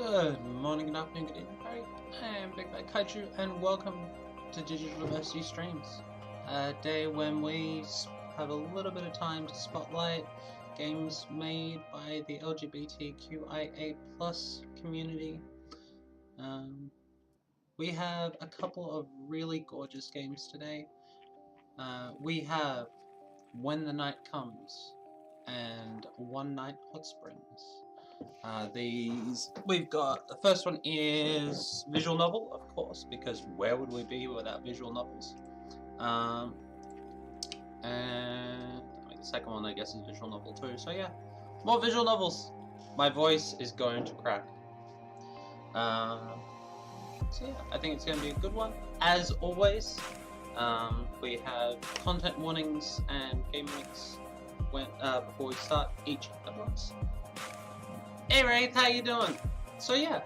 Good morning, good afternoon, good evening, I am Big Bad Kaiju, and welcome to Digital University Streams. A day when we have a little bit of time to spotlight games made by the LGBTQIA plus community. We have a couple of really gorgeous games today. We have When the Night Comes and One Night Hot Springs. We've got, the first one is visual novel, of course, because where would we be without visual novels? And the second one, I guess, is visual novel too. So yeah, more visual novels. My voice is going to crack. So yeah, I think it's going to be a good one. As always, we have content warnings and game links before we start each at once. Hey Wraith, how you doing? So yeah,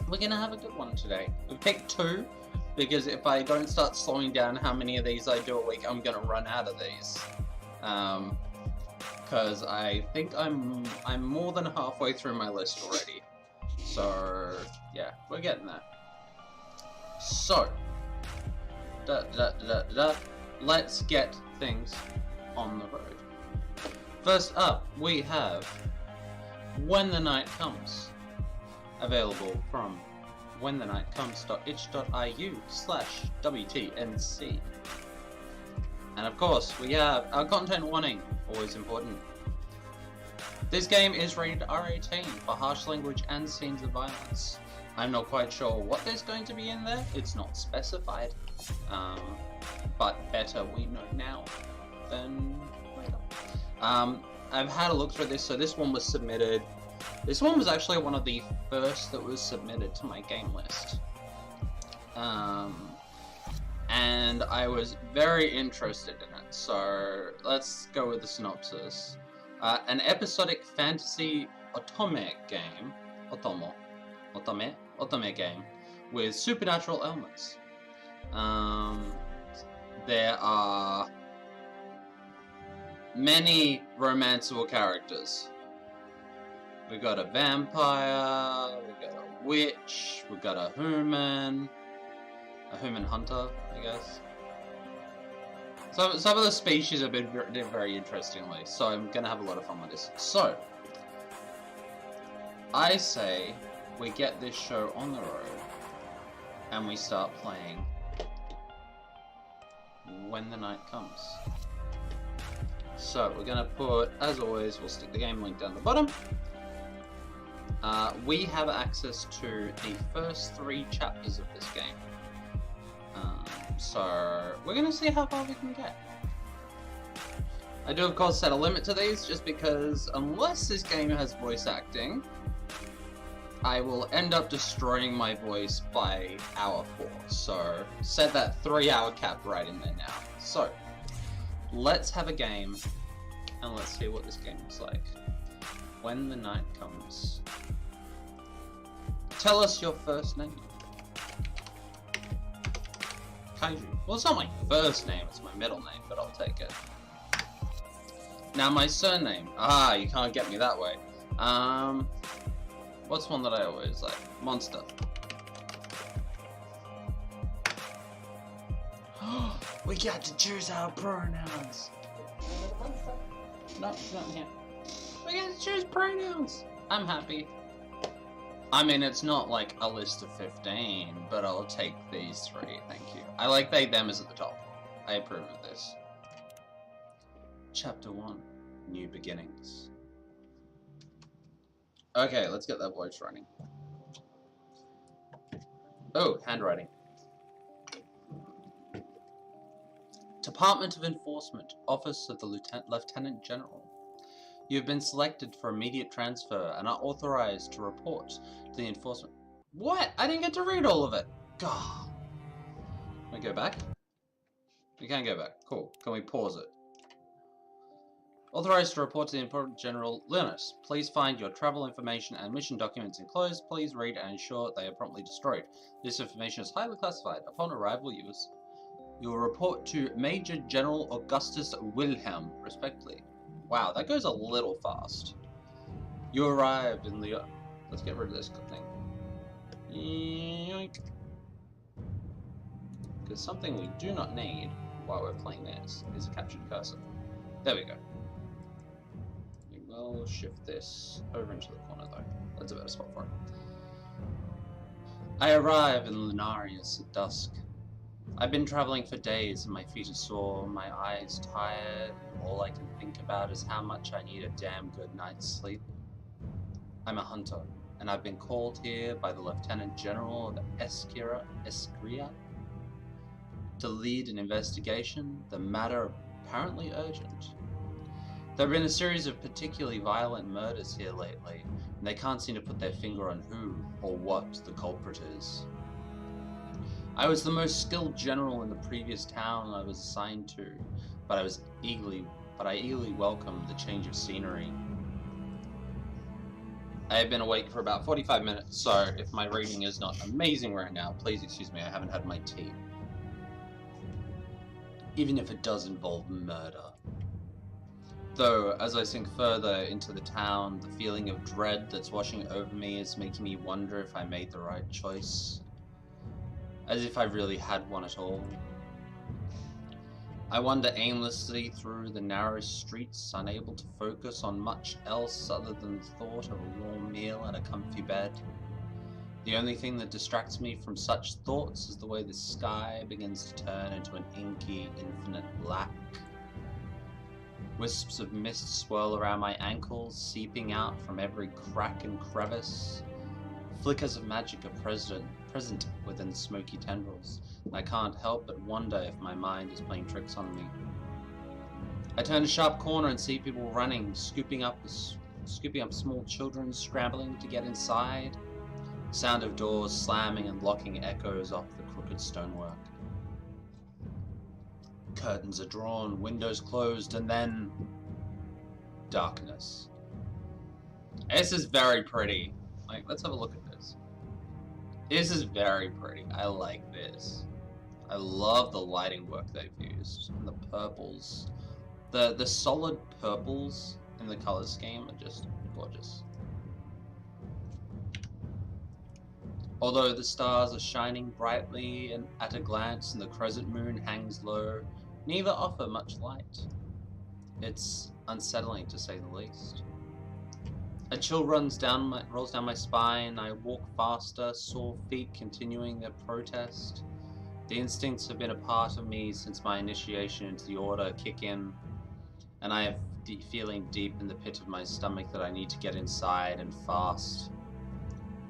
we're gonna have a good one today. We picked two, because if I don't start slowing down how many of these I do a week, I'm gonna run out of these. Because I think I'm more than halfway through my list already. So yeah, we're getting there. So, let's get things on the road. First up, we have When the Night Comes, available from whenthenight.comes.itch.iu/WTNC. And of course, we have our content warning, always important. This game is rated R18 for harsh language and scenes of violence. I'm not quite sure what there's going to be in there, it's not specified, but better we know now than later. I've had a look through this, so this one was submitted. This one was actually one of the first that was submitted to my game list. And I was very interested in it, so let's go with the synopsis. An episodic fantasy otome game with supernatural elements. There are many romanceable characters. We got a vampire, we got a witch, we got a human hunter, I guess. Some of the species have been very interestingly, so I'm gonna have a lot of fun with this. So, I say we get this show on the road and we start playing When the Night Comes. So we're gonna put, as always, we'll stick the game link down the bottom. We have access to the first 3 chapters of this game. So we're gonna see how far we can get. I do of course set a limit to these, just because unless this game has voice acting, I will end up destroying my voice by hour 4. So set that 3-hour cap right in there now. So let's have a game, and let's see what this game looks like. When the Night Comes. Tell us your first name. Kaiju. Well, it's not my first name, it's my middle name, but I'll take it. Now my surname. Ah, you can't get me that way. What's one that I always like? Monster. We got to choose our pronouns. No, it's not here. We got to choose pronouns. I'm happy. I mean, it's not like a list of 15, but I'll take these 3, thank you. I like they, them is at the top. I approve of this. Chapter 1, New Beginnings. Okay, let's get that voice running. Oh, handwriting. Department of Enforcement, Office of the Lieutenant General. You have been selected for immediate transfer and are authorized to report to the enforcement. What? I didn't get to read all of it. God. Can we go back? We can go back. Cool. Can we pause it? Authorized to report to the Important General Linus. Please find your travel information and mission documents enclosed. Please read and ensure they are promptly destroyed. This information is highly classified. Upon arrival, you will report to Major General Augustus Wilhelm, respectively. Wow, that goes a little fast. You arrived in the... Let's get rid of this thing. Yoink. Because something we do not need while we're playing this is a captured cursor. There we go. We will shift this over into the corner though. That's a better spot for it. I arrive in Lunarius at dusk. I've been traveling for days and my feet are sore, my eyes tired, and all I can think about is how much I need a damn good night's sleep. I'm a hunter, and I've been called here by the Lieutenant General of Esquria to lead an investigation, the matter apparently urgent. There have been a series of particularly violent murders here lately, and they can't seem to put their finger on who or what the culprit is. I was the most skilled general in the previous town I was assigned to, but I eagerly welcomed the change of scenery. I have been awake for about 45 minutes, so if my reading is not amazing right now, please excuse me, I haven't had my tea. Even if it does involve murder. Though, as I sink further into the town, the feeling of dread that's washing over me is making me wonder if I made the right choice. As if I really had one at all. I wander aimlessly through the narrow streets, unable to focus on much else other than the thought of a warm meal and a comfy bed. The only thing that distracts me from such thoughts is the way the sky begins to turn into an inky, infinite black. Wisps of mist swirl around my ankles, seeping out from every crack and crevice. Flickers of magic are present within the smoky tendrils, and I can't help but wonder if my mind is playing tricks on me. I turn a sharp corner and see people running, scooping up small children scrambling to get inside. The sound of doors slamming and locking echoes off the crooked stonework. Curtains are drawn, windows closed, and then darkness. This is very pretty. Like, let's have a look at this. This is very pretty. I like this. I love the lighting work they've used. And the purples. The solid purples in the color scheme are just gorgeous. Although the stars are shining brightly and at a glance and the crescent moon hangs low, neither offer much light. It's unsettling to say the least. A chill rolls down my spine. I walk faster, sore feet continuing their protest. The instincts have been a part of me since my initiation into the order kick in, and I have feeling deep in the pit of my stomach that I need to get inside and fast.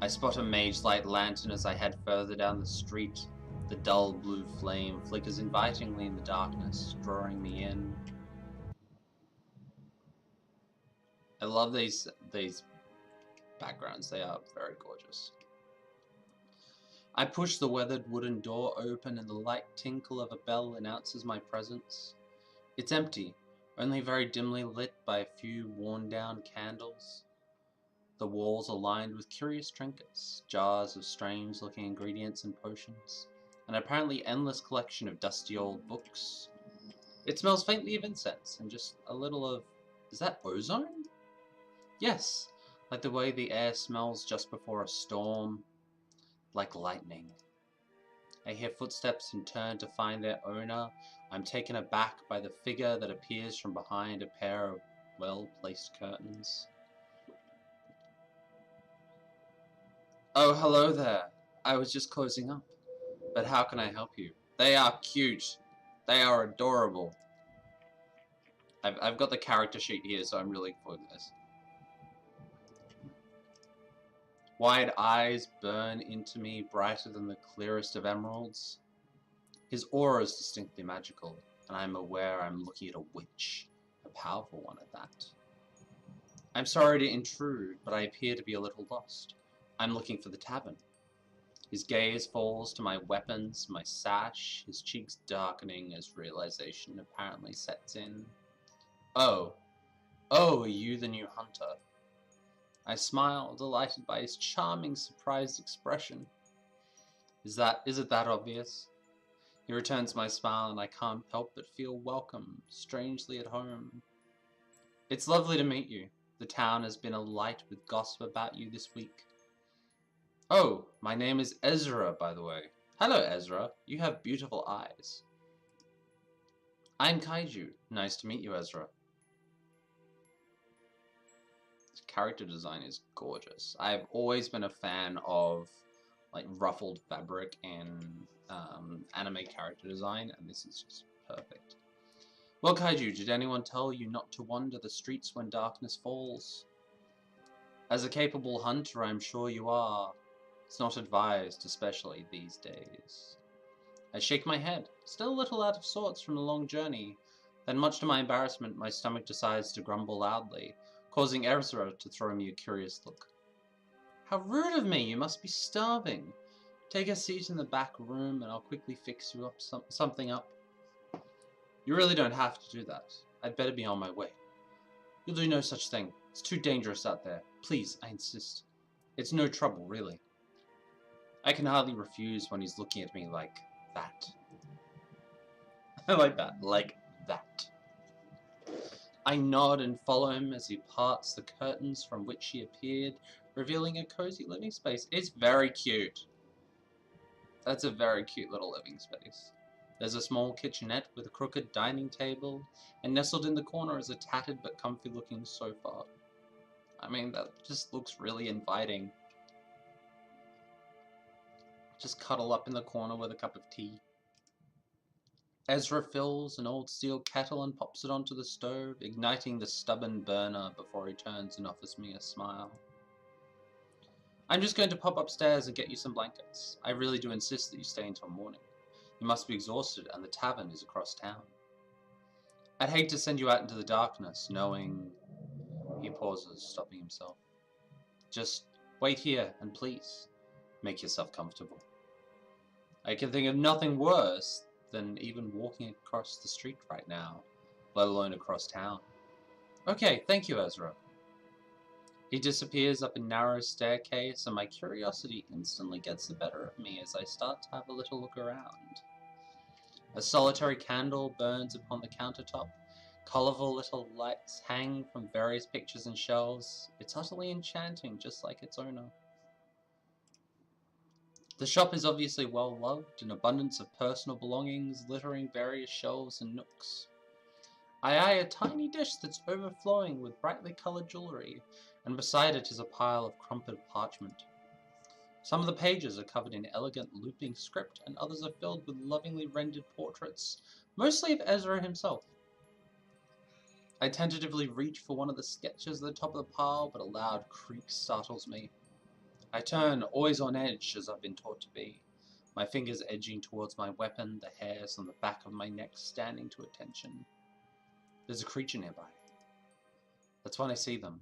I spot a mage light lantern as I head further down the street. The dull blue flame flickers invitingly in the darkness, drawing me in. I love these backgrounds, they are very gorgeous. I push the weathered wooden door open and the light tinkle of a bell announces my presence. It's empty, only very dimly lit by a few worn down candles. The walls are lined with curious trinkets, jars of strange looking ingredients and potions, an apparently endless collection of dusty old books. It smells faintly of incense and just a little of... is that ozone? Yes, like the way the air smells just before a storm, like lightning. I hear footsteps and turn to find their owner. I'm taken aback by the figure that appears from behind a pair of well-placed curtains. Oh, hello there. I was just closing up. But how can I help you? They are cute. They are adorable. I've got the character sheet here, so I'm really looking forward to this. Wide eyes burn into me, brighter than the clearest of emeralds. His aura is distinctly magical, and I'm aware I'm looking at a witch, a powerful one at that. I'm sorry to intrude, but I appear to be a little lost. I'm looking for the tavern. His gaze falls to my weapons, my sash, his cheeks darkening as realization apparently sets in. Oh, are you the new hunter? I smile, delighted by his charming, surprised expression. Is it that obvious? He returns my smile and I can't help but feel welcome, strangely at home. It's lovely to meet you. The town has been alight with gossip about you this week. Oh, my name is Ezra, by the way. Hello, Ezra. You have beautiful eyes. I'm Kaiju. Nice to meet you, Ezra. This character design is gorgeous. I've always been a fan of like ruffled fabric in anime character design, and this is just perfect. Well, Kaiju, did anyone tell you not to wander the streets when darkness falls? As a capable hunter, I'm sure you are. It's not advised, especially these days. I shake my head, still a little out of sorts from the long journey. Then, much to my embarrassment, my stomach decides to grumble loudly, causing Ezra to throw me a curious look. How rude of me! You must be starving. Take a seat in the back room and I'll quickly fix you up something up. You really don't have to do that. I'd better be on my way. You'll do no such thing. It's too dangerous out there. Please, I insist. It's no trouble, really. I can hardly refuse when he's looking at me like that. I like that. Like that. I nod and follow him as he parts the curtains from which he appeared, revealing a cozy living space. It's very cute. That's a very cute little living space. There's a small kitchenette with a crooked dining table, and nestled in the corner is a tattered but comfy looking sofa. I mean, that just looks really inviting. Just cuddle up in the corner with a cup of tea. Ezra fills an old steel kettle and pops it onto the stove, igniting the stubborn burner before he turns and offers me a smile. I'm just going to pop upstairs and get you some blankets. I really do insist that you stay until morning. You must be exhausted and the tavern is across town. I'd hate to send you out into the darkness, knowing... He pauses, stopping himself. Just wait here and please, make yourself comfortable. I can think of nothing worse than even walking across the street right now, let alone across town. Okay, thank you, Ezra. He disappears up a narrow staircase, and my curiosity instantly gets the better of me as I start to have a little look around. A solitary candle burns upon the countertop. Colorful little lights hang from various pictures and shelves. It's utterly enchanting, just like its owner. The shop is obviously well loved, an abundance of personal belongings littering various shelves and nooks. I eye a tiny dish that's overflowing with brightly colored jewelry, and beside it is a pile of crumpled parchment. Some of the pages are covered in elegant looping script, and others are filled with lovingly rendered portraits, mostly of Ezra himself. I tentatively reach for one of the sketches at the top of the pile, but a loud creak startles me. I turn, always on edge as I've been taught to be, my fingers edging towards my weapon, the hairs on the back of my neck standing to attention. There's a creature nearby. That's when I see them.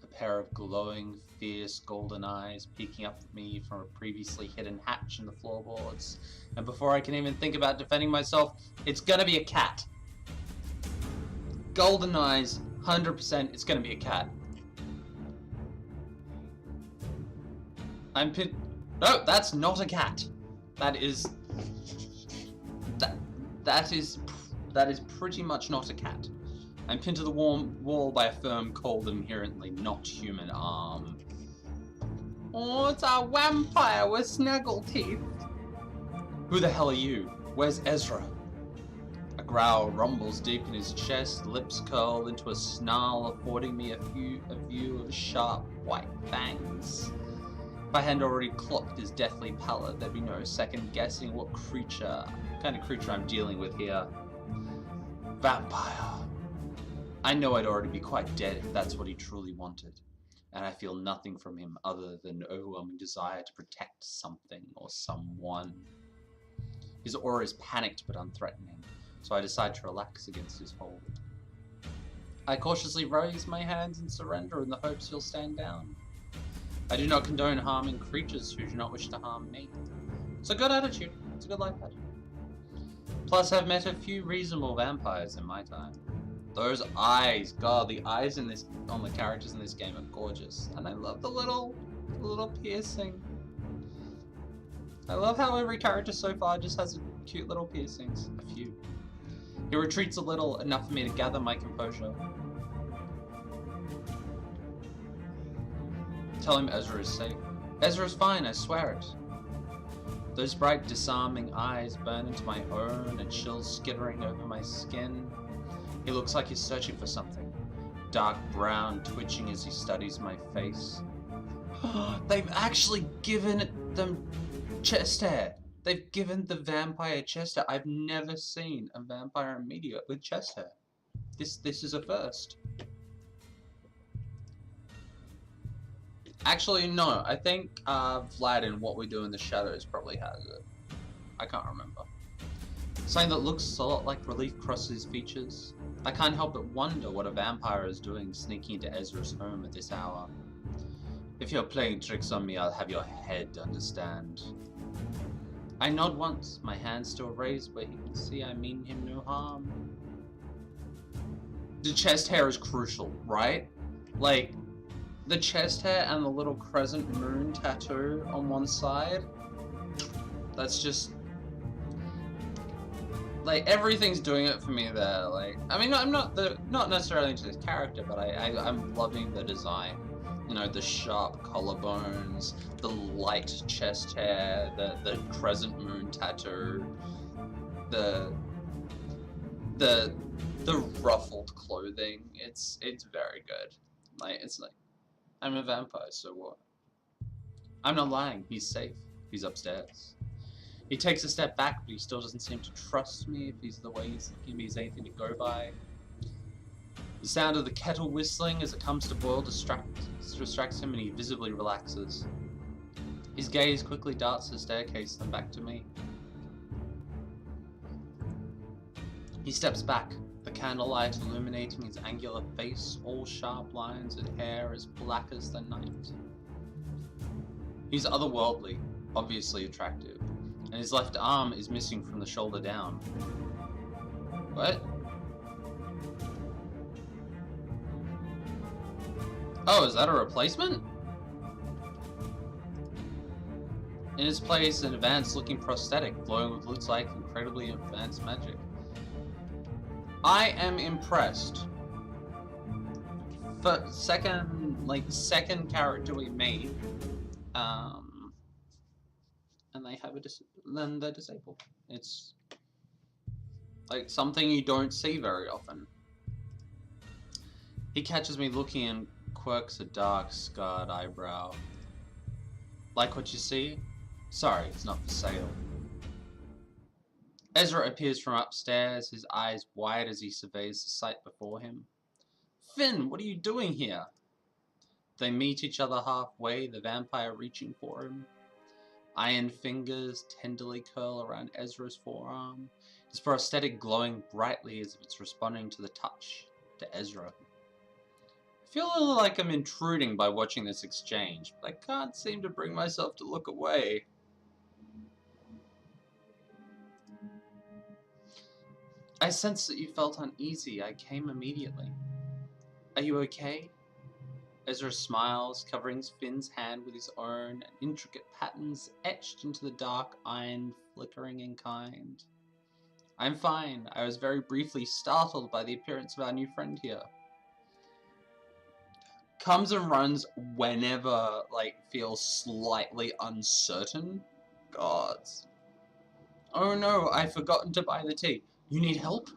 A pair of glowing, fierce golden eyes peeking up at me from a previously hidden hatch in the floorboards. And before I can even think about defending myself, it's gonna be a cat. Golden eyes, 100% it's gonna be a cat. No, that's not a cat. That is pretty much not a cat. I'm pinned to the wall by a firm, cold, inherently not human arm. Oh, it's a vampire with snaggle teeth. Who the hell are you? Where's Ezra? A growl rumbles deep in his chest, lips curl into a snarl, affording me a view of sharp, white fangs. If I hadn't already clocked his deathly pallor, there'd be no second guessing what kind of creature I'm dealing with here. Vampire. I know I'd already be quite dead if that's what he truly wanted, and I feel nothing from him other than an overwhelming desire to protect something or someone. His aura is panicked but unthreatening, so I decide to relax against his hold. I cautiously raise my hands in surrender in the hopes he'll stand down. I do not condone harming creatures who do not wish to harm me. It's a good attitude. It's a good life attitude. Plus, I've met a few reasonable vampires in my time. Those eyes, God, the eyes on the characters in this game are gorgeous, and I love the little piercing. I love how every character so far just has cute little piercings. A few. He retreats a little, enough for me to gather my composure. Tell him Ezra is safe. Ezra's fine, I swear it. Those bright, disarming eyes burn into my own, and chills skittering over my skin. He looks like he's searching for something. Dark brown, twitching as he studies my face. They've actually given them chest hair! They've given the vampire chest hair. I've never seen a vampire in media with chest hair. This is a first. Actually, no. I think Vlad in What We Do in the Shadows probably has it. I can't remember. Something that looks a lot like relief crosses his features. I can't help but wonder what a vampire is doing sneaking into Ezra's home at this hour. If you're playing tricks on me, I'll have your head, understand. I nod once, my hand still raised where he can see I mean him no harm. The chest hair is crucial, right? Like, the chest hair and the little crescent moon tattoo on one side, that's just, like, everything's doing it for me there. Like, I mean, I'm not necessarily into this character, but I'm loving the design. You know, the sharp collarbones, the light chest hair, the crescent moon tattoo, the ruffled clothing. It's very good. Like, it's like, I'm a vampire, so what? I'm not lying, he's safe. He's upstairs. He takes a step back, but he still doesn't seem to trust me if he's the way he's looking, if he's anything to go by. The sound of the kettle whistling as it comes to boil distracts him, and he visibly relaxes. His gaze quickly darts the staircase, then back to me. He steps back, the candlelight illuminating his angular face, all sharp lines and hair as black as the night. He's otherworldly, obviously attractive, and his left arm is missing from the shoulder down. What? Oh, is that a replacement? In its place, an advanced-looking prosthetic, glowing with looks like incredibly advanced magic. I am impressed. For second character we made, and they have then they're disabled. It's like something you don't see very often. He catches me looking and quirks a dark, scarred eyebrow. Like what you see? Sorry, it's not for sale. Ezra appears from upstairs, his eyes wide as he surveys the sight before him. Finn, what are you doing here? They meet each other halfway, the vampire reaching for him. Iron fingers tenderly curl around Ezra's forearm, his prosthetic glowing brightly as if it's responding to the touch to Ezra. I feel a little like I'm intruding by watching this exchange, but I can't seem to bring myself to look away. I sensed that you felt uneasy. I came immediately. Are you okay? Ezra smiles, covering Finn's hand with his own, and intricate patterns etched into the dark iron, flickering in kind. I'm fine. I was very briefly startled by the appearance of our new friend here. Comes and runs whenever, like, feels slightly uncertain. Gods. Oh no, I've forgotten to buy the tea. You need help?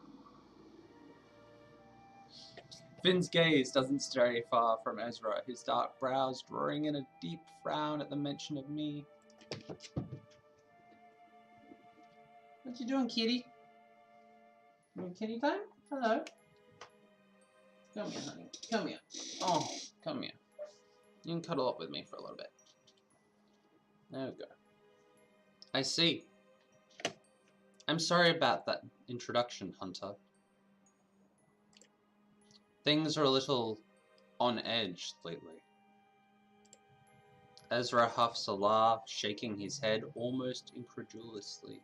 Finn's gaze doesn't stray far from Ezra, his dark brows drawing in a deep frown at the mention of me. What you doing, kitty? You in kitty time? Hello? Come here, honey. Come here. Oh, come here. You can cuddle up with me for a little bit. There we go. I see. I'm sorry about that introduction, Hunter. Things are a little on edge lately. Ezra huffs a laugh, shaking his head almost incredulously.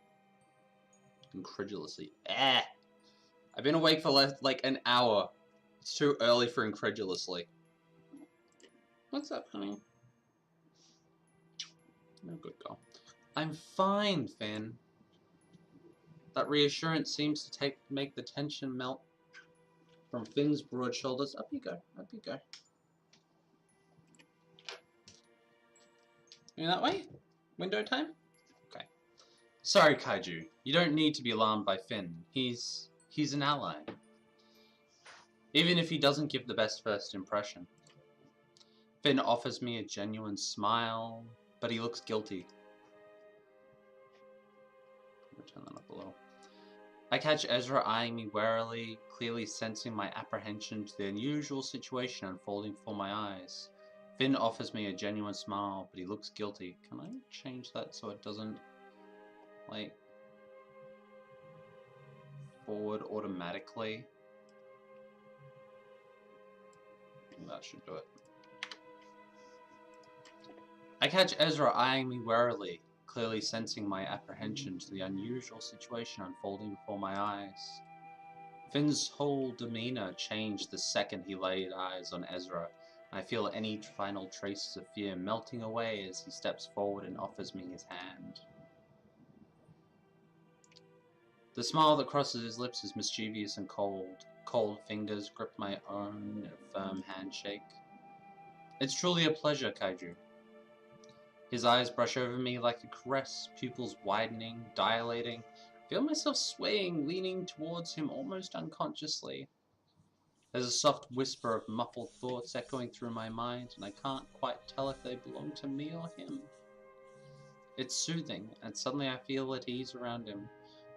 I've been awake for like an hour. It's too early for incredulously. What's up, honey? No good girl. I'm fine, Finn. That reassurance seems to make the tension melt from Finn's broad shoulders. Up you go, up you go. You that way? Window time? Okay. Sorry, Kaiju. You don't need to be alarmed by Finn. He's an ally. Even if he doesn't give the best first impression. Finn offers me a genuine smile, but he looks guilty. Turn that up a little. I catch Ezra eyeing me warily, clearly sensing my apprehension to the unusual situation unfolding before my eyes. Finn offers me a genuine smile, but he looks guilty. Can I change that so it doesn't, like, forward automatically? That should do it. I catch Ezra eyeing me warily, clearly sensing my apprehension to the unusual situation unfolding before my eyes. Finn's whole demeanor changed the second he laid eyes on Ezra. I feel any final traces of fear melting away as he steps forward and offers me his hand. The smile that crosses his lips is mischievous and cold. Cold fingers grip my own in a firm handshake. It's truly a pleasure, Kaiju. His eyes brush over me like a caress, pupils widening, dilating. I feel myself swaying, leaning towards him almost unconsciously. There's a soft whisper of muffled thoughts echoing through my mind, and I can't quite tell if they belong to me or him. It's soothing, and suddenly I feel at ease around him.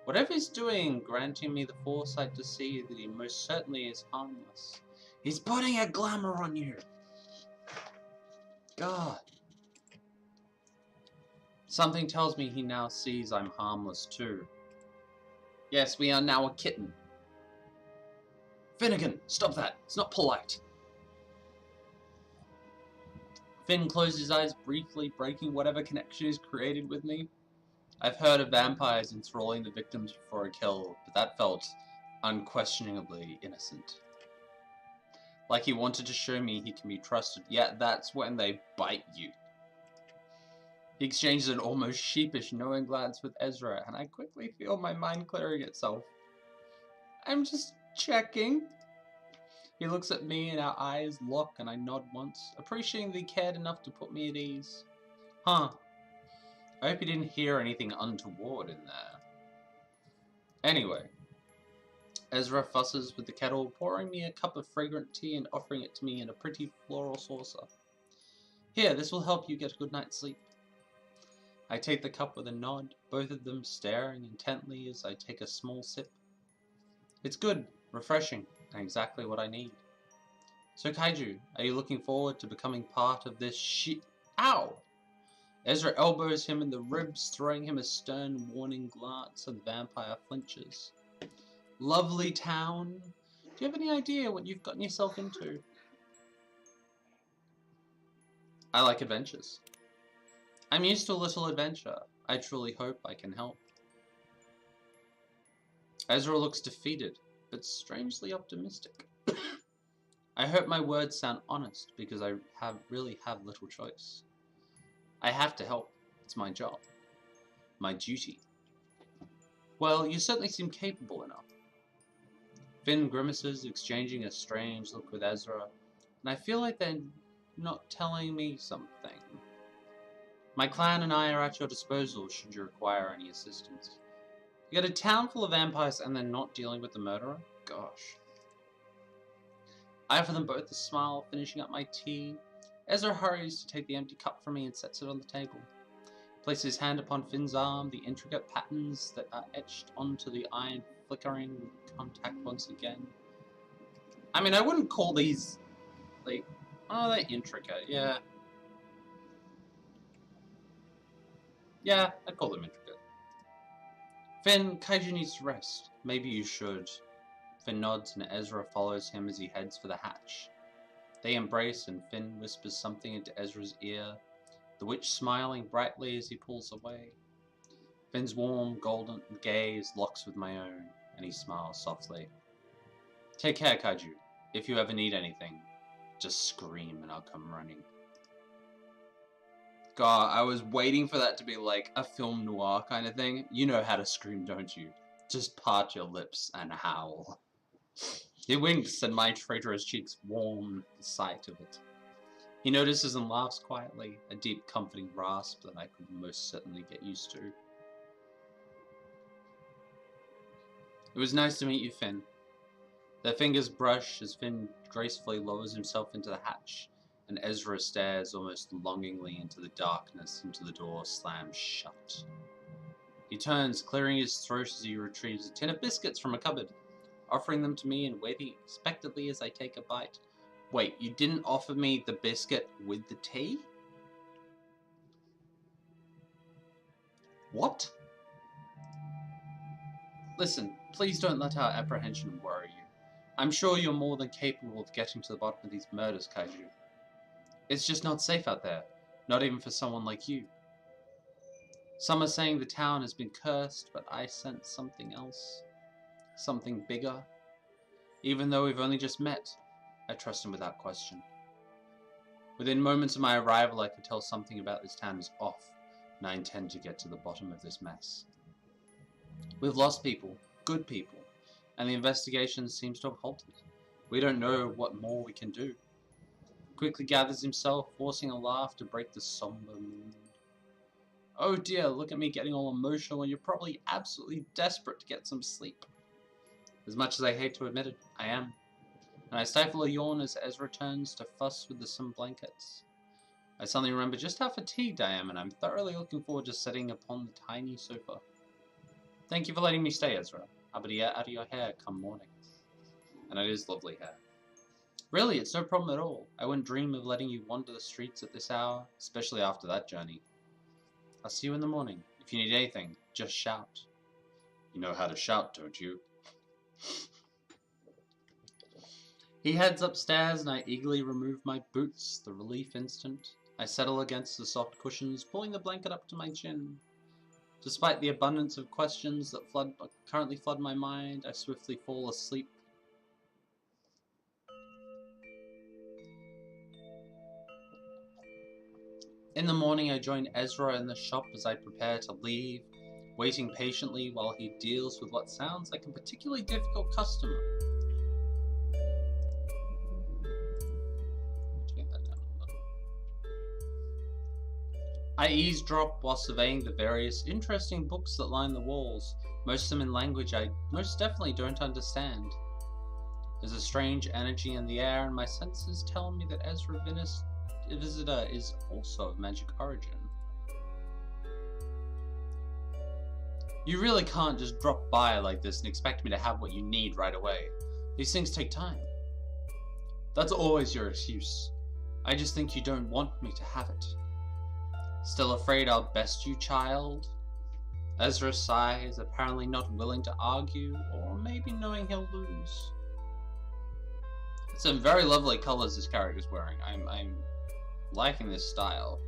Whatever he's doing, granting me the foresight to see that he most certainly is harmless. He's putting a glamour on you! God. Something tells me he now sees I'm harmless too. Yes, we are now a kitten. Finnegan, stop that. It's not polite. Finn closed his eyes briefly, breaking whatever connection he's created with me. I've heard of vampires enthralling the victims before a kill, but that felt unquestionably innocent. Like he wanted to show me he can be trusted, yet that's when they bite you. He exchanges an almost sheepish, knowing glance with Ezra, and I quickly feel my mind clearing itself. I'm just checking. He looks at me and our eyes lock, and I nod once, appreciating that he cared enough to put me at ease. Huh. I hope he didn't hear anything untoward in there. Anyway, Ezra fusses with the kettle, pouring me a cup of fragrant tea and offering it to me in a pretty floral saucer. Here, this will help you get a good night's sleep. I take the cup with a nod, both of them staring intently as I take a small sip. It's good, refreshing, and exactly what I need. So Kaiju, are you looking forward to becoming part of this Ow! Ezra elbows him in the ribs, throwing him a stern warning glance, and the vampire flinches. Lovely town. Do you have any idea what you've gotten yourself into? I like adventures. I'm used to a little adventure. I truly hope I can help. Ezra looks defeated, but strangely optimistic. I hope my words sound honest, because I really have little choice. I have to help. It's my job. My duty. Well, you certainly seem capable enough. Finn grimaces, exchanging a strange look with Ezra, and I feel like they're not telling me something. My clan and I are at your disposal should you require any assistance. You got a town full of vampires and they're not dealing with the murderer? Gosh. I offer them both a smile, finishing up my tea. Ezra hurries to take the empty cup from me and sets it on the table. He places his hand upon Finn's arm, the intricate patterns that are etched onto the iron flickering contact once again. I mean, I wouldn't call these, like, oh, they're intricate, yeah. Yeah, I'd call them intricate. Finn, Kaiju needs to rest. Maybe you should. Finn nods and Ezra follows him as he heads for the hatch. They embrace and Finn whispers something into Ezra's ear, the witch smiling brightly as he pulls away. Finn's warm, golden gaze locks with my own, and he smiles softly. Take care, Kaiju. If you ever need anything, just scream and I'll come running. God, I was waiting for that to be like a film noir kind of thing. You know how to scream, don't you? Just part your lips and howl. He winks and my traitorous cheeks warm at the sight of it. He notices and laughs quietly, a deep, comforting rasp that I could most certainly get used to. It was nice to meet you, Finn. Their fingers brush as Finn gracefully lowers himself into the hatch, and Ezra stares almost longingly into the darkness until the door slams shut. He turns, clearing his throat as he retrieves a tin of biscuits from a cupboard, offering them to me and waiting expectantly as I take a bite. Wait, you didn't offer me the biscuit with the tea? What? Listen, please don't let our apprehension worry you. I'm sure you're more than capable of getting to the bottom of these murders, Kaiju. It's just not safe out there, not even for someone like you. Some are saying the town has been cursed, but I sense something else. Something bigger. Even though we've only just met, I trust him without question. Within moments of my arrival, I could tell something about this town is off, and I intend to get to the bottom of this mess. We've lost people, good people, and the investigation seems to have halted. We don't know what more we can do. Quickly gathers himself, forcing a laugh to break the somber mood. Oh dear, look at me getting all emotional when you're probably absolutely desperate to get some sleep. As much as I hate to admit it, I am. And I stifle a yawn as Ezra turns to fuss with the some blankets. I suddenly remember just how fatigued I am, and I'm thoroughly looking forward to sitting upon the tiny sofa. Thank you for letting me stay, Ezra. I'll be out of your hair come morning. And it is lovely hair. Really, it's no problem at all. I wouldn't dream of letting you wander the streets at this hour, especially after that journey. I'll see you in the morning. If you need anything, just shout. You know how to shout, don't you? He heads upstairs and I eagerly remove my boots, the relief instant. I settle against the soft cushions, pulling the blanket up to my chin. Despite the abundance of questions that currently flood my mind, I swiftly fall asleep. In the morning, I join Ezra in the shop as I prepare to leave, waiting patiently while he deals with what sounds like a particularly difficult customer. I eavesdrop while surveying the various interesting books that line the walls, most of them in language I most definitely don't understand. There's a strange energy in the air, and my senses tell me that Ezra Visitor is also of magic origin. You really can't just drop by like this and expect me to have what you need right away. These things take time. That's always your excuse. I just think you don't want me to have it. Still afraid I'll best you, child? Ezra sighs, apparently not willing to argue, or maybe knowing he'll lose. Some very lovely colors this character's wearing. I'm liking this style.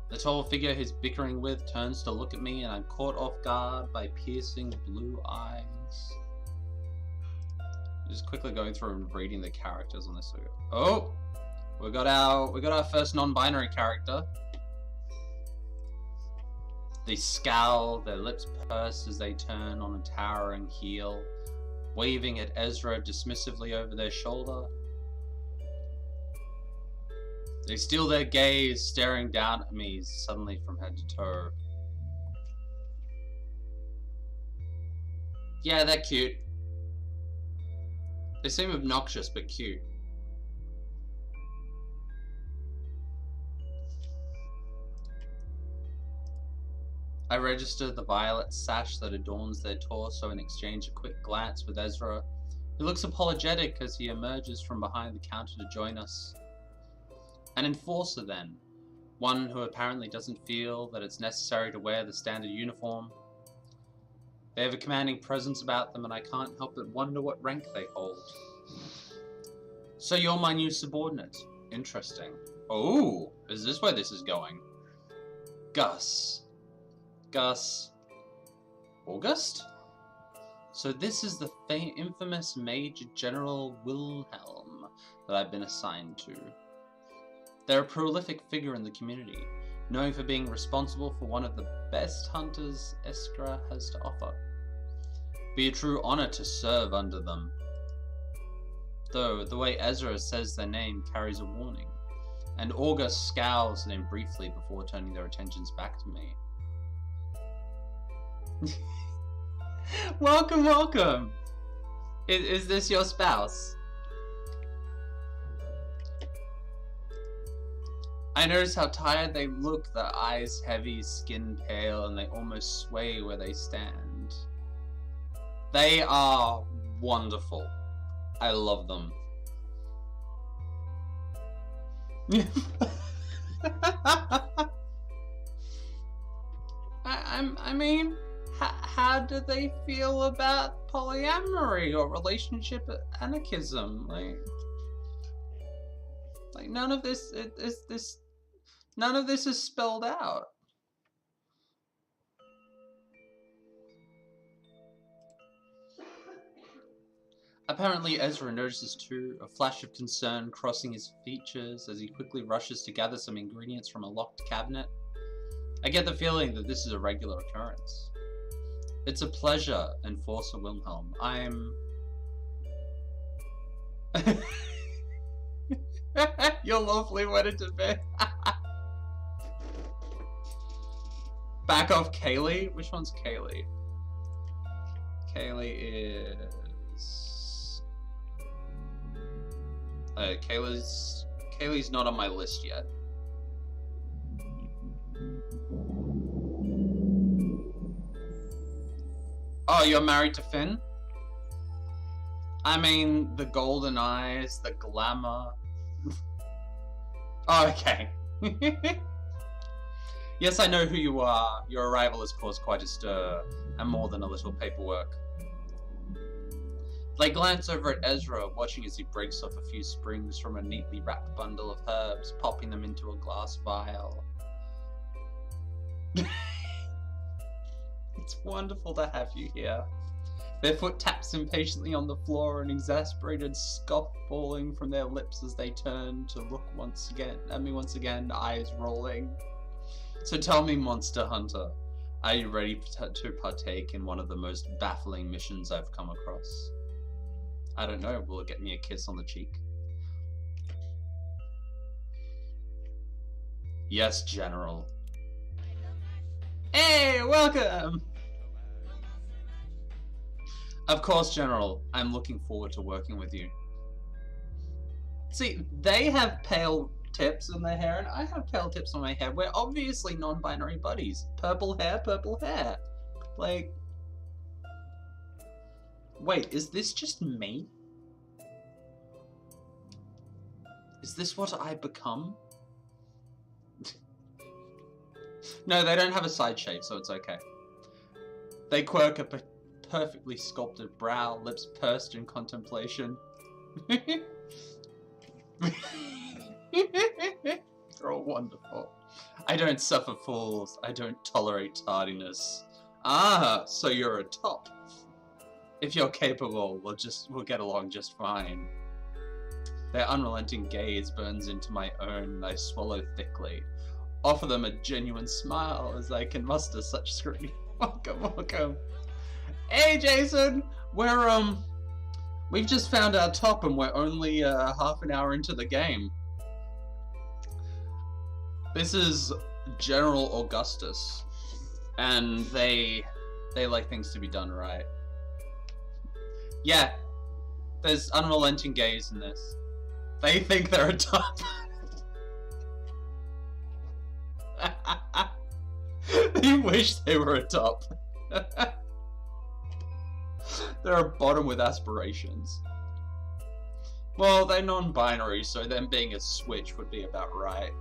The tall figure he's bickering with turns to look at me, and I'm caught off guard by piercing blue eyes. Just quickly going through and reading the characters on this. Oh, we got our first non-binary character. They scowl, their lips purse as they turn on a towering heel, waving at Ezra dismissively over their shoulder. They steal their gaze, staring down at me suddenly from head to toe. Yeah, they're cute. They seem obnoxious, but cute. I register the violet sash that adorns their torso and exchange a quick glance with Ezra, who looks apologetic as he emerges from behind the counter to join us. An enforcer, then. One who apparently doesn't feel that it's necessary to wear the standard uniform. They have a commanding presence about them, and I can't help but wonder what rank they hold. So you're my new subordinate. Interesting. Oh, is this where this is going? Gus. August? So this is the infamous Major General Wilhelm that I've been assigned to. They're a prolific figure in the community, known for being responsible for one of the best hunters Iskra has to offer. Be a true honor to serve under them. though the way Ezra says their name carries a warning, and August scowls at him briefly before turning their attentions back to me. Welcome, welcome! Is this your spouse? I notice how tired they look, their eyes heavy, skin pale, and they almost sway where they stand. They are wonderful. I love them. I mean, how do they feel about polyamory or relationship anarchism? Like none of this none of this is spelled out. Apparently Ezra notices too, a flash of concern crossing his features as he quickly rushes to gather some ingredients from a locked cabinet. I get the feeling that this is a regular occurrence. It's a pleasure, Enforcer Wilhelm. You're lawfully wedded to me. Back off, Kaylee? Which one's Kaylee? Kaylee is... Kaylee's not on my list yet. Oh, you're married to Finn? I mean, the golden eyes, the glamour. Oh, okay. Yes, I know who you are. Your arrival has caused quite a stir, and more than a little paperwork. They glance over at Ezra, watching as he breaks off a few sprigs from a neatly wrapped bundle of herbs, popping them into a glass vial. It's wonderful to have you here. Their foot taps impatiently on the floor, an exasperated scoff falling from their lips as they turn to look at me once again, eyes rolling. So tell me, Monster Hunter, are you ready to partake in one of the most baffling missions I've come across? I don't know, will it get me a kiss on the cheek? Yes, General. Hey, welcome! Of course, General. I'm looking forward to working with you. See, they have pale tips in their hair, and I have pale tips on my hair. We're obviously non-binary buddies. Purple hair, purple hair. Like... Wait, is this just me? Is this what I become? No, they don't have a side shave, so it's okay. They quirk a perfectly sculpted brow, lips pursed in contemplation. They're all wonderful. I don't suffer fools. I don't tolerate tardiness. Ah, so you're a top. If you're capable, we'll get along just fine. Their unrelenting gaze burns into my own, and I swallow thickly. Offer them a genuine smile as I can muster such scrutiny. Welcome, welcome. Hey, Jason! We've just found our top and we're only half an hour into the game. This is General Augustus, and they like things to be done right. Yeah, there's unrelenting gaze in this. They think they're a top. They wish they were a top. They're a bottom with aspirations. Well, they're non-binary, so them being a switch would be about right.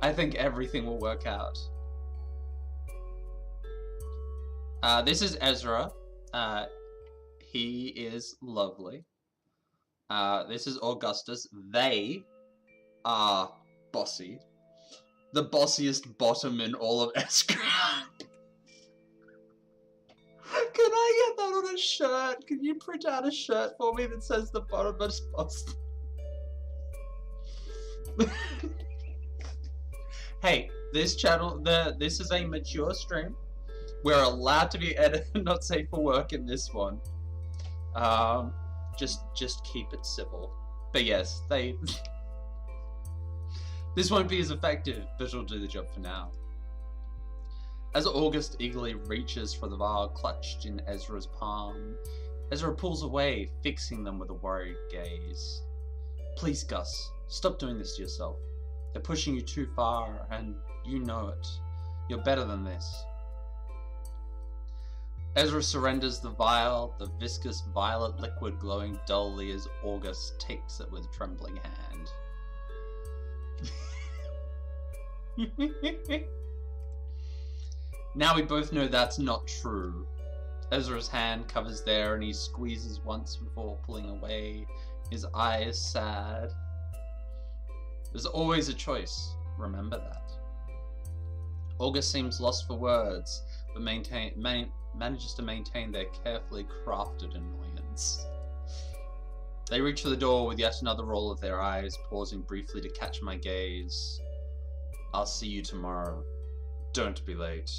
I think everything will work out. This is Ezra. He is lovely. This is Augustus. They are bossy. The bossiest bottom in all of Escrow. Can I get that on a shirt? Can you print out a shirt for me that says the bottomest boss? Hey, this channel, this is a mature stream. We're allowed to be edited, not safe for work in this one. Just keep it civil. But yes, they... This won't be as effective, but it'll do the job for now. As August eagerly reaches for the vial clutched in Ezra's palm, Ezra pulls away, fixing them with a worried gaze. Please, Gus, stop doing this to yourself. They're pushing you too far, and you know it. You're better than this. Ezra surrenders the vial, the viscous violet liquid glowing dully as August takes it with trembling hand. Now we both know that's not true. Ezra's hand covers there and he squeezes once before pulling away, his eyes sad. There's always a choice, remember that. August seems lost for words, but manages to maintain their carefully crafted annoyance. They reach for the door with yet another roll of their eyes, pausing briefly to catch my gaze. I'll see you tomorrow. Don't be late.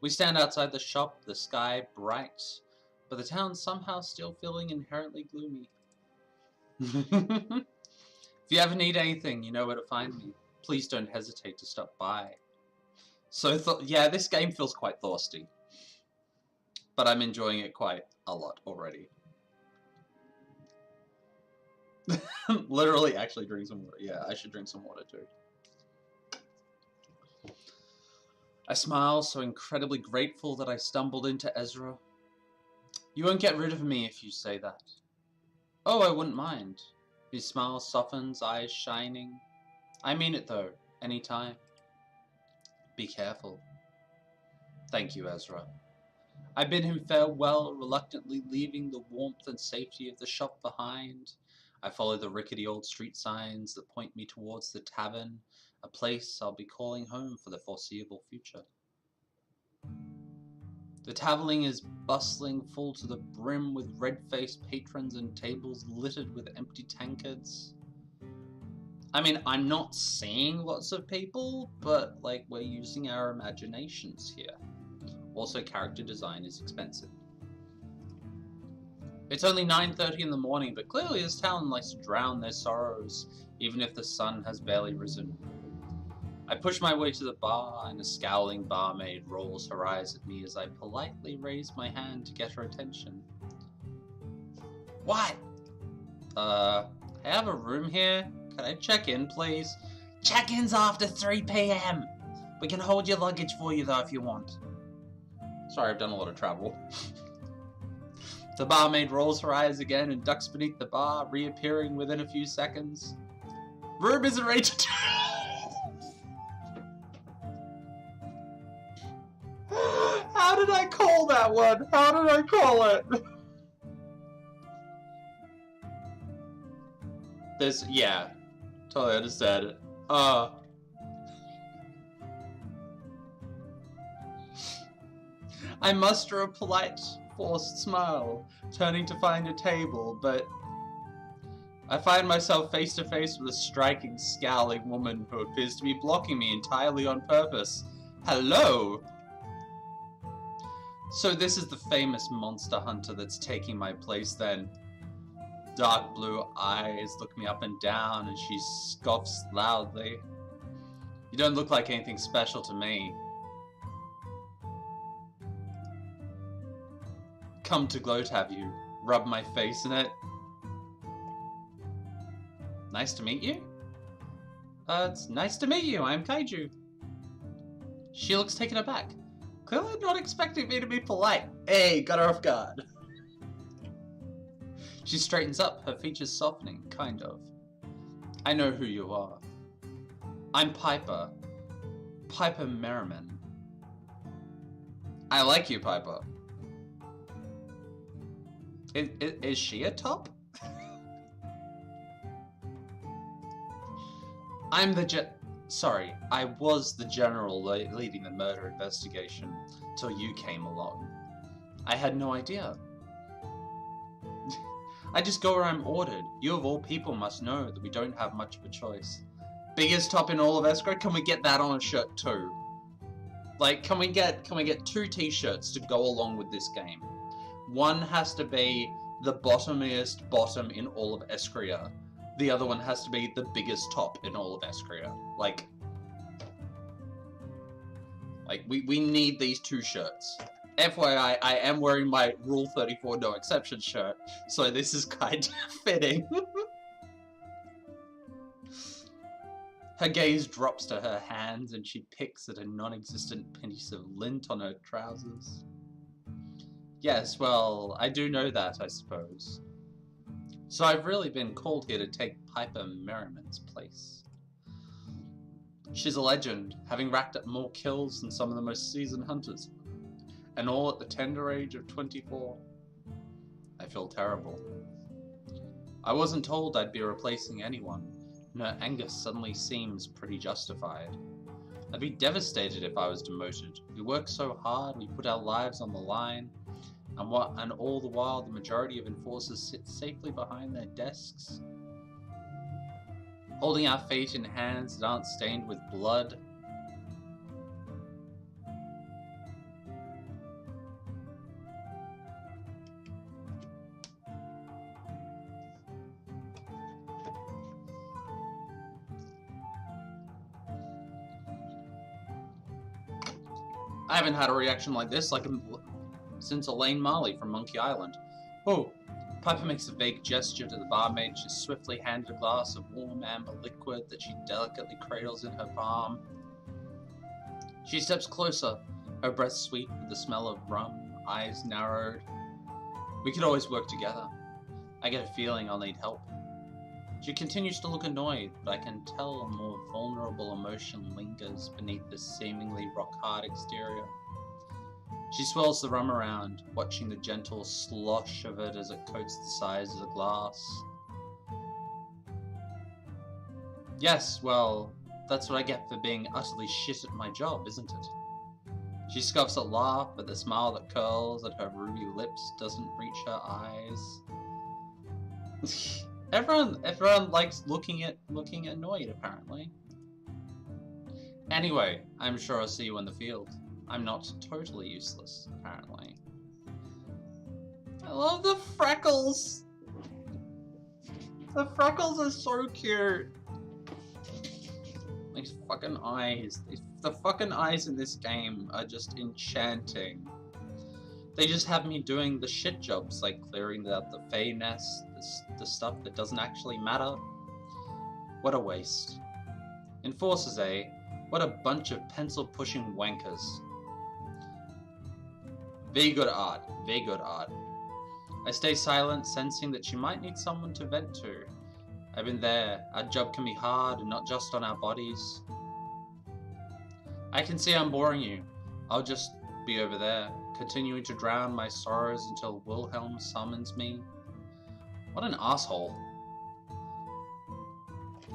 We stand outside the shop, the sky bright, but the town somehow still feeling inherently gloomy. If you ever need anything, you know where to find me. Please don't hesitate to stop by. So, yeah, this game feels quite thirsty, but I'm enjoying it quite a lot already. Literally, actually drink some water. Yeah, I should drink some water too. I smile, so incredibly grateful that I stumbled into Ezra. You won't get rid of me if you say that. Oh, I wouldn't mind. His smile softens, eyes shining. I mean it though, anytime. Be careful. Thank you, Ezra. I bid him farewell, reluctantly leaving the warmth and safety of the shop behind. I follow the rickety old street signs that point me towards the tavern, a place I'll be calling home for the foreseeable future. The tavern is bustling full to the brim with red-faced patrons and tables littered with empty tankards. I mean, I'm not seeing lots of people, but like we're using our imaginations here. Also, character design is expensive. It's only 9:30 in the morning, but clearly this town likes to drown their sorrows, even if the sun has barely risen. I push my way to the bar, and a scowling barmaid rolls her eyes at me as I politely raise my hand to get her attention. What? I have a room here. Can I check in, please? Check-in's after 3 p.m. We can hold your luggage for you, though, if you want. Sorry, I've done a lot of travel. The barmaid rolls her eyes again and ducks beneath the bar, reappearing within a few seconds. Room isn't rated. How did I call that one? How did I call it? This, yeah, totally understand it. I muster a polite, forced smile, turning to find a table, but I find myself face to face with a striking, scowling woman who appears to be blocking me entirely on purpose. Hello! So this is the famous monster hunter that's taking my place then. Dark blue eyes look me up and down and she scoffs loudly. You don't look like anything special to me. Come to gloat, have you? Rub my face in it. Nice to meet you? It's nice to meet you, I'm Kaiju. She looks taken aback. Clearly not expecting me to be polite. Hey, got her off guard. She straightens up, her features softening, kind of. I know who you are. I'm Piper. Piper Merriman. I like you, Piper. Is she a top? Sorry, I was the general leading the murder investigation till you came along. I had no idea. I just go where I'm ordered. You of all people must know that we don't have much of a choice. Biggest top in all of escrow? Can we get that on a shirt too? Like, can we get 2 t-shirts to go along with this game? One has to be the bottomiest bottom in all of Escria. The other one has to be the biggest top in all of Escria. Like we need these 2 shirts. FYI, I am wearing my Rule 34 No Exception shirt, so this is kind of fitting. Her gaze drops to her hands and she picks at a non-existent piece of lint on her trousers. Yes, well, I do know that, I suppose. So I've really been called here to take Piper Merriman's place. She's a legend, having racked up more kills than some of the most seasoned hunters. And all at the tender age of 24. I feel terrible. I wasn't told I'd be replacing anyone, and her anger suddenly seems pretty justified. I'd be devastated if I was demoted. We work so hard, we put our lives on the line, and all the while the majority of enforcers sit safely behind their desks, holding our fate in hands that aren't stained with blood. I haven't had a reaction like this since Elaine Marley from Monkey Island. Oh, Piper makes a vague gesture to the barmaid. She swiftly handed a glass of warm amber liquid that she delicately cradles in her palm. She steps closer, her breath sweet with the smell of rum, eyes narrowed. We could always work together. I get a feeling I'll need help. She continues to look annoyed, but I can tell a more vulnerable emotion lingers beneath the seemingly rock-hard exterior. She swirls the rum around, watching the gentle slosh of it as it coats the sides of the glass. Yes, well, that's what I get for being utterly shit at my job, isn't it? She scoffs a laugh, but the smile that curls at her ruby lips doesn't reach her eyes. Everyone likes looking annoyed, apparently. Anyway, I'm sure I'll see you in the field. I'm not totally useless, apparently. I love the freckles! The freckles are so cute! These fucking eyes. The fucking eyes in this game are just enchanting. They just have me doing the shit jobs, like clearing out the Fey nest, the stuff that doesn't actually matter. What a waste. Enforcers, eh? What a bunch of pencil-pushing wankers. Very good art. Very good art. I stay silent, sensing that she might need someone to vent to. I've been there. Our job can be hard, and not just on our bodies. I can see I'm boring you. I'll just be over there, continuing to drown my sorrows until Wilhelm summons me. What an asshole.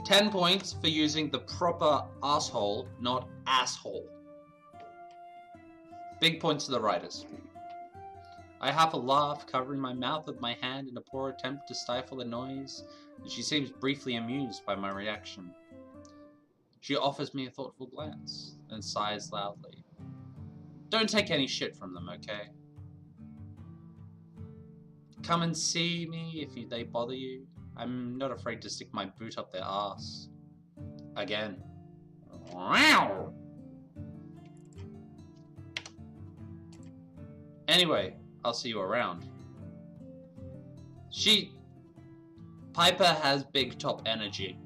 10 points for using the proper asshole, not asshole. Big points to the writers. I half a laugh, covering my mouth with my hand in a poor attempt to stifle the noise, and she seems briefly amused by my reaction. She offers me a thoughtful glance, and sighs loudly. Don't take any shit from them, okay? Come and see me if they bother you. I'm not afraid to stick my boot up their ass. Again. Wow. Anyway, I'll see you around. Piper has big top energy.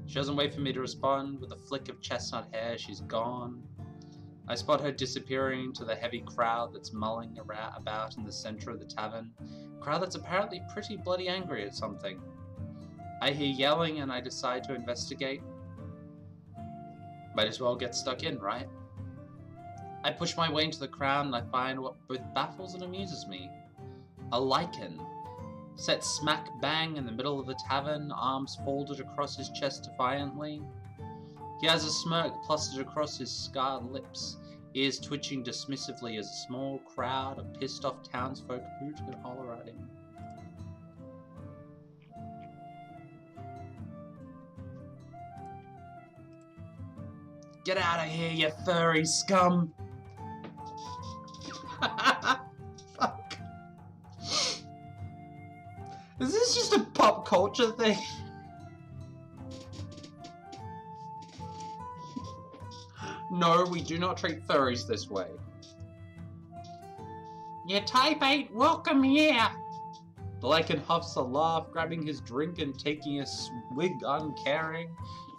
She doesn't wait for me to respond. With a flick of chestnut hair, she's gone. I spot her disappearing into the heavy crowd that's mulling about in the center of the tavern. A crowd that's apparently pretty bloody angry at something. I hear yelling and I decide to investigate. Might as well get stuck in, right? I push my way into the crowd and I find what both baffles and amuses me. A lichen, set smack bang in the middle of the tavern, arms folded across his chest defiantly. He has a smirk plastered across his scarred lips, ears twitching dismissively as a small crowd of pissed-off townsfolk hoot and holler at him. Get out of here, you furry scum! Fuck. Is this just a pop culture thing? No, we do not treat furries this way. You type 8, welcome here! The Lycan huffs a laugh, grabbing his drink and taking a swig uncaring,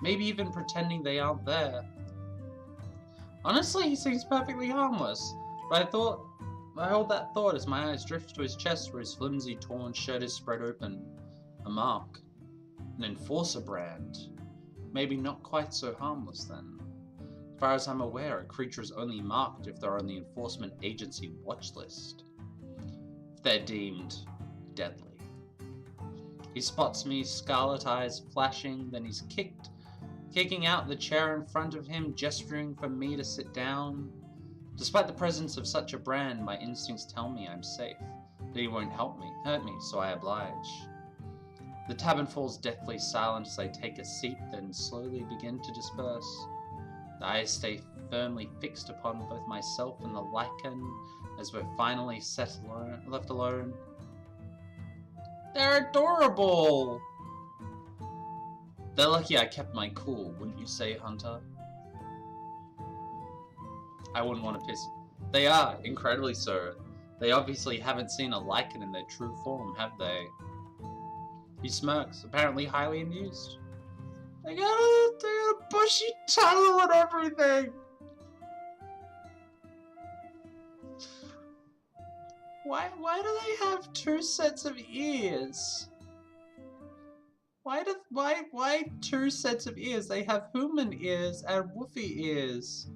maybe even pretending they aren't there. Honestly, he seems perfectly harmless, but I hold that thought as my eyes drift to his chest where his flimsy torn shirt is spread open. A mark. An enforcer brand. Maybe not quite so harmless then. As far as I'm aware, a creature is only marked if they're on the enforcement agency watch list. If they're deemed deadly. He spots me, scarlet eyes flashing, then he's kicking out the chair in front of him, gesturing for me to sit down. Despite the presence of such a brand, my instincts tell me I'm safe, that he won't hurt me, so I oblige. The tavern falls deathly silent as I take a seat, then slowly begin to disperse. The eyes stay firmly fixed upon both myself and the Lycan as we're finally left alone. They're adorable! They're lucky I kept my cool, wouldn't you say, Hunter? I wouldn't want to piss. They are, incredibly so. They obviously haven't seen a Lycan in their true form, have they? He smirks, apparently highly amused. They got a bushy tail and everything! Why do they have two sets of ears? Why two sets of ears? They have human ears and woofy ears.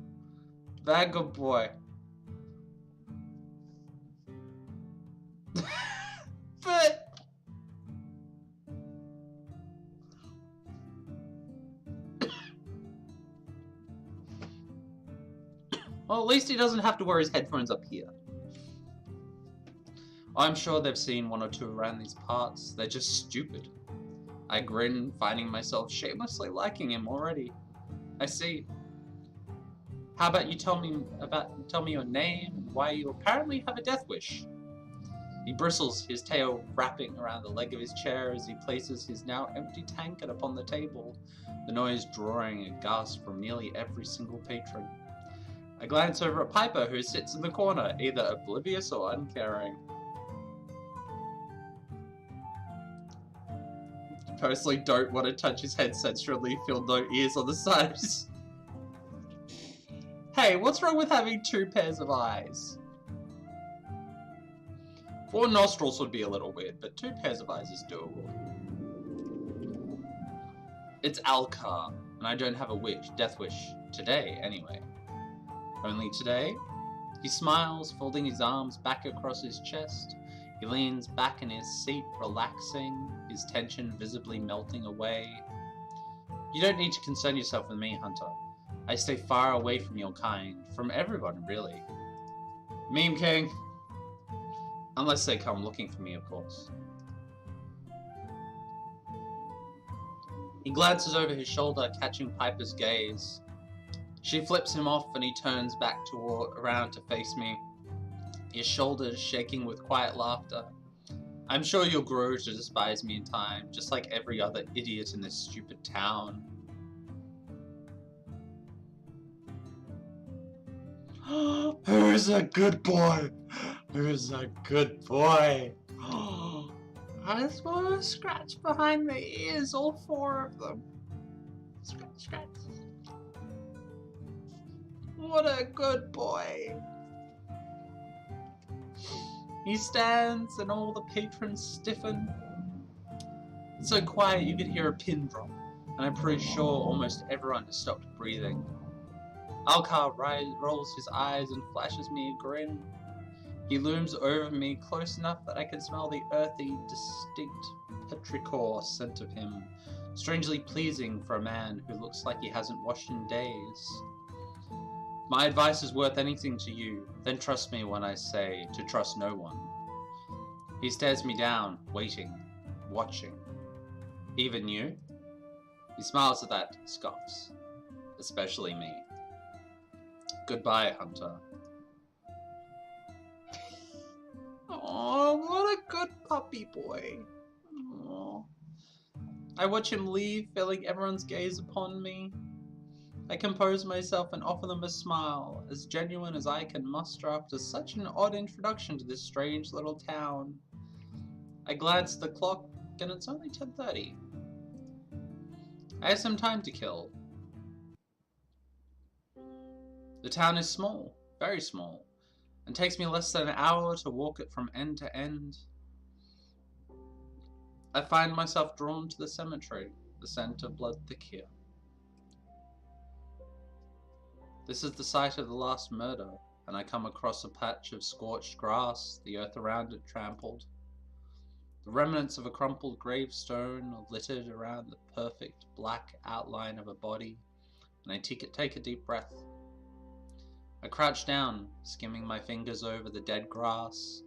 Vagabond boy. But well, at least he doesn't have to wear his headphones up here. I'm sure they've seen one or two around these parts. They're just stupid. I grin, finding myself shamelessly liking him already. I see. How about you tell me your name and why you apparently have a death wish? He bristles, his tail wrapping around the leg of his chair as he places his now empty tankard upon the table, the noise drawing a gasp from nearly every single patron. I glance over at Piper, who sits in the corner, either oblivious or uncaring. Personally don't want to touch his headset, surely feel no ears on the side of his... Hey, what's wrong with having two pairs of eyes? 4 nostrils would be a little weird, but 2 pairs of eyes is doable. It's Alcar, and I don't have a death wish. Today, anyway. Only today? He smiles, folding his arms back across his chest. He leans back in his seat, relaxing, his tension visibly melting away. You don't need to concern yourself with me, Hunter. I stay far away from your kind, from everyone, really. Meme King. Unless they come looking for me, of course. He glances over his shoulder, catching Piper's gaze. She flips him off and he turns back around to face me, his shoulders shaking with quiet laughter. I'm sure you'll grow to despise me in time, just like every other idiot in this stupid town. Who's a good boy? Who's a good boy? I just want to scratch behind the ears, all 4 of them. Scratch, scratch. What a good boy. He stands and all the patrons stiffen. It's so quiet you could hear a pin drop, and I'm pretty sure almost everyone has stopped breathing. Alcar rolls his eyes and flashes me a grin. He looms over me close enough that I can smell the earthy, distinct petrichor scent of him, strangely pleasing for a man who looks like he hasn't washed in days. If my advice is worth anything to you, then trust me when I say to trust no one. He stares me down, waiting, watching. Even you? He smiles at that, scoffs. Especially me. Goodbye, Hunter. Oh, what a good puppy boy. Aww. I watch him leave, feeling everyone's gaze upon me. I compose myself and offer them a smile, as genuine as I can muster after such an odd introduction to this strange little town. I glance at the clock, and it's only 10:30. I have some time to kill. The town is small, very small, and takes me less than an hour to walk it from end to end. I find myself drawn to the cemetery, the scent of blood thick here. This is the site of the last murder, and I come across a patch of scorched grass, the earth around it trampled. The remnants of a crumpled gravestone are littered around the perfect black outline of a body, and I take a deep breath. I crouch down, skimming my fingers over the dead grass.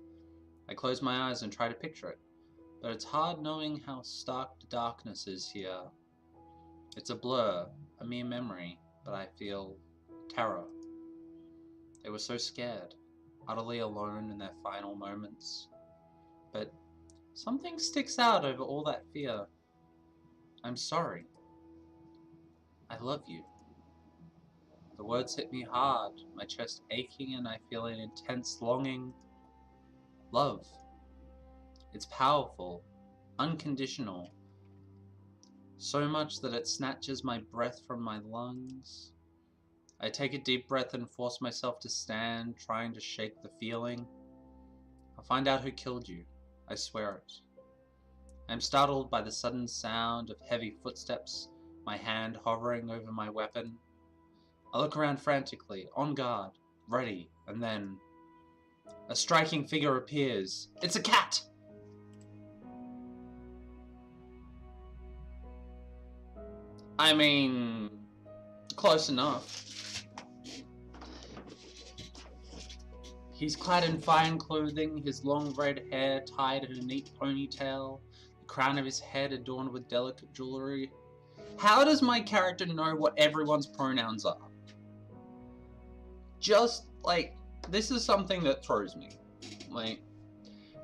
I close my eyes and try to picture it, but it's hard knowing how stark the darkness is here. It's a blur, a mere memory, but I feel terror. They were so scared, utterly alone in their final moments. But something sticks out over all that fear. I'm sorry. I love you. The words hit me hard, my chest aching, and I feel an intense longing. Love. It's powerful, unconditional, so much that it snatches my breath from my lungs. I take a deep breath and force myself to stand, trying to shake the feeling. I'll find out who killed you. I swear it. I am startled by the sudden sound of heavy footsteps, my hand hovering over my weapon. I look around frantically, on guard, ready, and then a striking figure appears. It's a cat! I mean, close enough. He's clad in fine clothing, his long red hair tied in a neat ponytail, the crown of his head adorned with delicate jewelry. How does my character know what everyone's pronouns are? Just, like, this is something that throws me. Like,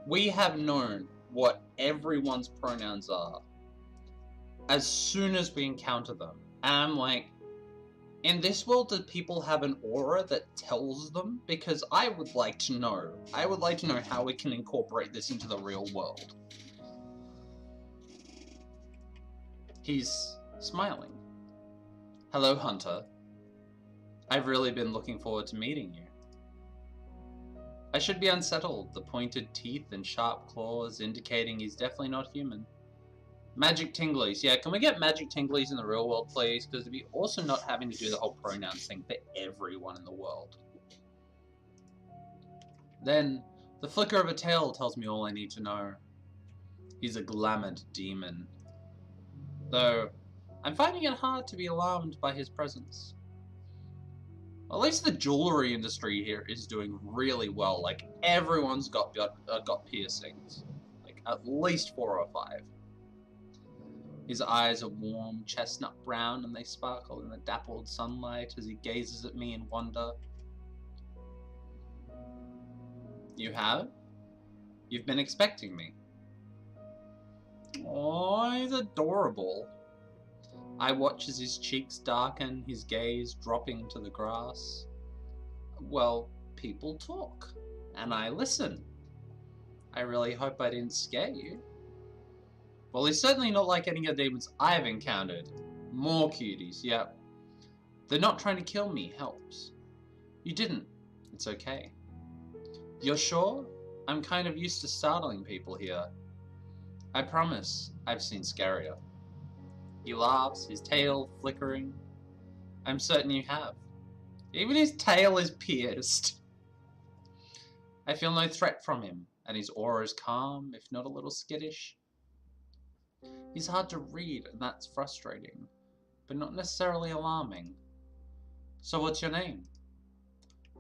we have known what everyone's pronouns are as soon as we encounter them. And I'm like, in this world, do people have an aura that tells them? Because I would like to know. I would like to know how we can incorporate this into the real world. He's smiling. Hello, Hunter. I've really been looking forward to meeting you. I should be unsettled, the pointed teeth and sharp claws indicating he's definitely not human. Magic tinglies. Yeah, can we get magic tinglies in the real world, please? Because it'd be awesome not having to do the whole pronouns thing for everyone in the world. Then, the flicker of a tail tells me all I need to know. He's a glamoured demon. Though, I'm finding it hard to be alarmed by his presence. At least the jewelry industry here is doing really well. Like, everyone's got piercings. Like, at least 4 or 5. His eyes are warm, chestnut brown, and they sparkle in the dappled sunlight as he gazes at me in wonder. You have? You've been expecting me. Oh, he's adorable. I watch as his cheeks darken, his gaze dropping to the grass. Well, people talk, and I listen. I really hope I didn't scare you. Well, he's certainly not like any of the demons I've encountered. More cuties, yep. They're not trying to kill me, helps. You didn't. It's okay. You're sure? I'm kind of used to startling people here. I promise, I've seen scarier. He laughs, his tail flickering. I'm certain you have. Even his tail is pierced. I feel no threat from him, and his aura is calm, if not a little skittish. He's hard to read, and that's frustrating, but not necessarily alarming. So what's your name?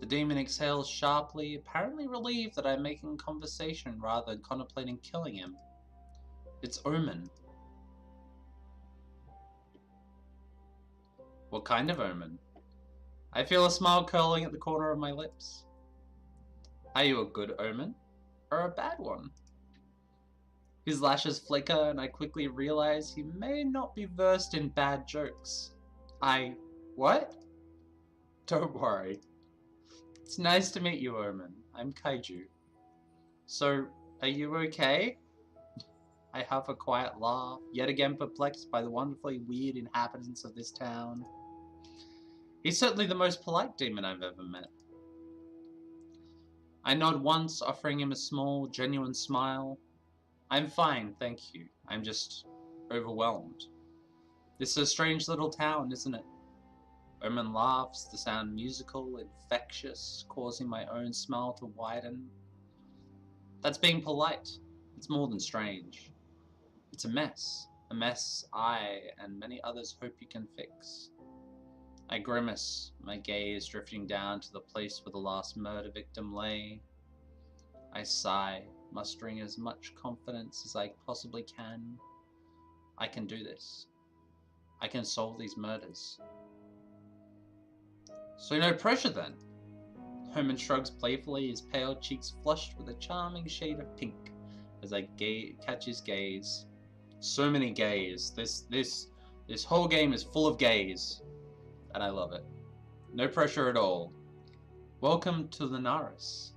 The demon exhales sharply, apparently relieved that I'm making conversation rather than contemplating killing him. It's Omen. What kind of omen? I feel a smile curling at the corner of my lips. Are you a good omen, or a bad one? His lashes flicker, and I quickly realize he may not be versed in bad jokes. What? Don't worry. It's nice to meet you, Omen. I'm Kaiju. So, are you okay? I huff a quiet laugh, yet again perplexed by the wonderfully weird inhabitants of this town. He's certainly the most polite demon I've ever met. I nod once, offering him a small, genuine smile. I'm fine, thank you. I'm just overwhelmed. This is a strange little town, isn't it? Omen laughs, the sound musical, infectious, causing my own smile to widen. That's being polite. It's more than strange. It's a mess I and many others hope you can fix. I grimace, my gaze drifting down to the place where the last murder victim lay. I sigh, mustering as much confidence as I possibly can. I can do this. I can solve these murders. So no pressure then. Omen shrugs playfully, his pale cheeks flushed with a charming shade of pink as I catch his gaze. So many gays. This whole game is full of gays. And I love it. No pressure at all. Welcome to the Naris.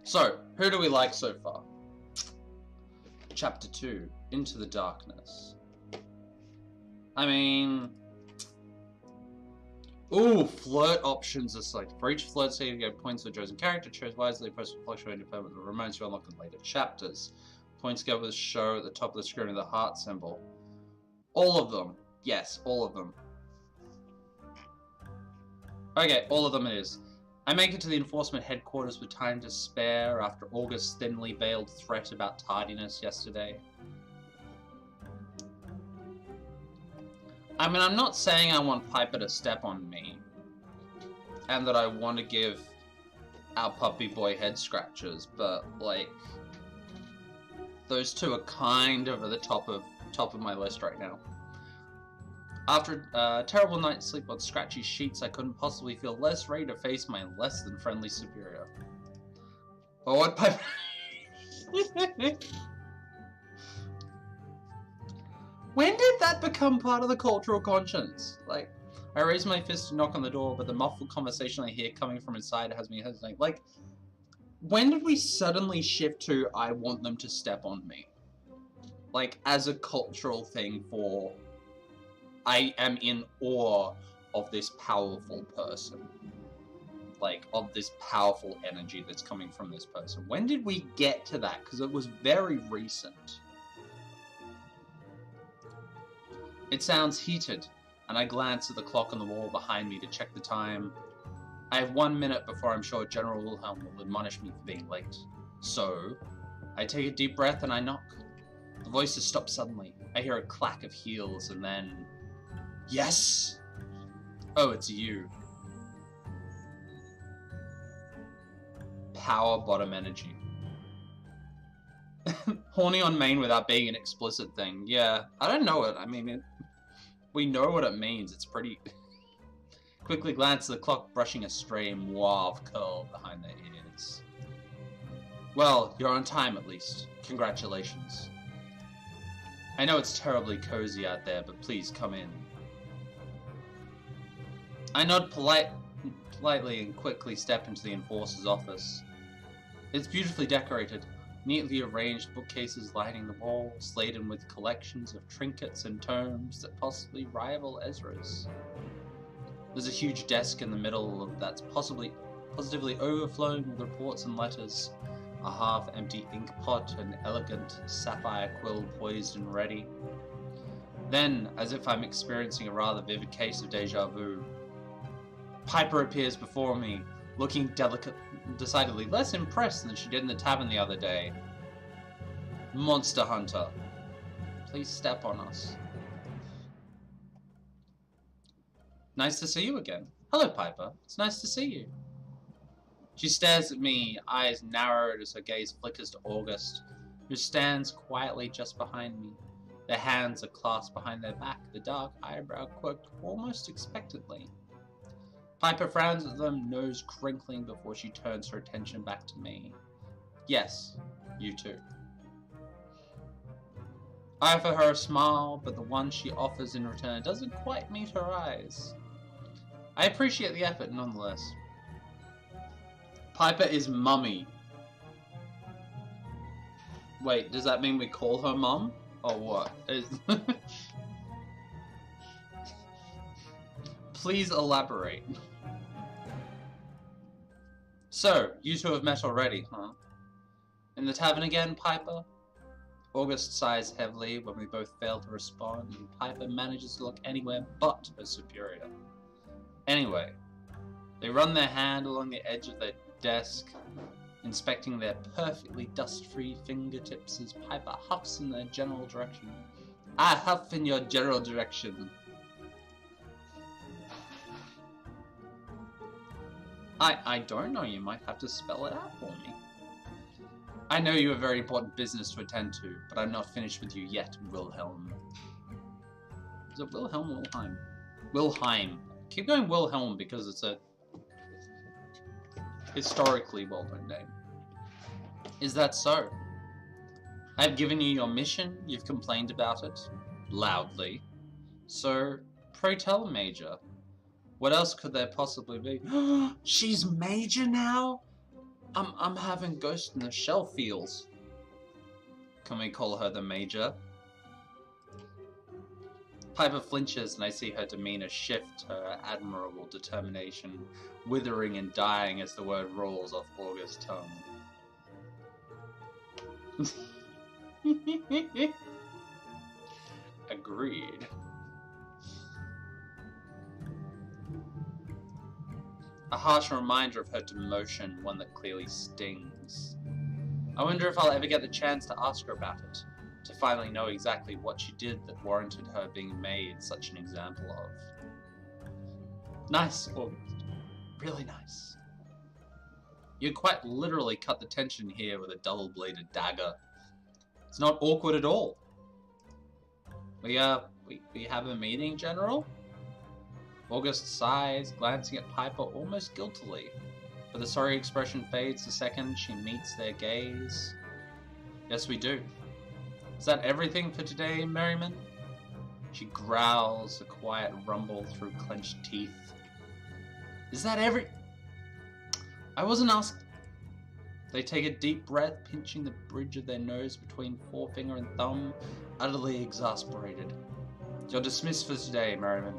So, who do we like so far? Chapter 2, Into the Darkness. I mean... Ooh, flirt options are selected. For each flirt save, you get points for a chosen character. Choose wisely, press fluctuating depending on the romance you unlock in later chapters. Points go with the show at the top of the screen with the heart symbol. All of them. Yes, all of them. Okay, all of them it is. I make it to the enforcement headquarters with time to spare after August's thinly veiled threat about tardiness yesterday. I mean, I'm not saying I want Piper to step on me, and that I want to give our puppy boy head scratches, but, like, those two are kind of at the top of my list right now. After a terrible night's sleep on scratchy sheets, I couldn't possibly feel less ready to face my less than friendly superior. But what Piper... When did that become part of the cultural conscience? Like, I raise my fist to knock on the door, but the muffled conversation I hear coming from inside has me hesitating. Like, when did we suddenly shift to, I want them to step on me? Like, as a cultural thing for, I am in awe of this powerful person. Like, of this powerful energy that's coming from this person. When did we get to that? Because it was very recent. It sounds heated, and I glance at the clock on the wall behind me to check the time. I have 1 minute before I'm sure General Wilhelm will admonish me for being late. So, I take a deep breath and I knock. The voices stop suddenly. I hear a clack of heels and then... Yes! Oh, it's you. Power bottom energy. Horny on main without being an explicit thing. Yeah, I don't know it. I mean, we know what it means. It's pretty... Quickly glance at the clock, brushing a stray mauve curl behind their ears. Well, you're on time at least. Congratulations. I know it's terribly cozy out there, but please come in. I nod politely and quickly step into the enforcer's office. It's beautifully decorated. Neatly arranged bookcases lining the walls, laden with collections of trinkets and tomes that possibly rival Ezra's. There's a huge desk in the middle that's positively overflowing with reports and letters, a half-empty ink pot, an elegant sapphire quill poised and ready. Then, as if I'm experiencing a rather vivid case of deja vu, Piper appears before me, looking decidedly less impressed than she did in the tavern the other day. Monster Hunter, please step on us. Nice to see you again. Hello, Piper. It's nice to see you. She stares at me, eyes narrowed as her gaze flickers to August, who stands quietly just behind me. Their hands are clasped behind their back, the dark eyebrow quirked almost expectantly. Piper frowns at them, nose crinkling before she turns her attention back to me. Yes, you too. I offer her a smile, but the one she offers in return doesn't quite meet her eyes. I appreciate the effort nonetheless. Piper is mummy. Wait, does that mean we call her mum? Or what? Please elaborate. So, you two have met already, huh? In the tavern again, Piper? August sighs heavily when we both fail to respond, and Piper manages to look anywhere but her superior. Anyway, they run their hand along the edge of their desk, inspecting their perfectly dust-free fingertips as Piper huffs in their general direction. I huff in your general direction. I don't know, you might have to spell it out for me. I know you have very important business to attend to, but I'm not finished with you yet, Wilhelm. Is it Wilhelm or Wilhelm? Wilhelm. Keep going Wilhelm because it's a historically well-known name. Is that so? I've given you your mission, you've complained about it, loudly. So, pray tell, Major. What else could there possibly be? She's Major now? I'm having Ghost in the Shell feels. Can we call her the Major? Piper flinches and I see her demeanor shift, her admirable determination withering and dying as the word rolls off August's tongue. Agreed. A harsh reminder of her demotion, one that clearly stings. I wonder if I'll ever get the chance to ask her about it, to finally know exactly what she did that warranted her being made such an example of. Nice, August. Really nice. You quite literally cut the tension here with a double-bladed dagger. It's not awkward at all. We have a meeting, General? August sighs, glancing at Piper almost guiltily. But the sorry expression fades the second she meets their gaze. Yes, we do. Is that everything for today, Merriman? She growls, a quiet rumble through clenched teeth. Is that I wasn't asked. They take a deep breath, pinching the bridge of their nose between forefinger and thumb, utterly exasperated. You're dismissed for today, Merriman.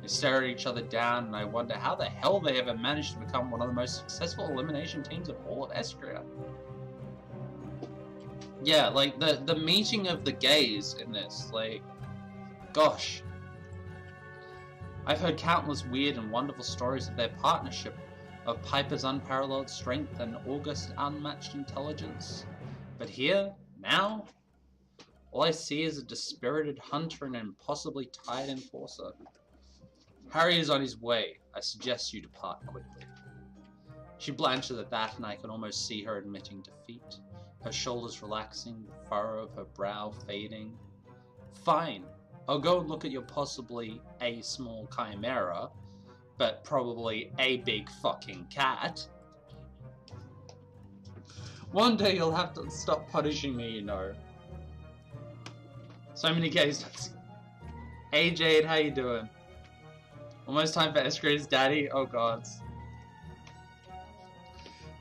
They stare at each other down, and I wonder how the hell they ever managed to become one of the most successful elimination teams of all of Escria. Yeah, like, the meeting of the gays in this, like, gosh. I've heard countless weird and wonderful stories of their partnership, of Piper's unparalleled strength and August's unmatched intelligence. But here, now, all I see is a dispirited hunter and an impossibly tired enforcer. Harry is on his way. I suggest you depart quickly. She blanches at that, and I can almost see her admitting defeat, her shoulders relaxing, the furrow of her brow fading. Fine. I'll go and look at your possibly a small chimera, but probably a big fucking cat. One day you'll have to stop punishing me, you know. So many gays. Hey Jade, how you doing? Almost time for Escra's daddy? Oh god.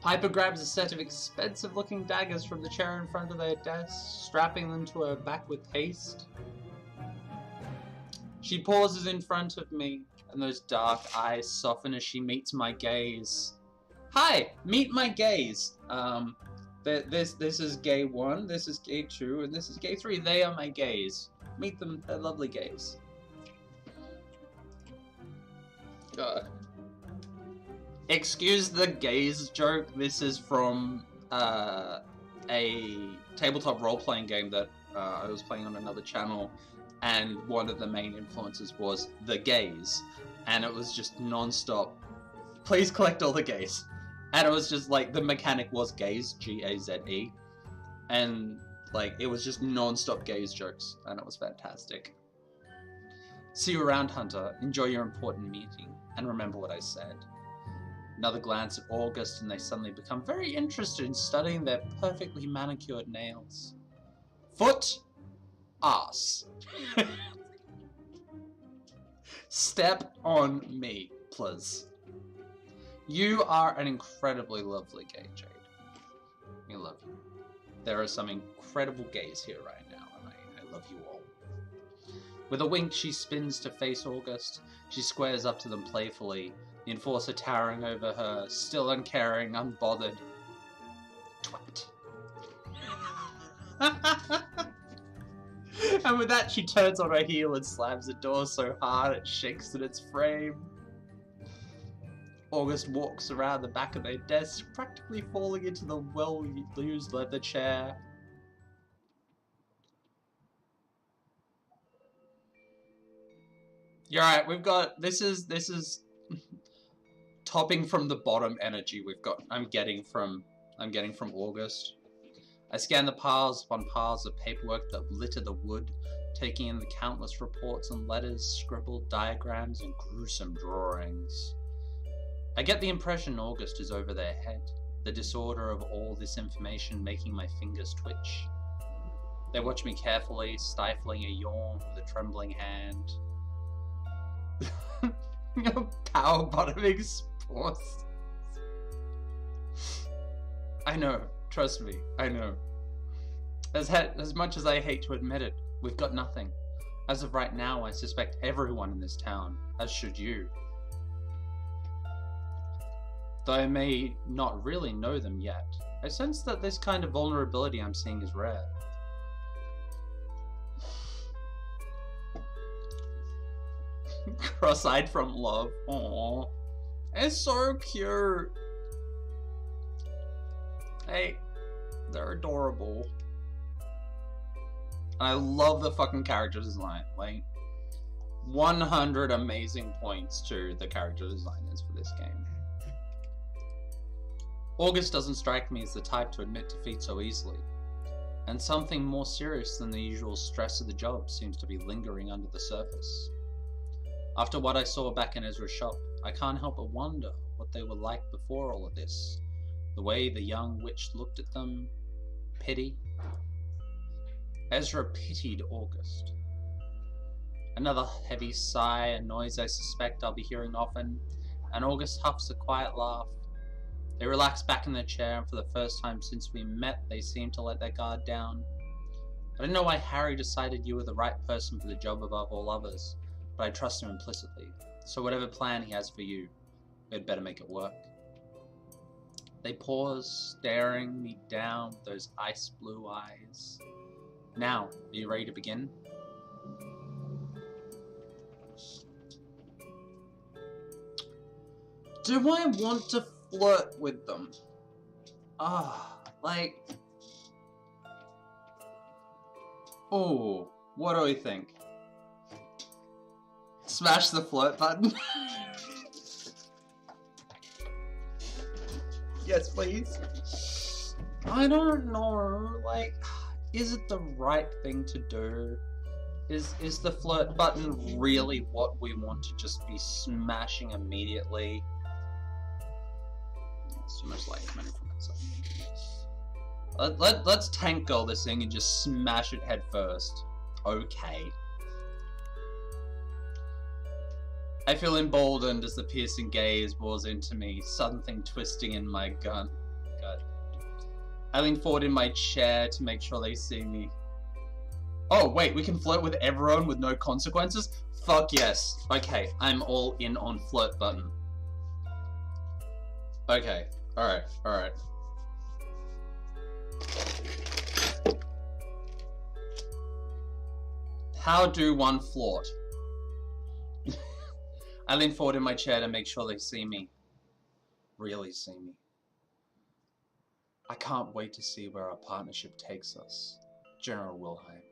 Piper grabs a set of expensive looking daggers from the chair in front of their desk, strapping them to her back with haste. She pauses in front of me, and those dark eyes soften as she meets my gaze. Hi! Meet my gaze! This is gay 1, this is gay 2, and this is gay 3. They are my gays. Meet them, they're lovely gays. God. Excuse the gays joke. This is from a tabletop role-playing game that I was playing on another channel, and one of the main influences was the gays, and it was just non-stop. Please collect all the gays, and it was just like the mechanic was gays, G-A-Z-E, and Like, it was just non-stop gaze jokes, and it was fantastic. See you around, Hunter. Enjoy your important meeting, and remember what I said. Another glance at August, and they suddenly become very interested in studying their perfectly manicured nails. Foot, ass. Step on me, please. You are an incredibly lovely gay, Jade. We love you. There are some incredible gays here right now, and I love you all. With a wink, she spins to face August. She squares up to them playfully, the enforcer towering over her, still uncaring, unbothered. Twat. And with that, she turns on her heel and slams the door so hard it shakes in its frame. August walks around the back of their desk, practically falling into the well-used leather chair. You're right, we've got, this is topping from the bottom energy I'm getting from August. I scan the piles upon piles of paperwork that litter the wood, taking in the countless reports and letters, scribbled diagrams, and gruesome drawings. I get the impression August is over their head, the disorder of all this information making my fingers twitch. They watch me carefully, stifling a yawn with a trembling hand. Power bottoming sports. I know, trust me, I know. As much as I hate to admit it, we've got nothing. As of right now, I suspect everyone in this town, as should you. Though I may not really know them yet, I sense that this kind of vulnerability I'm seeing is rare. Cross-eyed from love. Aww. It's so cute. Hey, they're adorable. I love the fucking character design. Like, 100 amazing points to the character designers for this game. August doesn't strike me as the type to admit defeat so easily, and something more serious than the usual stress of the job seems to be lingering under the surface. After what I saw back in Ezra's shop, I can't help but wonder what they were like before all of this. The way the young witch looked at them. Pity. Ezra pitied August. Another heavy sigh, a noise I suspect I'll be hearing often, and August huffs a quiet laugh. They relax back in their chair, and for the first time since we met, they seem to let their guard down. I don't know why Harry decided you were the right person for the job above all others, but I trust him implicitly, so whatever plan he has for you, we'd better make it work. They pause, staring me down with those ice blue eyes. Now, are you ready to begin? Do I want to flirt with them? Like... Oh, what do we think? Smash the flirt button? Yes, please. I don't know, like, is it the right thing to do? Is the flirt button really what we want to just be smashing immediately? It's too much light coming from that side. Let's tank girl this thing and just smash it head first. Okay. I feel emboldened as the piercing gaze bores into me, something twisting in my gut. I lean forward in my chair to make sure they see me. Oh, wait, we can flirt with everyone with no consequences? Fuck yes. Okay, I'm all in on flirt button. Okay, alright. How do one flirt? I lean forward in my chair to make sure they see me. Really see me. I can't wait to see where our partnership takes us. General Wilhelm.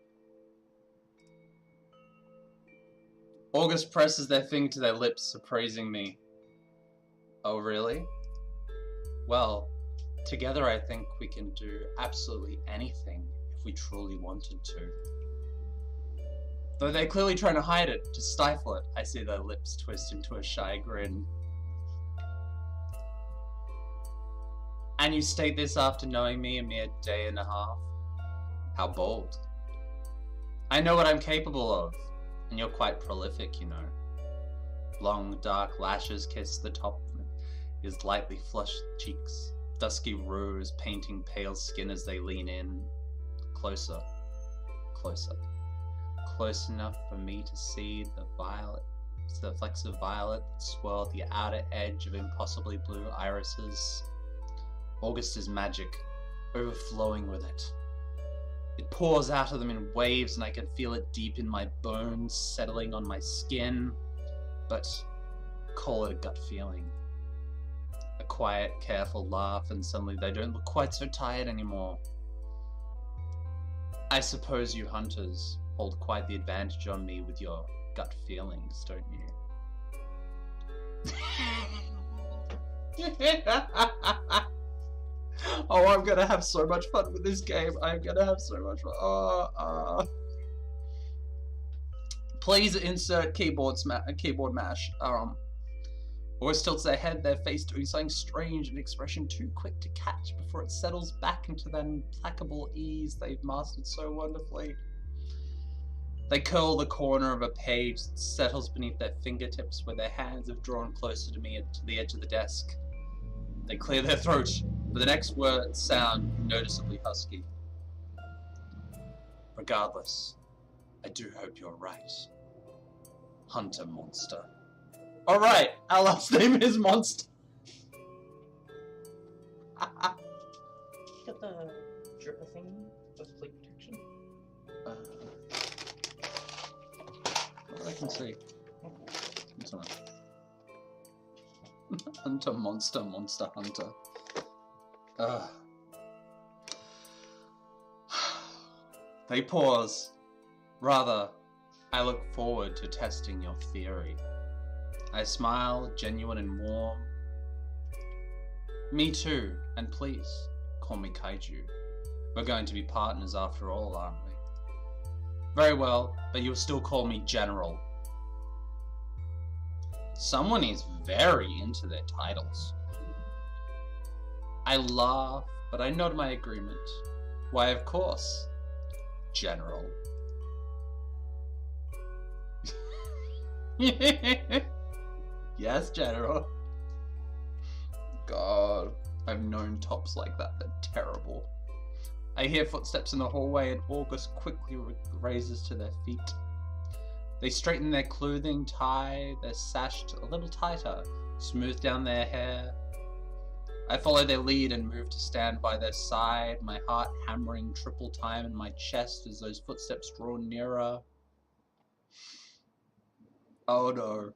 August presses their finger to their lips, appraising me. Oh, really? Well, together I think we can do absolutely anything if we truly wanted to. Though they're clearly trying to hide it, to stifle it. I see their lips twist into a shy grin. And you state this after knowing me a mere day and a half? How bold. I know what I'm capable of, and you're quite prolific, you know. Long, dark lashes kiss the top of his lightly flushed cheeks, dusky rose painting pale skin as they lean in. Closer. Closer. Close enough for me to see the flecks of violet that swirl at the outer edge of impossibly blue irises. August is magic, overflowing with it. It pours out of them in waves, and I can feel it deep in my bones, settling on my skin. But call it a gut feeling. A quiet, careful laugh, and suddenly they don't look quite so tired anymore. I suppose you hunters hold quite the advantage on me with your gut feelings, don't you? Oh, I'm gonna have so much fun with this game. I'm gonna have so much fun. Please insert keyboard mash. Always tilts their head, their face doing something strange, an expression too quick to catch before it settles back into that implacable ease they've mastered so wonderfully. They curl the corner of a page that settles beneath their fingertips where their hands have drawn closer to me to the edge of the desk. They clear their throat, but the next words sound noticeably husky. Regardless, I do hope you're right. Hunter Monster. Alright, our last name is Monster. Got the dripper thing with plate protection. I can see. Hunter Monster, Monster Hunter. They pause. Rather, I look forward to testing your theory. I smile, genuine and warm. Me too, and please, call me Kaiju. We're going to be partners after all, aren't we? Very well, but you'll still call me General. Someone is very into their titles. I laugh, but I nod my agreement. Why, of course, General. Yes, General. God, I've known tops like that. They're terrible. I hear footsteps in the hallway, and August quickly raises to their feet. They straighten their clothing, tie their sash a little tighter, smooth down their hair. I follow their lead and move to stand by their side, my heart hammering triple time in my chest as those footsteps draw nearer. Oh no.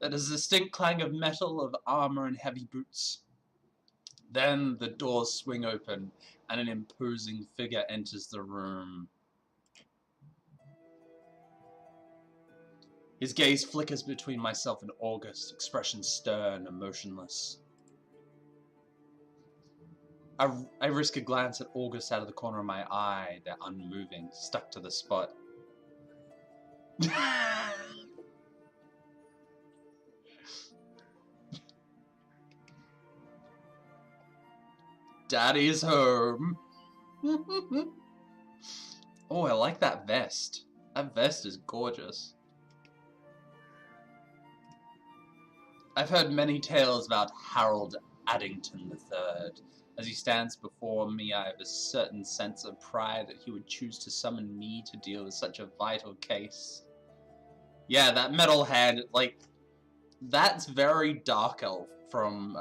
That is a distinct clang of metal, of armor and heavy boots. Then the doors swing open, and an imposing figure enters the room. His gaze flickers between myself and August, expression stern and motionless. I risk a glance at August out of the corner of my eye. They're unmoving, stuck to the spot. Daddy's home. Oh, I like that vest. That vest is gorgeous. I've heard many tales about Harold Addington III. As he stands before me, I have a certain sense of pride that he would choose to summon me to deal with such a vital case. Yeah, that metal hand, like, that's very Dark Elf from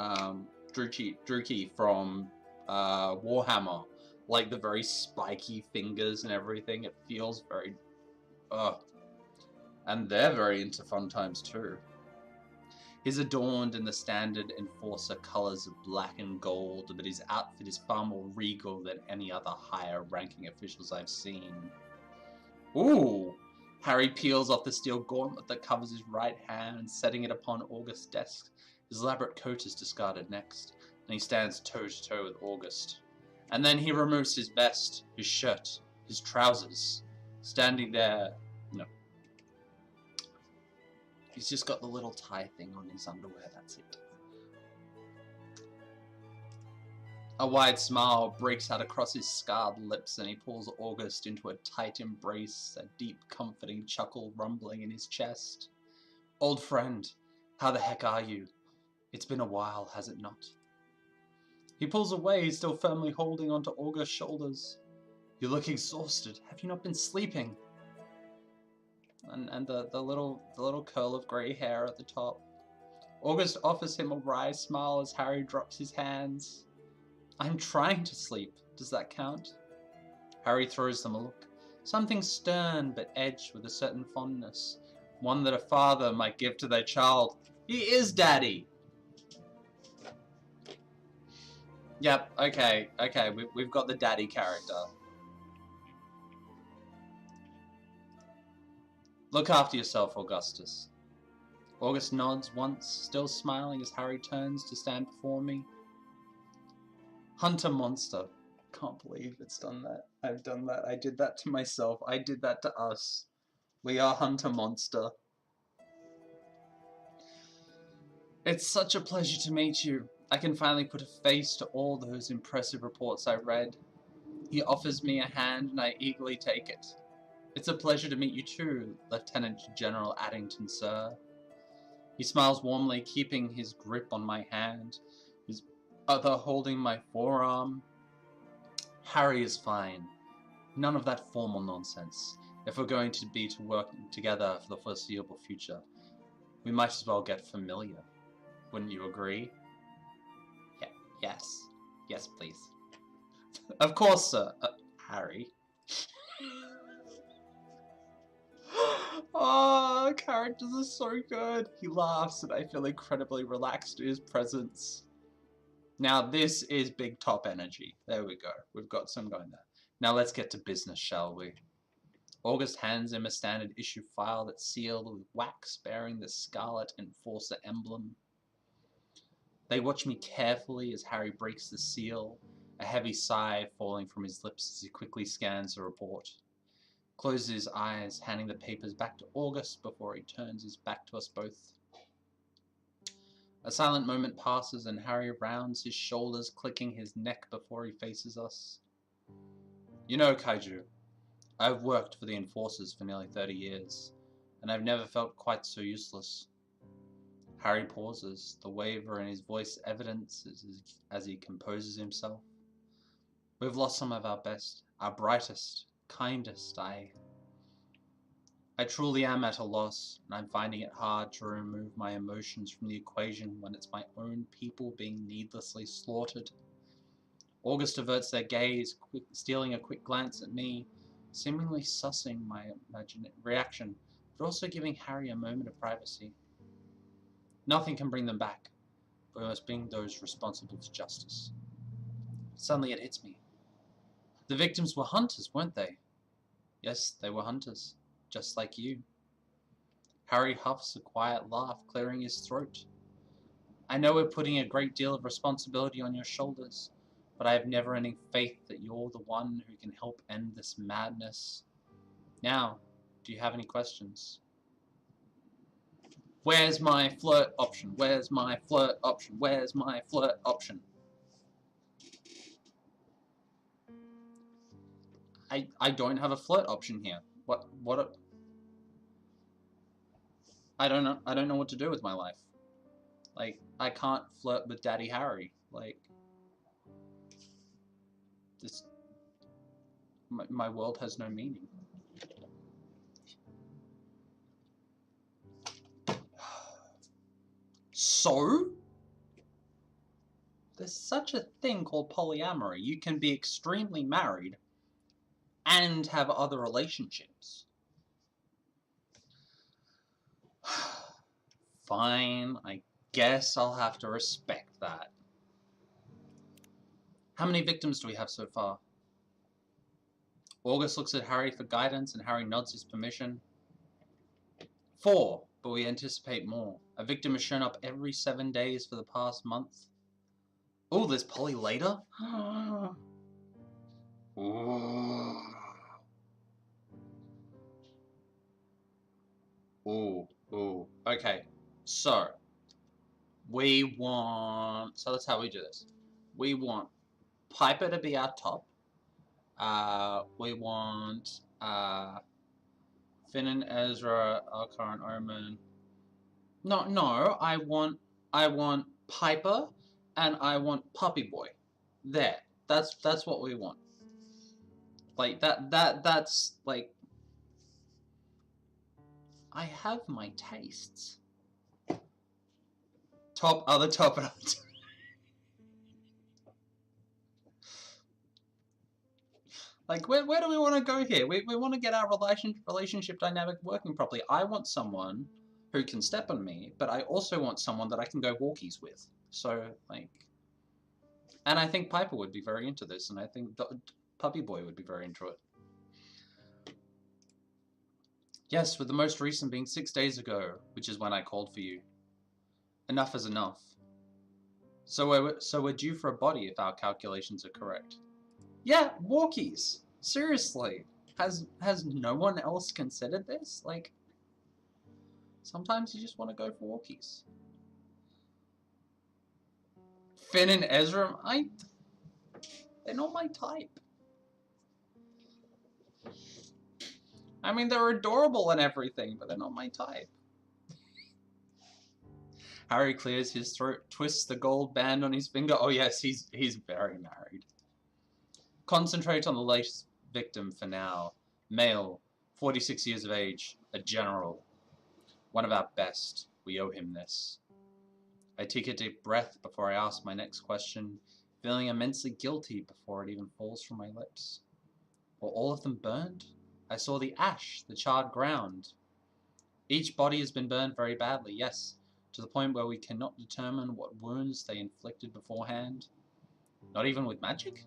Druki from Warhammer. Like the very spiky fingers and everything. It feels very, and they're very into fun times too. He's adorned in the standard Enforcer colors of black and gold, but his outfit is far more regal than any other higher-ranking officials I've seen. Ooh! Harry peels off the steel gauntlet that covers his right hand, setting it upon August's desk. His elaborate coat is discarded next, and he stands toe-to-toe with August. And then he removes his vest, his shirt, his trousers, standing there, he's just got the little tie thing on his underwear, that's it. A wide smile breaks out across his scarred lips and he pulls August into a tight embrace, a deep, comforting chuckle rumbling in his chest. Old friend, how the heck are you? It's been a while, has it not? He pulls away, still firmly holding onto August's shoulders. You look exhausted. Have you not been sleeping? And the little curl of grey hair at the top. August offers him a wry smile as Harry drops his hands. I'm trying to sleep. Does that count? Harry throws them a look. Something stern but edged with a certain fondness. One that a father might give to their child. He is Daddy! Yep, okay, we've got the daddy character. Look after yourself, Augustus. August nods once, still smiling as Harry turns to stand before me. Hunter monster. Can't believe it's done that. I've done that. I did that to myself. I did that to us. We are Hunter monster. It's such a pleasure to meet you. I can finally put a face to all those impressive reports I read. He offers me a hand and I eagerly take it. It's a pleasure to meet you too, Lieutenant General Addington, sir. He smiles warmly, keeping his grip on my hand, his other holding my forearm. Harry is fine. None of that formal nonsense. If we're going to be working together for the foreseeable future, we might as well get familiar. Wouldn't you agree? Yes. Yes, please. Of course, sir. Harry. Oh, characters are so good. He laughs and I feel incredibly relaxed in his presence. Now this is big top energy. There we go. We've got some going there. Now let's get to business, shall we? August hands him a standard issue file that's sealed with wax bearing the Scarlet Enforcer emblem. They watch me carefully as Harry breaks the seal, a heavy sigh falling from his lips as he quickly scans the report. Closes his eyes, handing the papers back to August before he turns his back to us both. A silent moment passes and Harry rounds his shoulders, clicking his neck before he faces us. You know, Kaiju, I've worked for the Enforcers for nearly 30 years, and I've never felt quite so useless. Harry pauses, the waver in his voice evidences as he composes himself. We've lost some of our best, our brightest, kindest. I truly am at a loss, and I'm finding it hard to remove my emotions from the equation when it's my own people being needlessly slaughtered. August averts their gaze, stealing a quick glance at me, seemingly sussing my reaction, but also giving Harry a moment of privacy. Nothing can bring them back, but we must bring those responsible to justice. Suddenly it hits me. The victims were hunters, weren't they? Yes, they were hunters, just like you. Harry huffs a quiet laugh, clearing his throat. I know we're putting a great deal of responsibility on your shoulders, but I have never-ending faith that you're the one who can help end this madness. Now, do you have any questions? Where's my flirt option? Where's my flirt option? Where's my flirt option? I don't have a flirt option here. I don't know what to do with my life. Like, I can't flirt with Daddy Harry. Like, this, my world has no meaning. So? There's such a thing called polyamory. You can be extremely married and have other relationships. Fine, I guess I'll have to respect that. How many victims do we have so far? August looks at Harry for guidance and Harry nods his permission. 4, but we anticipate more. A victim has shown up every 7 days for the past month. Oh, there's Polly later? Ooh. Ooh. Ooh. Okay. So that's how we do this. We want Piper to be our top. We want Finn and Ezra, our current Omen. No, I want Piper and I want Puppy Boy. There. That's what we want. Like that's like I have my tastes. Top other top. Like, where do we want to go here? We want to get our relationship dynamic working properly. I want someone who can step on me, but I also want someone that I can go walkies with. So, like... And I think Piper would be very into this, and I think Puppy Boy would be very into it. Yes, with the most recent being 6 days ago, which is when I called for you. Enough is enough. So we're due for a body if our calculations are correct. Yeah, walkies. Seriously. Has no one else considered this? Like, sometimes you just want to go for walkies. Finn and Ezra, they're not my type. I mean, they're adorable and everything, but they're not my type. Harry clears his throat, twists the gold band on his finger. Oh yes, he's very married. Concentrate on the latest victim for now. Male, 46 years of age, a general. One of our best. We owe him this. I take a deep breath before I ask my next question, feeling immensely guilty before it even falls from my lips. Were all of them burned? I saw the ash, the charred ground. Each body has been burned very badly, yes, to the point where we cannot determine what wounds they inflicted beforehand. Not even with magic?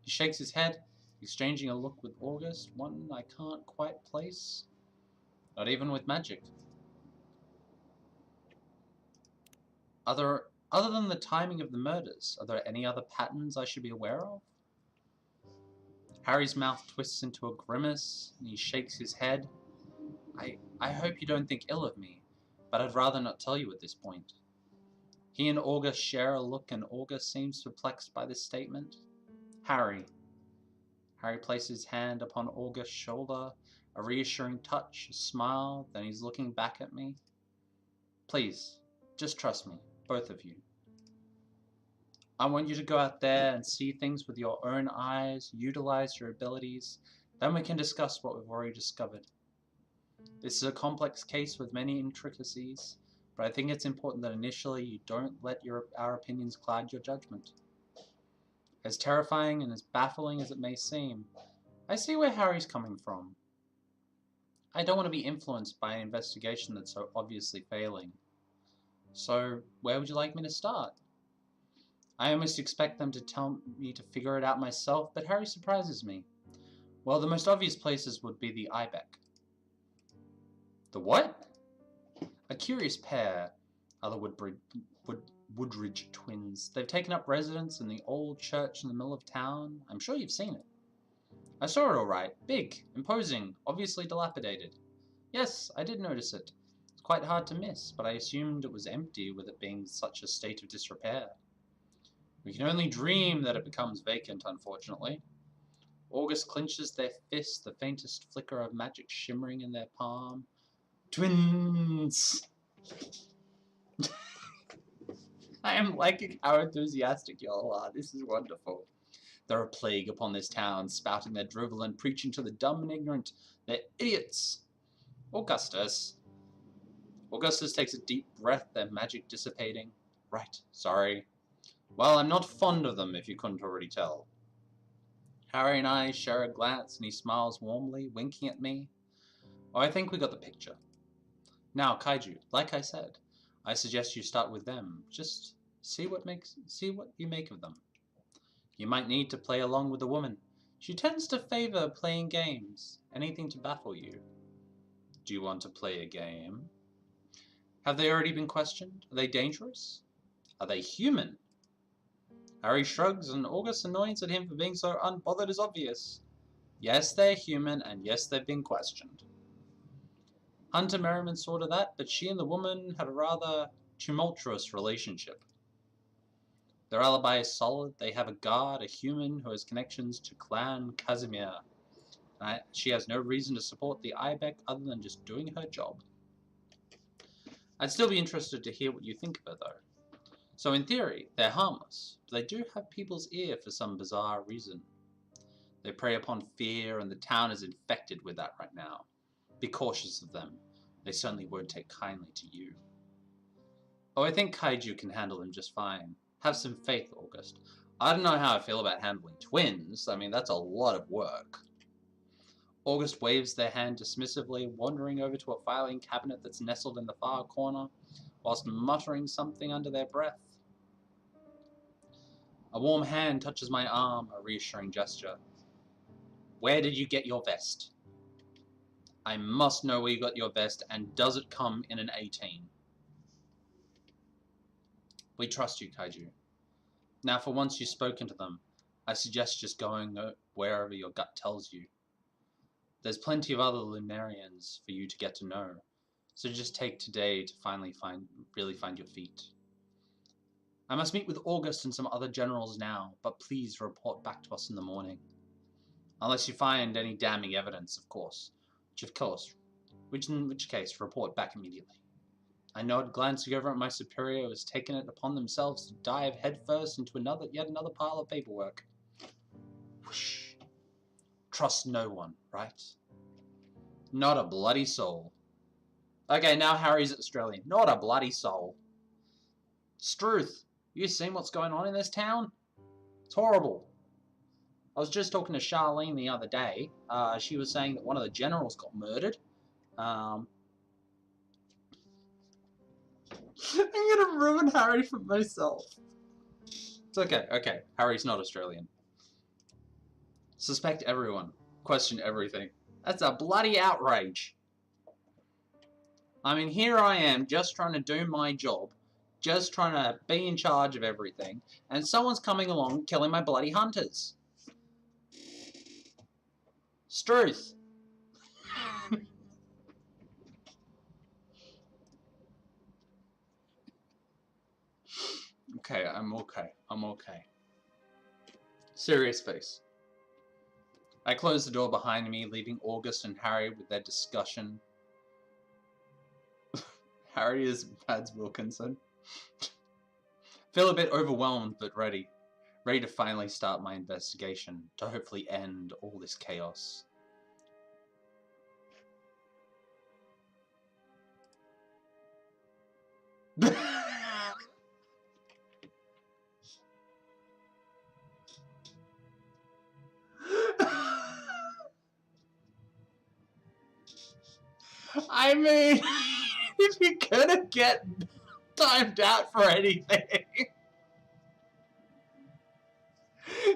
He shakes his head, exchanging a look with August, one I can't quite place. Not even with magic. Other than the timing of the murders, are there any other patterns I should be aware of? Harry's mouth twists into a grimace, and he shakes his head. I hope you don't think ill of me, but I'd rather not tell you at this point. He and August share a look, and August seems perplexed by this statement. Harry. Harry places his hand upon August's shoulder, a reassuring touch, a smile, then he's looking back at me. Please, just trust me, both of you. I want you to go out there and see things with your own eyes, utilize your abilities, then we can discuss what we've already discovered. This is a complex case with many intricacies, but I think it's important that initially you don't let our opinions cloud your judgment. As terrifying and as baffling as it may seem, I see where Harry's coming from. I don't want to be influenced by an investigation that's so obviously failing. So, where would you like me to start? I almost expect them to tell me to figure it out myself, but Harry surprises me. Well, the most obvious places would be the Ibeck. The what? A curious pair are the Woodridge twins. They've taken up residence in the old church in the middle of town. I'm sure you've seen it. I saw it all right. Big, imposing, obviously dilapidated. Yes, I did notice it. It's quite hard to miss, but I assumed it was empty with it being such a state of disrepair. We can only dream that it becomes vacant, unfortunately. August clenches their fists, the faintest flicker of magic shimmering in their palm. Twins! I am liking how enthusiastic y'all are. This is wonderful. They're a plague upon this town, spouting their drivel and preaching to the dumb and ignorant. They're idiots. Augustus takes a deep breath, their magic dissipating. Right, sorry. Well, I'm not fond of them, if you couldn't already tell. Harry and I share a glance, and he smiles warmly, winking at me. Oh, I think we got the picture. Now, Kaiju, like I said, I suggest you start with them. Just see what you make of them. You might need to play along with the woman. She tends to favor playing games, anything to baffle you. Do you want to play a game? Have they already been questioned? Are they dangerous? Are they human? Harry shrugs, and August's annoyance at him for being so unbothered is obvious. Yes, they're human, and yes, they've been questioned. Hunter Merriman saw to that, but she and the woman had a rather tumultuous relationship. Their alibi is solid. They have a guard, a human who has connections to Clan Casimir. She has no reason to support the Ibeck other than just doing her job. I'd still be interested to hear what you think of her, though. So in theory, they're harmless, but they do have people's ear for some bizarre reason. They prey upon fear, and the town is infected with that right now. Be cautious of them. They certainly won't take kindly to you. Oh, I think Kaiju can handle them just fine. Have some faith, August. I don't know how I feel about handling twins. I mean, that's a lot of work. August waves their hand dismissively, wandering over to a filing cabinet that's nestled in the far corner, whilst muttering something under their breath. A warm hand touches my arm, a reassuring gesture. Where did you get your vest? I must know where you got your vest, and does it come in an 18? We trust you, Kaiju. Now, for once you've spoken to them, I suggest just going wherever your gut tells you. There's plenty of other Lunarians for you to get to know, so just take today to finally really find your feet. I must meet with August and some other generals now, but please report back to us in the morning. Unless you find any damning evidence, of course. In which case, report back immediately. I nodded, glancing over at my superior who has taken it upon themselves to dive headfirst into yet another pile of paperwork. Whoosh. Trust no one, right? Not a bloody soul. Okay, now Harry's Australian. Not a bloody soul. Struth, you seen what's going on in this town? It's horrible. I was just talking to Charlene the other day. She was saying that one of the generals got murdered. I'm gonna ruin Harry for myself. It's okay. Harry's not Australian. Suspect everyone. Question everything. That's a bloody outrage. I mean, here I am, just trying to do my job. Just trying to be in charge of everything. And someone's coming along killing my bloody hunters. Struth. Okay, I'm okay. Serious face. I close the door behind me, leaving August and Harry with their discussion. Harry is Mads Wilkinson. Feel a bit overwhelmed, but ready. Ready to finally start my investigation, to hopefully end all this chaos. I mean, if you're gonna get timed out for anything,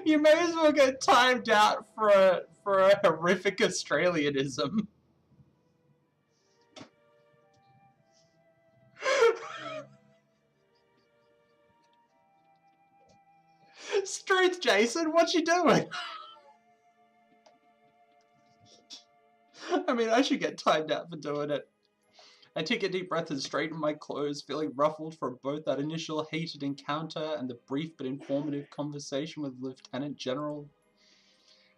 you may as well get timed out for a horrific Australianism. Struth, Jason, what you doing? I mean, I should get timed out for doing it. I take a deep breath and straighten my clothes, feeling ruffled from both that initial heated encounter and the brief but informative conversation with Lieutenant General.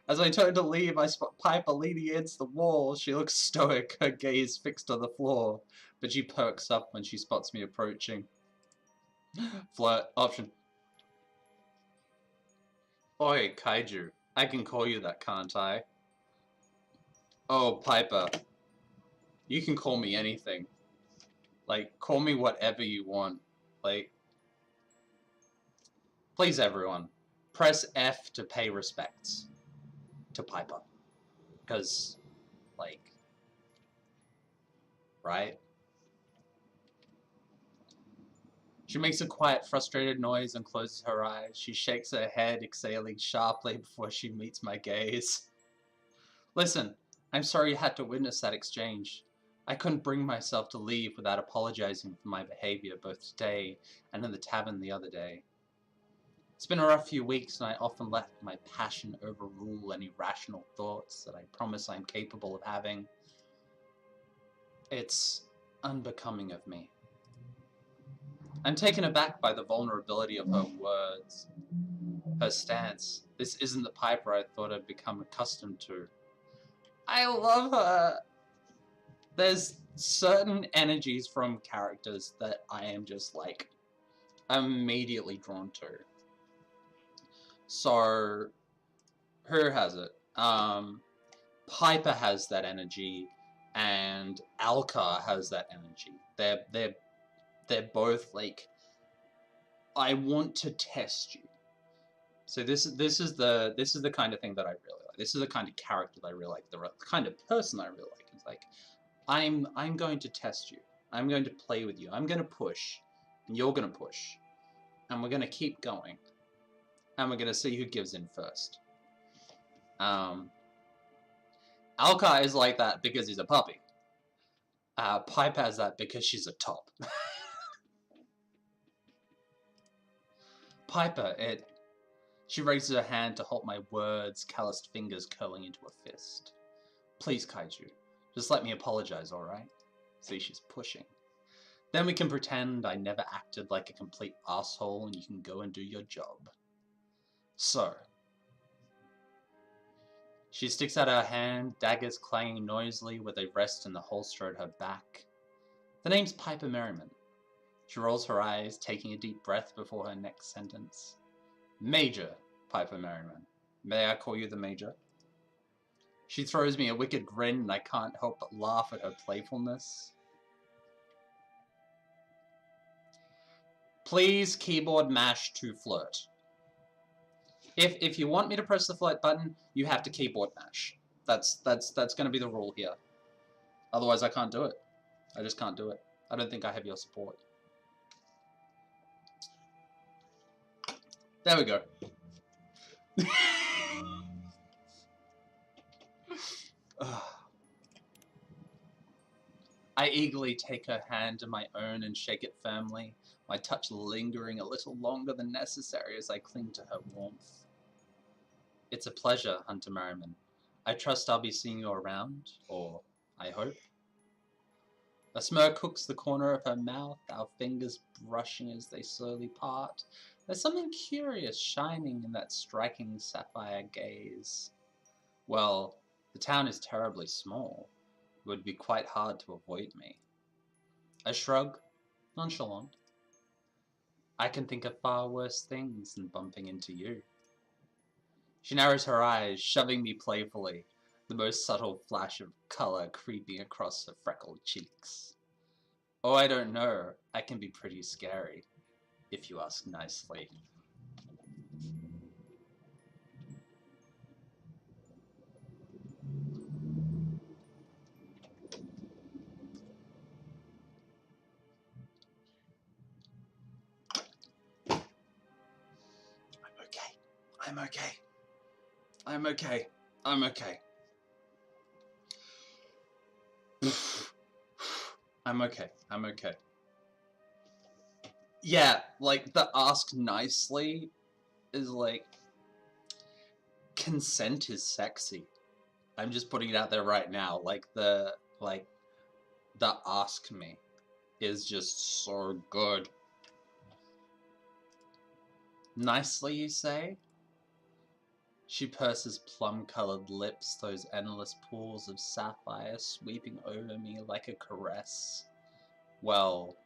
As I turn to leave, I spot Piper leaning against the wall. She looks stoic, her gaze fixed on the floor, but she perks up when she spots me approaching. Flirt option. Oi, Kaiju. I can call you that, can't I? Oh, Piper. You can call me anything. Like, call me whatever you want. Like, please, everyone, press F to pay respects to Piper. Because, like, right? She makes a quiet, frustrated noise and closes her eyes. She shakes her head, exhaling sharply before she meets my gaze. Listen, I'm sorry you had to witness that exchange. I couldn't bring myself to leave without apologizing for my behavior both today and in the tavern the other day. It's been a rough few weeks, and I often let my passion overrule any rational thoughts that I promise I'm capable of having. It's unbecoming of me. I'm taken aback by the vulnerability of her words, her stance. This isn't the Piper I thought I'd become accustomed to. I love her! There's certain energies from characters that I am just like immediately drawn to. So, who has it? Piper has that energy, and Alka has that energy. They're both like, I want to test you. So this is the kind of thing that I really like. This is the kind of character that I really like. The kind of person I really like. It's like, I'm going to test you. I'm going to play with you. I'm going to push, and you're going to push, and we're going to keep going, and we're going to see who gives in first. Alka is like that because he's a puppy. Piper has that because she's a top. Piper, she raises her hand to hold my words, calloused fingers curling into a fist. Please, Kaiju, just let me apologize, alright? See, she's pushing. Then we can pretend I never acted like a complete asshole and you can go and do your job. So, she sticks out her hand, daggers clanging noisily where they rest in the holster at her back. The name's Piper Merriman. She rolls her eyes, taking a deep breath before her next sentence. Major Piper Merriman. May I call you the Major? She throws me a wicked grin and I can't help but laugh at her playfulness. Please keyboard mash to flirt. If you want me to press the flirt button, you have to keyboard mash. That's going to be the rule here. Otherwise, I can't do it. I just can't do it. I don't think I have your support. There we go. I eagerly take her hand in my own and shake it firmly, my touch lingering a little longer than necessary as I cling to her warmth. It's a pleasure, Hunter Merriman. I trust I'll be seeing you around, or I hope. A smirk hooks the corner of her mouth, our fingers brushing as they slowly part. There's something curious shining in that striking sapphire gaze. Well, the town is terribly small. It would be quite hard to avoid me. I shrug, nonchalant. I can think of far worse things than bumping into you. She narrows her eyes, shoving me playfully, the most subtle flash of color creeping across her freckled cheeks. Oh, I don't know. I can be pretty scary, if you ask nicely. I'm okay. I'm okay. I'm okay. I'm okay. I'm okay. Yeah, like, the ask nicely is like, consent is sexy. I'm just putting it out there right now. Like, the ask me is just so good. Nicely, you say? She purses plum-colored lips, those endless pools of sapphire sweeping over me like a caress. Well,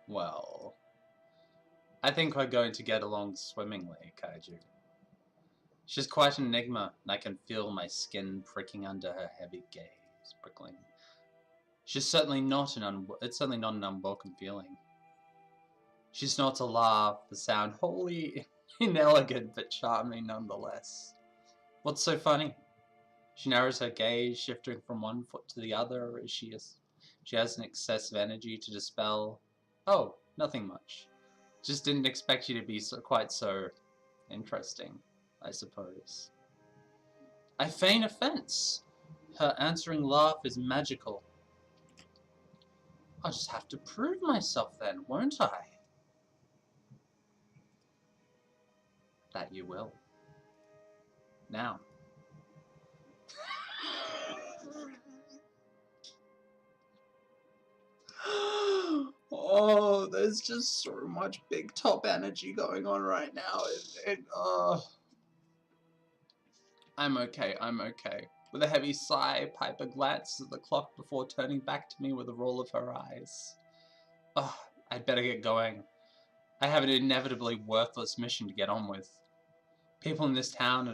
well. I think we're going to get along swimmingly, Kaiju. She's quite an enigma, and I can feel my skin pricking under her heavy gaze, prickling. She's certainly not it's certainly not an unwelcome feeling. She snorts a laugh, the sound wholly inelegant but charming nonetheless. What's so funny? She narrows her gaze, shifting from one foot to the other as she has an excess of energy to dispel. Oh, nothing much. Just didn't expect you to be quite so interesting, I suppose. I feign offense. Her answering laugh is magical. I'll just have to prove myself then, won't I? That you will. Now. Oh, there's just so much big top energy going on right now. I'm okay, I'm okay. With a heavy sigh, Piper glances at the clock before turning back to me with a roll of her eyes. Oh, I'd better get going. I have an inevitably worthless mission to get on with. People in this town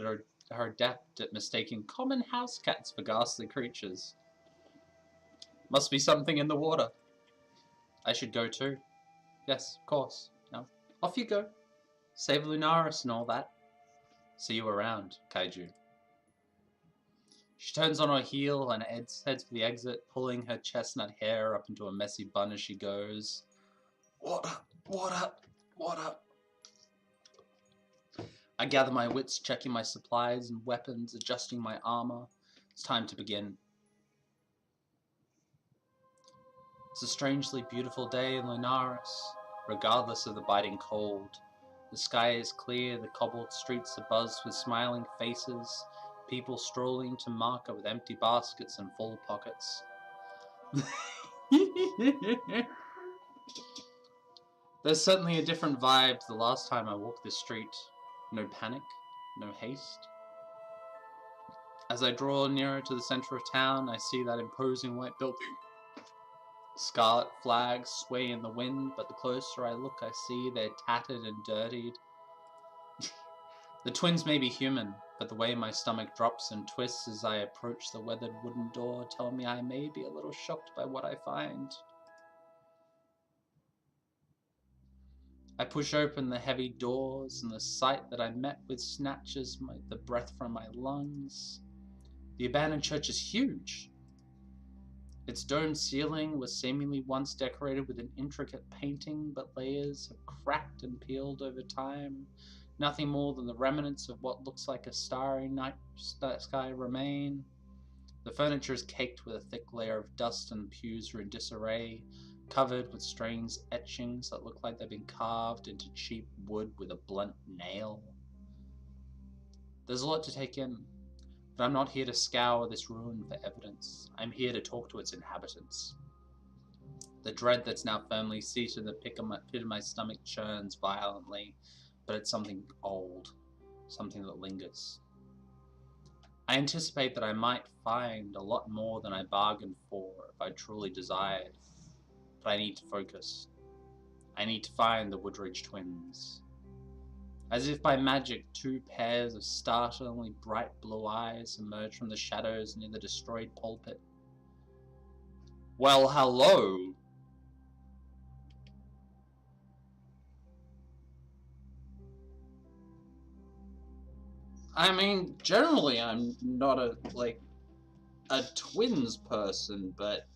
are adept at mistaking common house cats for ghastly creatures. Must be something in the water. I should go too. Yes, of course. Now, off you go. Save Lunaris and all that. See you around, Kaiju. She turns on her heel and heads for the exit, pulling her chestnut hair up into a messy bun as she goes. What up? What up? What up? I gather my wits, checking my supplies and weapons, adjusting my armor. It's time to begin. It's a strangely beautiful day in Lunaris, regardless of the biting cold. The sky is clear, the cobbled streets are buzzed with smiling faces, people strolling to market with empty baskets and full pockets. There's certainly a different vibe to the last time I walked this street. No panic, no haste. As I draw nearer to the center of town, I see that imposing white building. Scarlet flags sway in the wind, but the closer I look, I see they're tattered and dirtied. The twins may be human, but the way my stomach drops and twists as I approach the weathered wooden door tell me I may be a little shocked by what I find. I push open the heavy doors, and the sight that I met with snatches the breath from my lungs. The abandoned church is huge. Its domed ceiling was seemingly once decorated with an intricate painting, but layers have cracked and peeled over time. Nothing more than the remnants of what looks like a starry night sky remain. The furniture is caked with a thick layer of dust, and the pews are in disarray, covered with strange etchings that look like they've been carved into cheap wood with a blunt nail. There's a lot to take in, but I'm not here to scour this ruin for evidence. I'm here to talk to its inhabitants. The dread that's now firmly seated in the pit of my stomach churns violently, but it's something old, something that lingers. I anticipate that I might find a lot more than I bargained for if I truly desired, but I need to focus. I need to find the Woodridge twins. As if by magic, two pairs of startlingly bright blue eyes emerge from the shadows near the destroyed pulpit. Well, hello! I mean, generally I'm not a twins person, but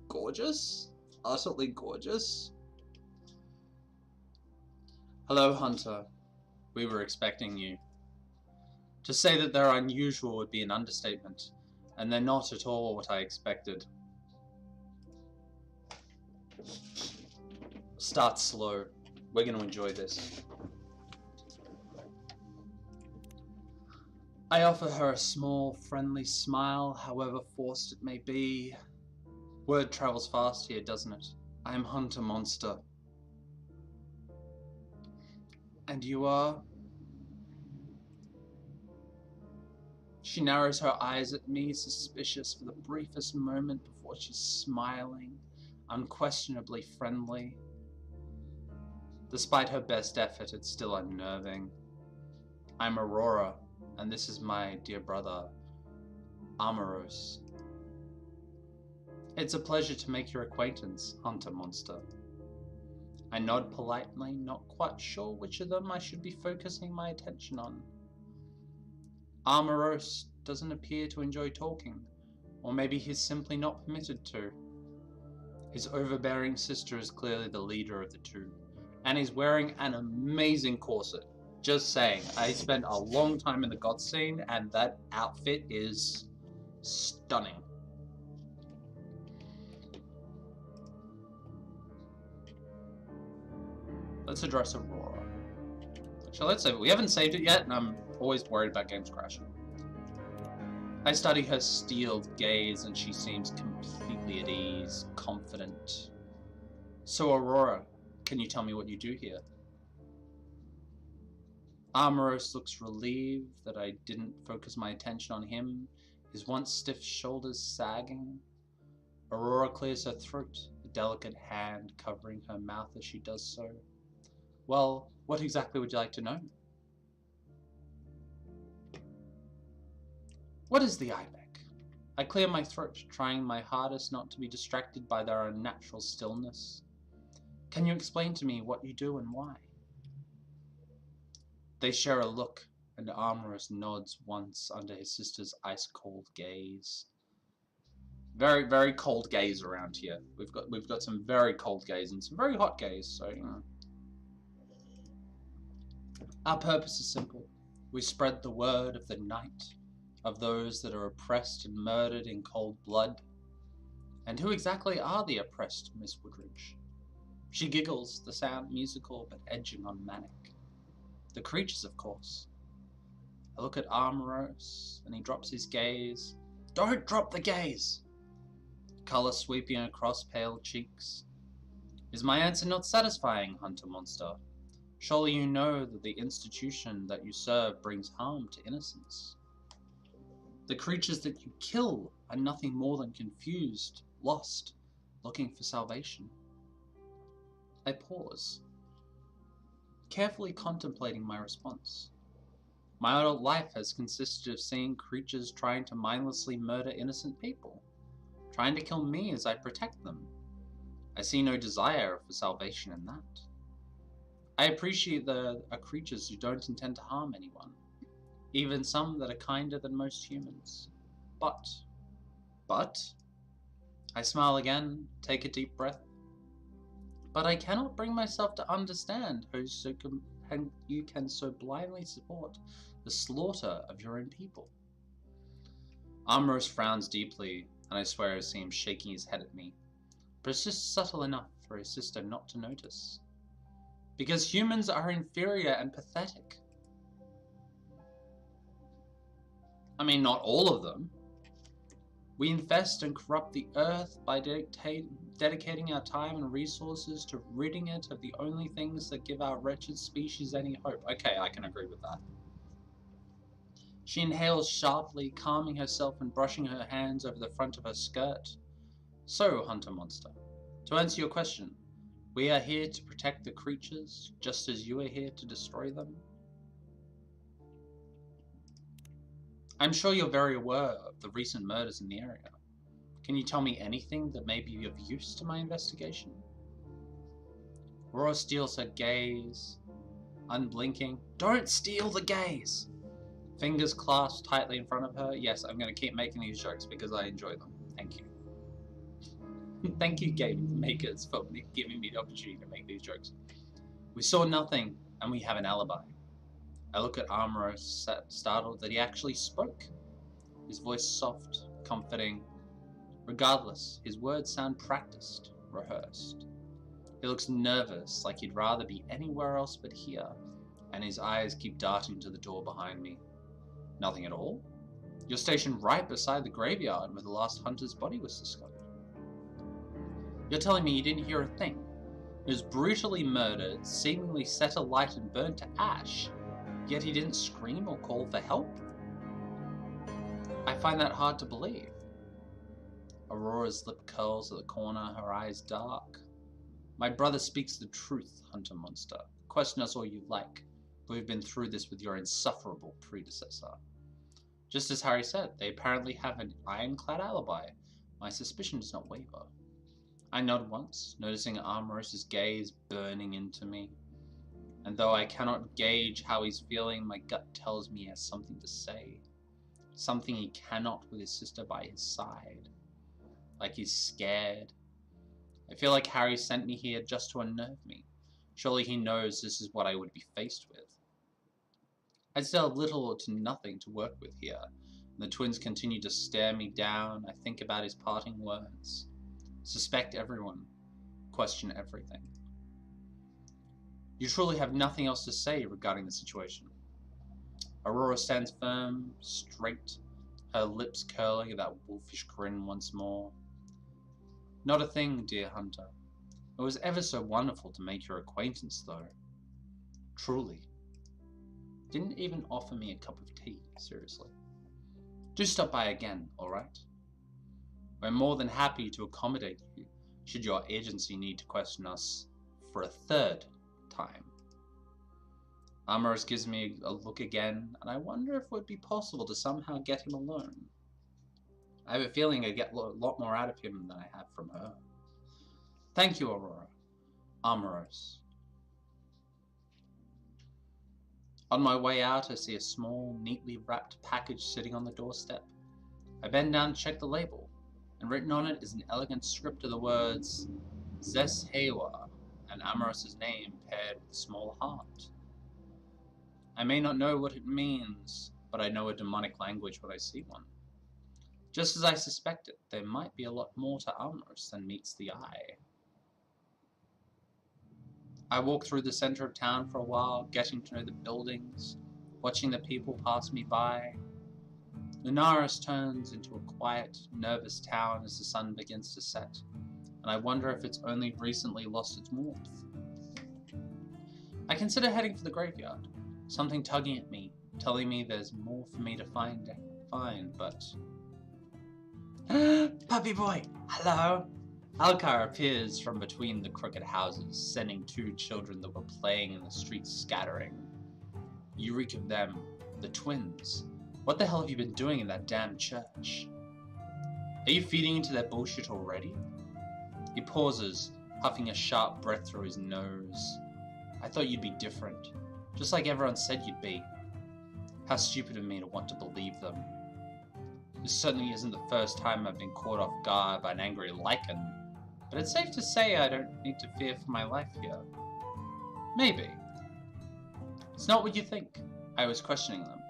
gorgeous? Utterly gorgeous? Hello, Hunter. We were expecting you. To say that they're unusual would be an understatement, and they're not at all what I expected. Start slow. We're going to enjoy this. I offer her a small, friendly smile, however forced it may be. Word travels fast here, doesn't it? I'm Hunter Monster. And you are? She narrows her eyes at me, suspicious for the briefest moment before she's smiling, unquestionably friendly. Despite her best effort, it's still unnerving. I'm Aurora, and this is my dear brother, Amaros. It's a pleasure to make your acquaintance, Hunter Monster. I nod politely, not quite sure which of them I should be focusing my attention on. Amaros doesn't appear to enjoy talking, or maybe he's simply not permitted to. His overbearing sister is clearly the leader of the two, and he's wearing an amazing corset. Just saying, I spent a long time in the goth scene, and that outfit is stunning. Let's address Aurora. So let's save it. We haven't saved it yet, and I'm always worried about games crashing. I study her steeled gaze, and she seems completely at ease, confident. So, Aurora, can you tell me what you do here? Armoros looks relieved that I didn't focus my attention on him, his once stiff shoulders sagging. Aurora clears her throat, a delicate hand covering her mouth as she does so. Well, what exactly would you like to know? What is the ibex? I clear my throat, trying my hardest not to be distracted by their unnatural stillness. Can you explain to me what you do and why? They share a look, and Armoros nods once under his sister's ice-cold gaze. Very, very cold gaze around here. We've got some very cold gaze and some very hot gaze, so you know. Our purpose is simple. We spread the word of the night, of those that are oppressed and murdered in cold blood. And who exactly are the oppressed, Miss Woodridge? She giggles, the sound musical but edging on manic. The creatures, of course. I look at Armoros, and he drops his gaze. Don't drop the gaze! Colour sweeping across pale cheeks. Is my answer not satisfying, Hunter Monster? Surely you know that the institution that you serve brings harm to innocence. The creatures that you kill are nothing more than confused, lost, looking for salvation. I pause, carefully contemplating my response. My adult life has consisted of seeing creatures trying to mindlessly murder innocent people, trying to kill me as I protect them. I see no desire for salvation in that. I appreciate there are creatures who don't intend to harm anyone, even some that are kinder than most humans. But, I smile again, take a deep breath. But I cannot bring myself to understand how you can so blindly support the slaughter of your own people. Armoros frowns deeply, and I swear I see him shaking his head at me. But it's just subtle enough for his sister not to notice. Because humans are inferior and pathetic. I mean, not all of them. We infest and corrupt the earth by dedicating our time and resources to ridding it of the only things that give our wretched species any hope. Okay, I can agree with that. She inhales sharply, calming herself and brushing her hands over the front of her skirt. So, Hunter Monster, to answer your question, we are here to protect the creatures, just as you are here to destroy them. I'm sure you're very aware of the recent murders in the area. Can you tell me anything that may be of use to my investigation? Aurora steals her gaze, unblinking. Don't steal the gaze! Fingers clasped tightly in front of her. Yes, I'm going to keep making these jokes because I enjoy them. Thank you. Thank you, game makers, for giving me the opportunity to make these jokes. We saw nothing, and we have an alibi. I look at Armoros, startled that he actually spoke. His voice soft, comforting. Regardless, his words sound practiced, rehearsed. He looks nervous, like he'd rather be anywhere else but here, and his eyes keep darting to the door behind me. Nothing at all? You're stationed right beside the graveyard where the last hunter's body was discovered. You're telling me you didn't hear a thing? He was brutally murdered, seemingly set alight and burned to ash, yet he didn't scream or call for help? I find that hard to believe. Aurora's lip curls at the corner, her eyes dark. My brother speaks the truth, Hunter Monster. Question us all you like, but we've been through this with your insufferable predecessor. Just as Harry said, they apparently have an ironclad alibi. My suspicion does not waver. I nod once, noticing Armoros' gaze burning into me. And though I cannot gauge how he's feeling, my gut tells me he has something to say. Something he cannot with his sister by his side. Like he's scared. I feel like Harry sent me here just to unnerve me. Surely he knows this is what I would be faced with. I still have little or to nothing to work with here, and the twins continue to stare me down. I think about his parting words. Suspect everyone. Question everything. You truly have nothing else to say regarding the situation. Aurora stands firm, straight, her lips curling in that wolfish grin once more. Not a thing, dear hunter. It was ever so wonderful to make your acquaintance, though. Truly. Didn't even offer me a cup of tea, seriously. Do stop by again, alright? We're more than happy to accommodate you, should your agency need to question us for a third time. Amorous gives me a look again, and I wonder if it would be possible to somehow get him alone. I have a feeling I'd get a lot more out of him than I have from her. Thank you, Aurora. Amorous. On my way out, I see a small, neatly wrapped package sitting on the doorstep. I bend down to check the label, and written on it is an elegant script of the words Zes Hewa, and Amorous's name paired with a small heart. I may not know what it means, but I know a demonic language when I see one. Just as I suspected, there might be a lot more to Amorous than meets the eye. I walk through the center of town for a while, getting to know the buildings, watching the people pass me by. Lunaris turns into a quiet, nervous town as the sun begins to set, and I wonder if it's only recently lost its warmth. I consider heading for the graveyard, something tugging at me, telling me there's more for me to find, but... Puppy boy, hello! Alcar appears from between the crooked houses, sending two children that were playing in the streets scattering. You reek of them, the twins. What the hell have you been doing in that damn church? Are you feeding into their bullshit already? He pauses, puffing a sharp breath through his nose. I thought you'd be different, just like everyone said you'd be. How stupid of me to want to believe them. This certainly isn't the first time I've been caught off guard by an angry lichen, but it's safe to say I don't need to fear for my life here. Maybe. It's not what you think. I was questioning them.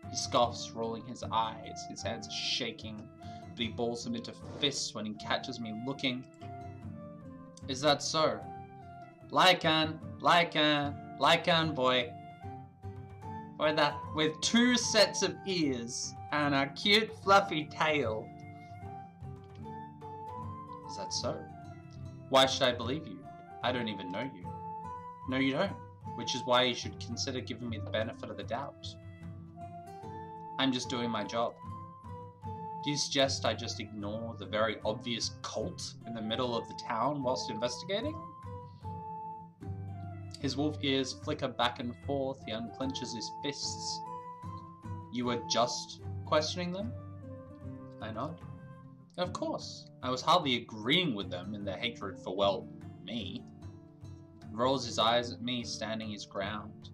He scoffs, rolling his eyes, his hands are shaking, but he balls them into fists when he catches me looking. Is that so? Lycan, boy. With two sets of ears and a cute fluffy tail. Is that so? Why should I believe you? I don't even know you. No, you don't, which is why you should consider giving me the benefit of the doubt. I'm just doing my job. Do you suggest I just ignore the very obvious cult in the middle of the town whilst investigating? His wolf ears flicker back and forth, he unclenches his fists. You were just questioning them? I nod. Of course. I was hardly agreeing with them in their hatred for, well, me. He rolls his eyes at me, standing his ground.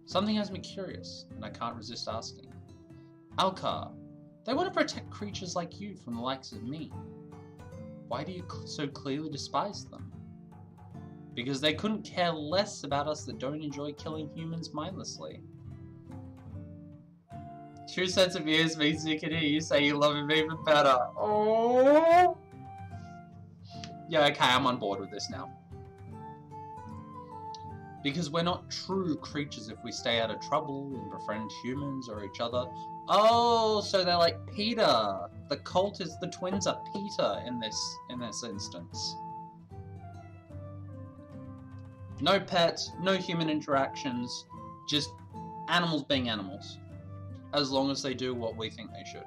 Something has me curious, and I can't resist asking. Alcar, they want to protect creatures like you from the likes of me. Why do you so clearly despise them? Because they couldn't care less about us that don't enjoy killing humans mindlessly. True sense of ears means you can hear you say you love him even better. Oh. Yeah, okay, I'm on board with this now. Because we're not true creatures if we stay out of trouble and befriend humans or each other. Oh, so they're like Peter. The cult is the twins are Peter in this instance. No pets, no human interactions, just animals being animals. As long as they do what we think they should.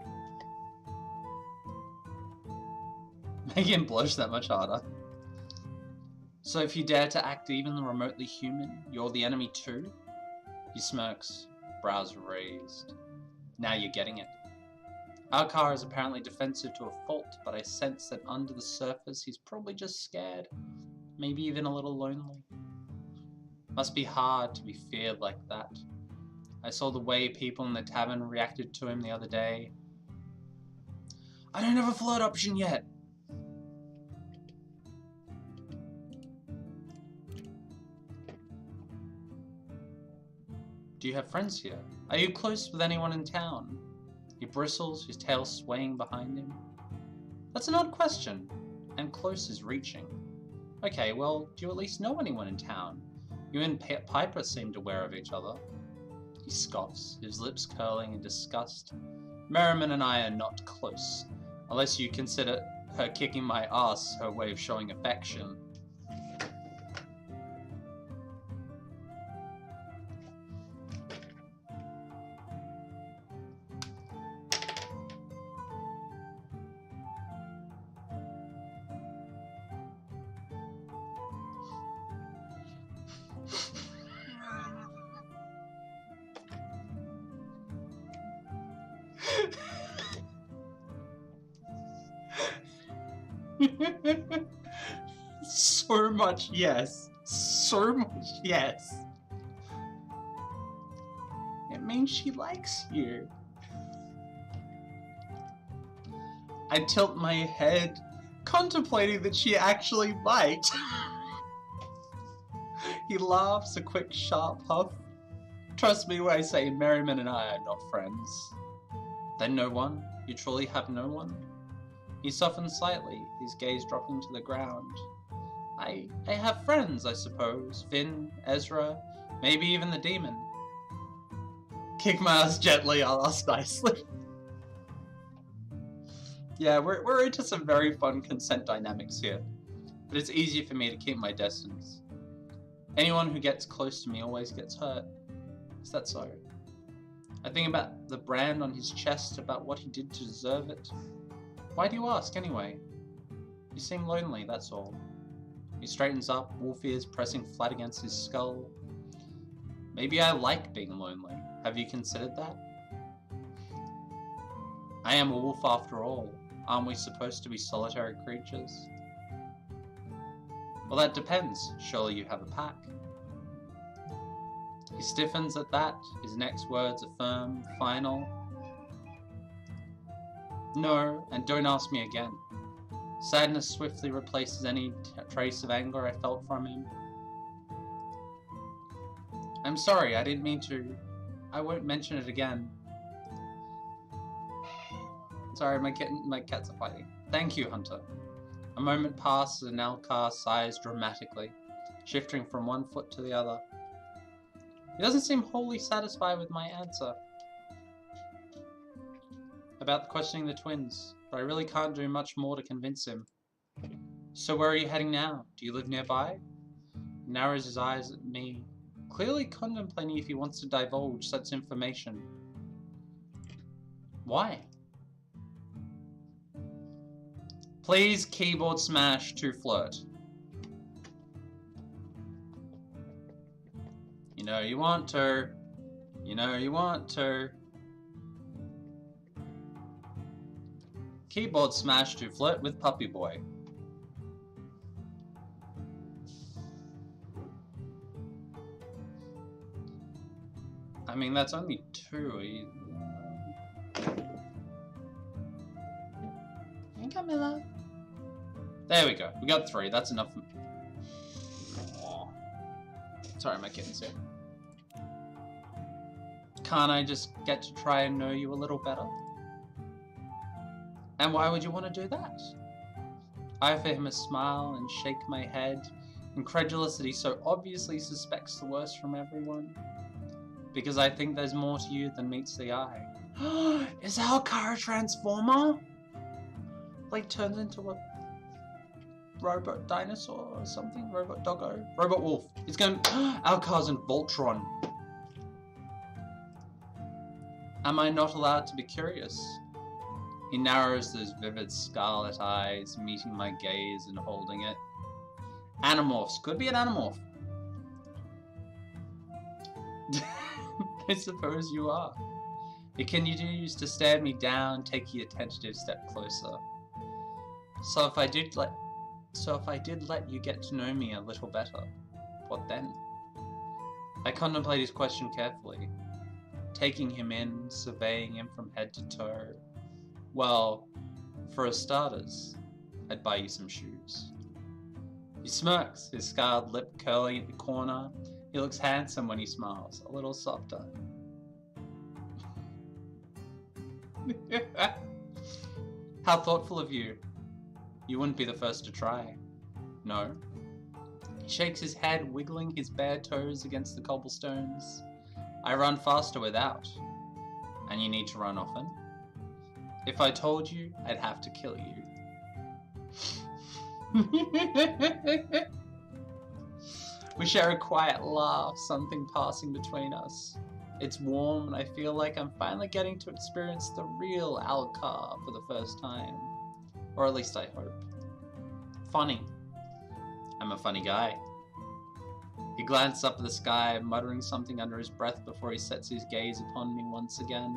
Make him blush that much harder. So if you dare to act even remotely human, you're the enemy too? He smirks, brows raised. Now you're getting it. Alcar is apparently defensive to a fault, but I sense that under the surface he's probably just scared. Maybe even a little lonely. Must be hard to be feared like that. I saw the way people in the tavern reacted to him the other day. I don't have a float option yet. Do you have friends here? Are you close with anyone in town? He bristles, his tail swaying behind him. That's an odd question, and close is reaching. Okay, well, do you at least know anyone in town? You and Piper seemed aware of each other. He scoffs, his lips curling in disgust. Merriman and I are not close, unless you consider her kicking my ass her way of showing affection. So much yes. So much yes. It means she likes you. I tilt my head, contemplating that she actually might. He laughs, a quick, sharp huff. Trust me when I say Merriman and I are not friends. Then no one? You truly have no one? He softens slightly, his gaze dropping to the ground. I have friends, I suppose. Finn, Ezra, maybe even the demon. Kick my ass gently, I'll ask nicely. Yeah, we're into some very fun consent dynamics here. But it's easier for me to keep my distance. Anyone who gets close to me always gets hurt. Is that so? I think about the brand on his chest, about what he did to deserve it. Why do you ask, anyway? You seem lonely, that's all. He straightens up, wolf ears pressing flat against his skull. Maybe I like being lonely. Have you considered that? I am a wolf after all. Aren't we supposed to be solitary creatures? Well, that depends. Surely you have a pack. He stiffens at that, his next words are firm, final. No, and don't ask me again. Sadness swiftly replaces any trace of anger I felt from him. I'm sorry, I didn't mean to. I won't mention it again. Sorry, my cats are fighting. Thank you, Hunter. A moment passes and Alcar sighs dramatically, shifting from one foot to the other. He doesn't seem wholly satisfied with my answer about questioning the twins, but I really can't do much more to convince him. So where are you heading now? Do you live nearby? He narrows his eyes at me, clearly contemplating if he wants to divulge such information. Why? Please keyboard smash to flirt. You know you want to. You know you want to. Keyboard smash to flirt with Puppy Boy. I mean, that's only two. Hey, Camilla. There we go. We got three. That's enough. Aww. Sorry, my kitten's here. Can't I just get to try and know you a little better? And why would you want to do that? I offer him a smile and shake my head, incredulous that he so obviously suspects the worst from everyone. Because I think there's more to you than meets the eye. Is Alcar a transformer? Like turns into a robot dinosaur or something? Robot doggo? Robot wolf. He's going, Alcar's in Voltron. Am I not allowed to be curious? He narrows those vivid scarlet eyes, meeting my gaze and holding it. Animorphs. Could be an animorph. I suppose you are. He continues to stare me down, taking a tentative step closer. So if I did let you get to know me a little better, what then? I contemplate his question carefully, taking him in, surveying him from head to toe. Well, for starters, I'd buy you some shoes. He smirks, his scarred lip curling at the corner. He looks handsome when he smiles, a little softer. How thoughtful of you. You wouldn't be the first to try. No. He shakes his head, wiggling his bare toes against the cobblestones. I run faster without. And you need to run often? If I told you, I'd have to kill you. We share a quiet laugh, something passing between us. It's warm and I feel like I'm finally getting to experience the real Alcar for the first time. Or at least I hope. Funny. I'm a funny guy. He glances up at the sky, muttering something under his breath before he sets his gaze upon me once again.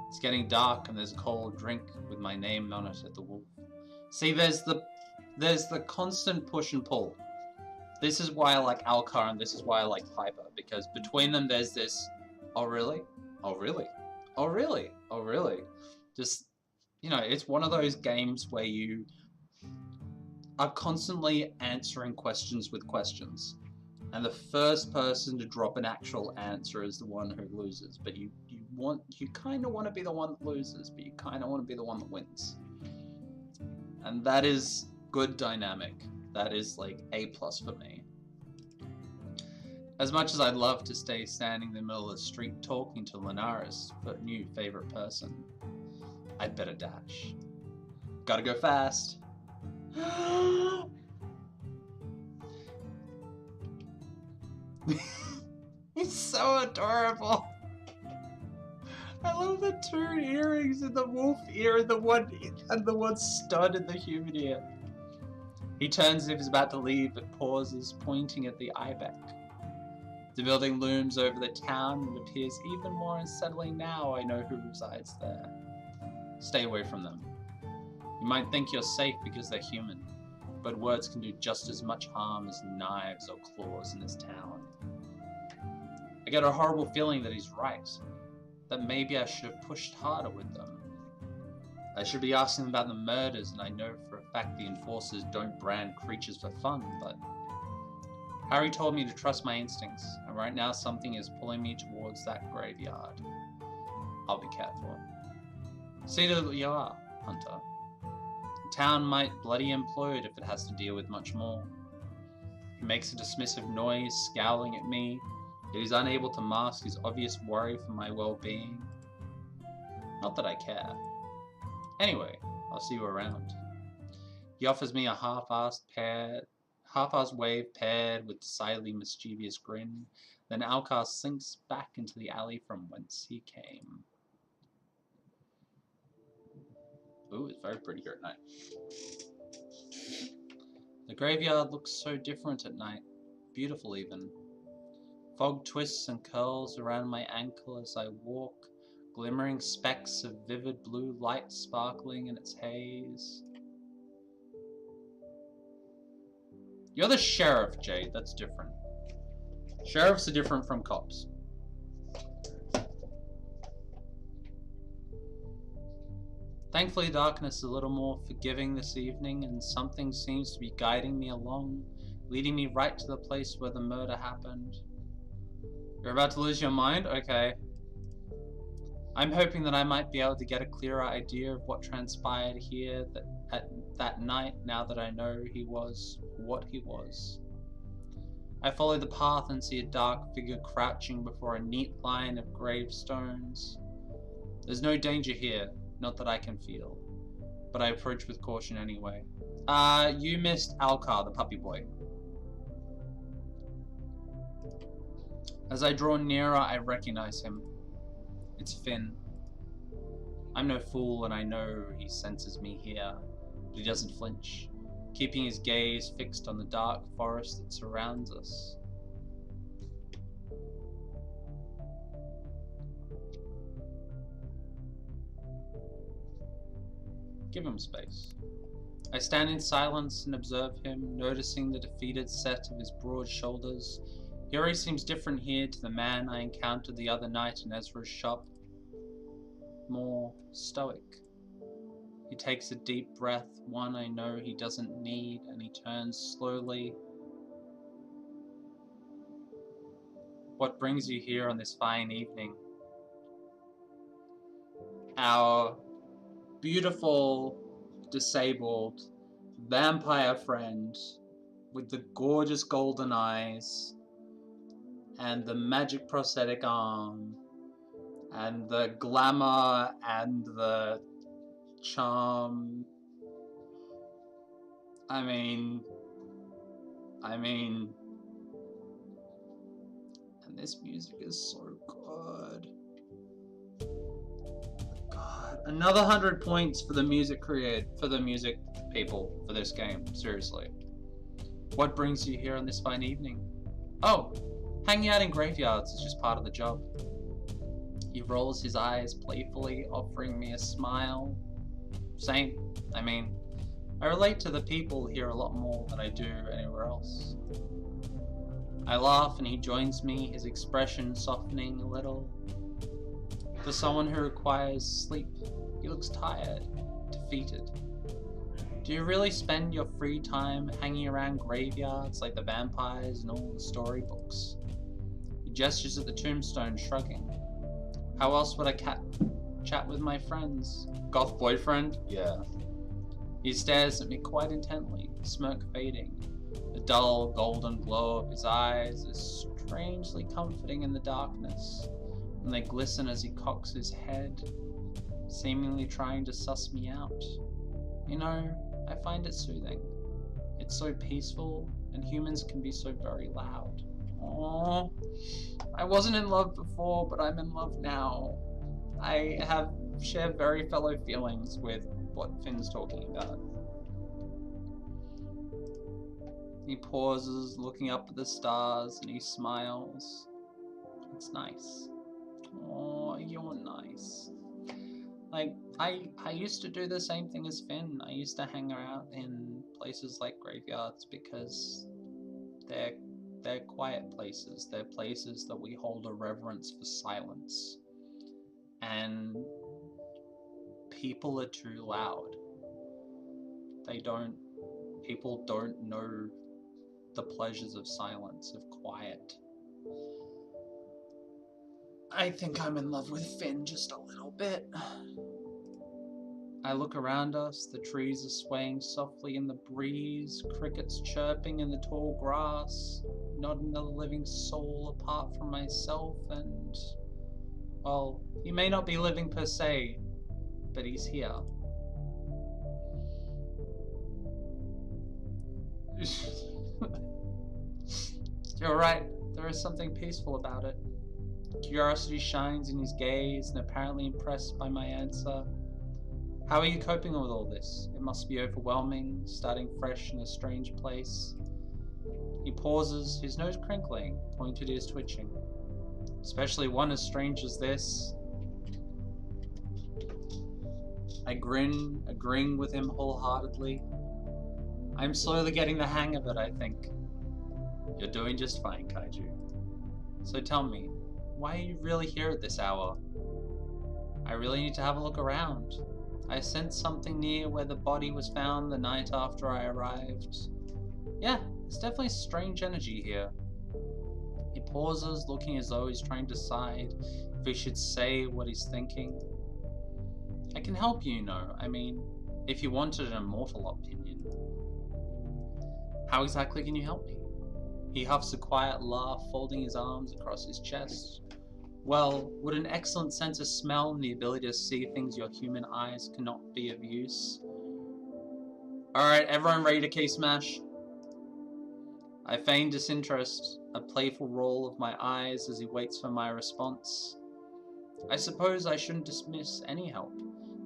It's getting dark and there's a cold drink with my name on it at the wolf. See, there's the constant push and pull. This is why I like Alcar and this is why I like Piper, because between them there's this, oh really? Oh really? Oh really? Oh really? Just, you know, it's one of those games where you are constantly answering questions with questions. And the first person to drop an actual answer is the one who loses. But you kind of want to be the one that loses, but you kind of want to be the one that wins. And that is good dynamic. That is like A+ for me. As much as I'd love to stay standing in the middle of the street talking to Linares, but new favorite person, I'd better dash. Gotta go fast. He's so adorable. I love the 2 earrings in the wolf ear and the one stud in the human ear. He turns as if he's about to leave, but pauses, pointing at the ibex. The building looms over the town and appears even more unsettling now I know who resides there. Stay away from them. You might think you're safe because they're human, but words can do just as much harm as knives or claws in this town. I get a horrible feeling that he's right, that maybe I should have pushed harder with them. I should be asking them about the murders, and I know for a fact the enforcers don't brand creatures for fun, but Harry told me to trust my instincts, and right now something is pulling me towards that graveyard. I'll be careful. See that you are, Hunter. The town might bloody implode if it has to deal with much more. He makes a dismissive noise, scowling at me, yet he's unable to mask his obvious worry for my well-being. Not that I care. Anyway, I'll see you around. He offers me a half-assed wave paired with decidedly mischievous grin, then Alcar slinks back into the alley from whence he came. Ooh, it's very pretty here at night. The graveyard looks so different at night, beautiful even. Fog twists and curls around my ankle as I walk, glimmering specks of vivid blue light sparkling in its haze. You're the sheriff, Jade. That's different. Sheriffs are different from cops. Thankfully, darkness is a little more forgiving this evening, and something seems to be guiding me along, leading me right to the place where the murder happened. You're about to lose your mind? Okay. I'm hoping that I might be able to get a clearer idea of what transpired here that night, now that I know he was what he was. I follow the path and see a dark figure crouching before a neat line of gravestones. There's no danger here, not that I can feel, but I approach with caution anyway. You missed Alcar, the puppy boy. As I draw nearer, I recognize him. It's Finn. I'm no fool, and I know he senses me here, but he doesn't flinch, keeping his gaze fixed on the dark forest that surrounds us. Give him space. I stand in silence and observe him, noticing the defeated set of his broad shoulders. He already seems different here to the man I encountered the other night in Ezra's shop. More stoic. He takes a deep breath, one I know he doesn't need, and he turns slowly. What brings you here on this fine evening? Our beautiful, disabled, vampire friend, with the gorgeous golden eyes and the magic prosthetic arm and the glamour and the charm. I mean, and this music is so good. God, another 100 points for the music people for this game. Seriously. What brings you here on this fine evening? Oh, hanging out in graveyards is just part of the job. He rolls his eyes playfully, offering me a smile. Same. I relate to the people here a lot more than I do anywhere else. I laugh and he joins me, his expression softening a little. For someone who requires sleep, he looks tired, defeated. Do you really spend your free time hanging around graveyards like the vampires in all the storybooks? He gestures at the tombstone, shrugging. How else would I chat with my friends? Goth boyfriend? Yeah. He stares at me quite intently, smirk fading. The dull golden glow of his eyes is strangely comforting in the darkness, and they glisten as he cocks his head, seemingly trying to suss me out. You know, I find it soothing. It's so peaceful, and humans can be so very loud. Aww. I wasn't in love before, but I'm in love now. I share very fellow feelings with what Finn's talking about. He pauses, looking up at the stars, and he smiles. It's nice. Oh, you're nice. Like, I used to do the same thing as Finn. I used to hang out in places like graveyards because they're quiet places. They're places that we hold a reverence for silence. And people are too loud. People don't know the pleasures of silence, of quiet. I think I'm in love with Finn just a little bit. I look around us, the trees are swaying softly in the breeze, crickets chirping in the tall grass, not another living soul apart from myself and... well, he may not be living per se, but he's here. You're right, there is something peaceful about it. Curiosity shines in his gaze, and apparently impressed by my answer. How are you coping with all this? It must be overwhelming, starting fresh in a strange place. He pauses, his nose crinkling, pointed ears twitching. Especially one as strange as this. I grin, agreeing with him wholeheartedly. I'm slowly getting the hang of it, I think. You're doing just fine, Kaiju. So tell me, why are you really here at this hour? I really need to have a look around. I sensed something near where the body was found the night after I arrived. Yeah, there's definitely strange energy here. He pauses, looking as though he's trying to decide if he should say what he's thinking. I can help you, you know. If you wanted an immortal opinion. How exactly can you help me? He huffs a quiet laugh, folding his arms across his chest. Well, would an excellent sense of smell and the ability to see things your human eyes cannot be of use? Alright, everyone ready to key smash? I feign disinterest, a playful roll of my eyes as he waits for my response. I suppose I shouldn't dismiss any help,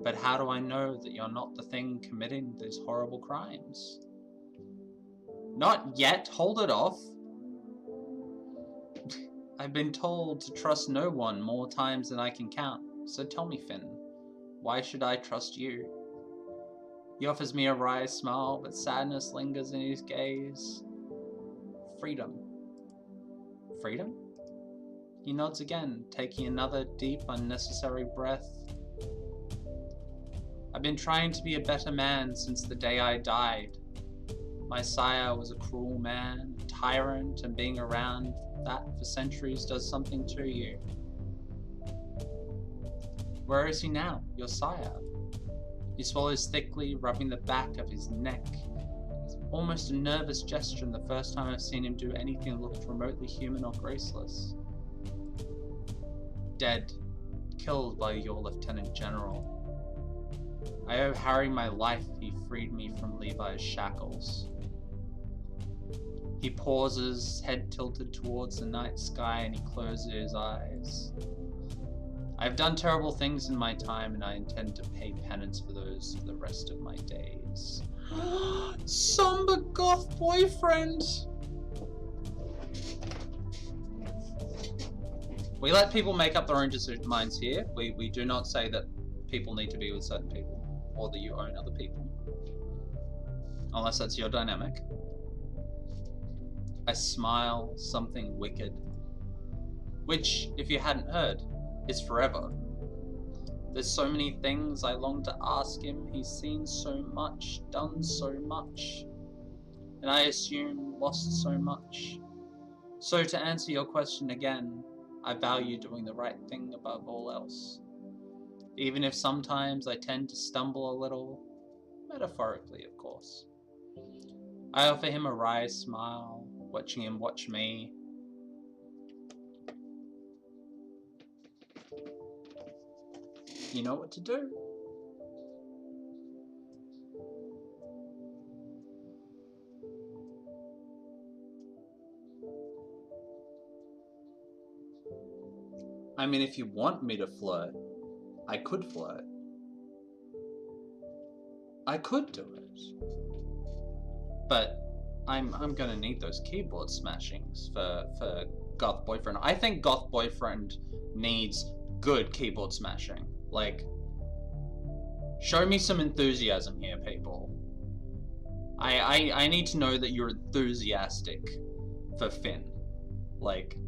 but how do I know that you're not the thing committing these horrible crimes? Not yet, hold it off. I've been told to trust no one more times than I can count, so tell me, Finn, why should I trust you? He offers me a wry smile, but sadness lingers in his gaze. Freedom. Freedom? He nods again, taking another deep, unnecessary breath. I've been trying to be a better man since the day I died. My sire was a cruel man, a tyrant, and being around that for centuries does something to you. Where is he now, your sire? He swallows thickly, rubbing the back of his neck. His almost a nervous gesture in the first time I've seen him do anything that looked remotely human or graceless. Dead. Killed by your Lieutenant General. I owe Harry my life. He freed me from Levi's shackles. He pauses, head tilted towards the night sky, and he closes his eyes. I've done terrible things in my time, and I intend to pay penance for those for the rest of my days. Somber goth boyfriend! We let people make up their own minds here. We do not say that people need to be with certain people, or that you own other people. Unless that's your dynamic. I smile, something wicked. Which, if you hadn't heard, is forever. There's so many things I long to ask him. He's seen so much, done so much, and I assume lost so much. So to answer your question again, I value doing the right thing above all else. Even if sometimes I tend to stumble a little, metaphorically of course. I offer him a wry smile, watching him watch me. You know what to do. I mean, if you want me to flirt, I could flirt. I could do it. But I'm gonna need those keyboard smashings for Goth Boyfriend. I think Goth Boyfriend needs good keyboard smashing. Like, show me some enthusiasm here, people. I need to know that you're enthusiastic for Finn. Like,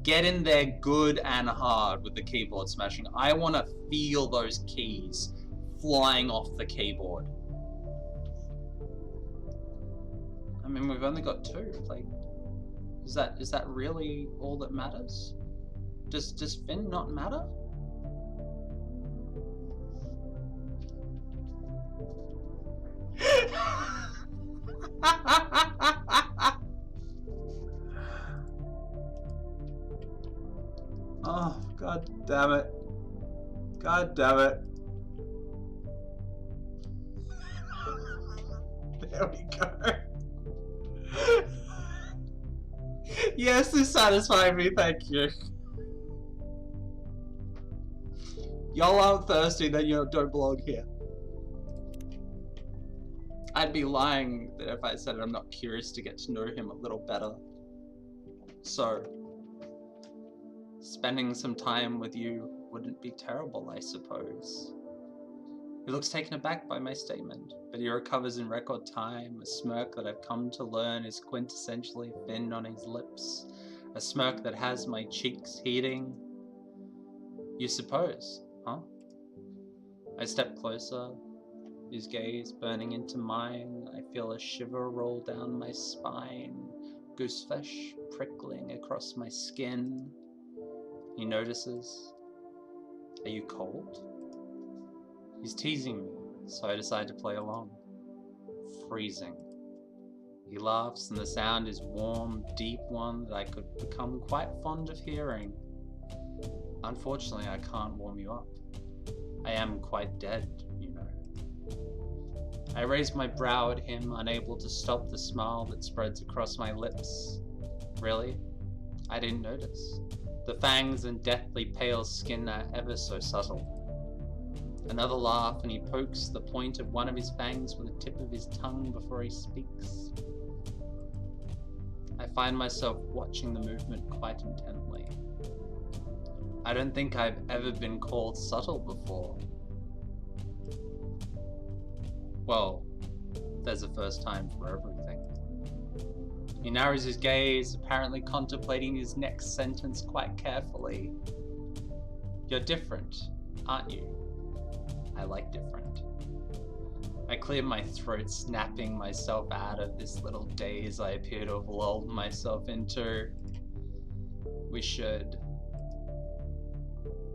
get in there good and hard with the keyboard smashing. I want to feel those keys flying off the keyboard. I mean, we've only got 2. Like, is that really all that matters? Does Finn not matter? Oh, god damn it. God damn it. There we go. Yes, this satisfied me, thank you. Y'all aren't thirsty, then you don't belong here. I'd be lying if I said I'm not curious to get to know him a little better. So, spending some time with you wouldn't be terrible, I suppose. He looks taken aback by my statement, but he recovers in record time, a smirk that I've come to learn is quintessentially Finn on his lips, a smirk that has my cheeks heating. You suppose, huh? I step closer, his gaze burning into mine. I feel a shiver roll down my spine, gooseflesh prickling across my skin. He notices. Are you cold? He's teasing me, so I decide to play along. Freezing. He laughs, and the sound is warm, deep one that I could become quite fond of hearing. Unfortunately, I can't warm you up. I am quite dead, you know. I raise my brow at him, unable to stop the smile that spreads across my lips. Really? I didn't notice. The fangs and deathly pale skin are ever so subtle. Another laugh, and he pokes the point of one of his fangs with the tip of his tongue before he speaks. I find myself watching the movement quite intently. I don't think I've ever been called subtle before. Well, there's a first time for everything. He narrows his gaze, apparently contemplating his next sentence quite carefully. You're different, aren't you? I like different. I clear my throat, snapping myself out of this little daze I appear to have lulled myself into. We should.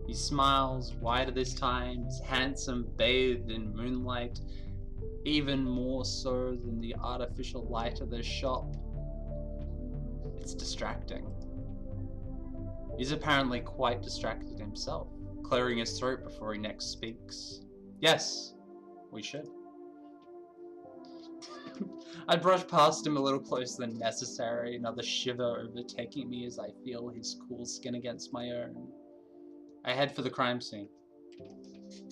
He smiles, wider this time, he's handsome, bathed in moonlight, even more so than the artificial light of the shop. It's distracting. He's apparently quite distracted himself, clearing his throat before he next speaks. Yes, we should. I brush past him a little closer than necessary, another shiver overtaking me as I feel his cool skin against my own. I head for the crime scene,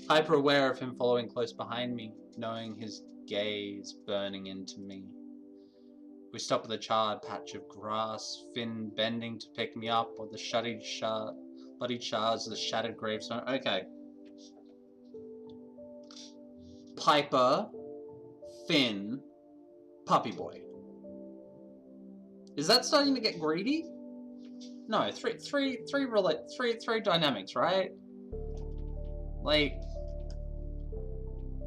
hyper aware of him following close behind me, knowing his gaze burning into me. We stop at the charred patch of grass, Finn bending to pick me up, or the bloody shards of the shattered gravestone. Okay. Piper, Finn, Puppy Boy. Is that starting to get greedy? No, three dynamics, right? Like,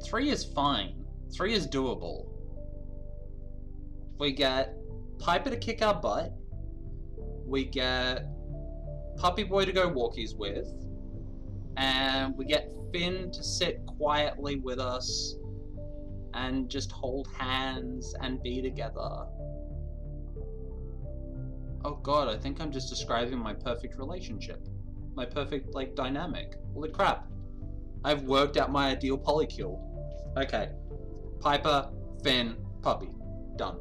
3 is fine. 3 is doable. We get Piper to kick our butt. We get Puppy Boy to go walkies with. And we get Finn to sit quietly with us and just hold hands and be together. Oh god, I think I'm just describing my perfect relationship. My perfect, like, dynamic. Holy crap. I've worked out my ideal polycule. Okay. Piper, Finn, Puppy. Done.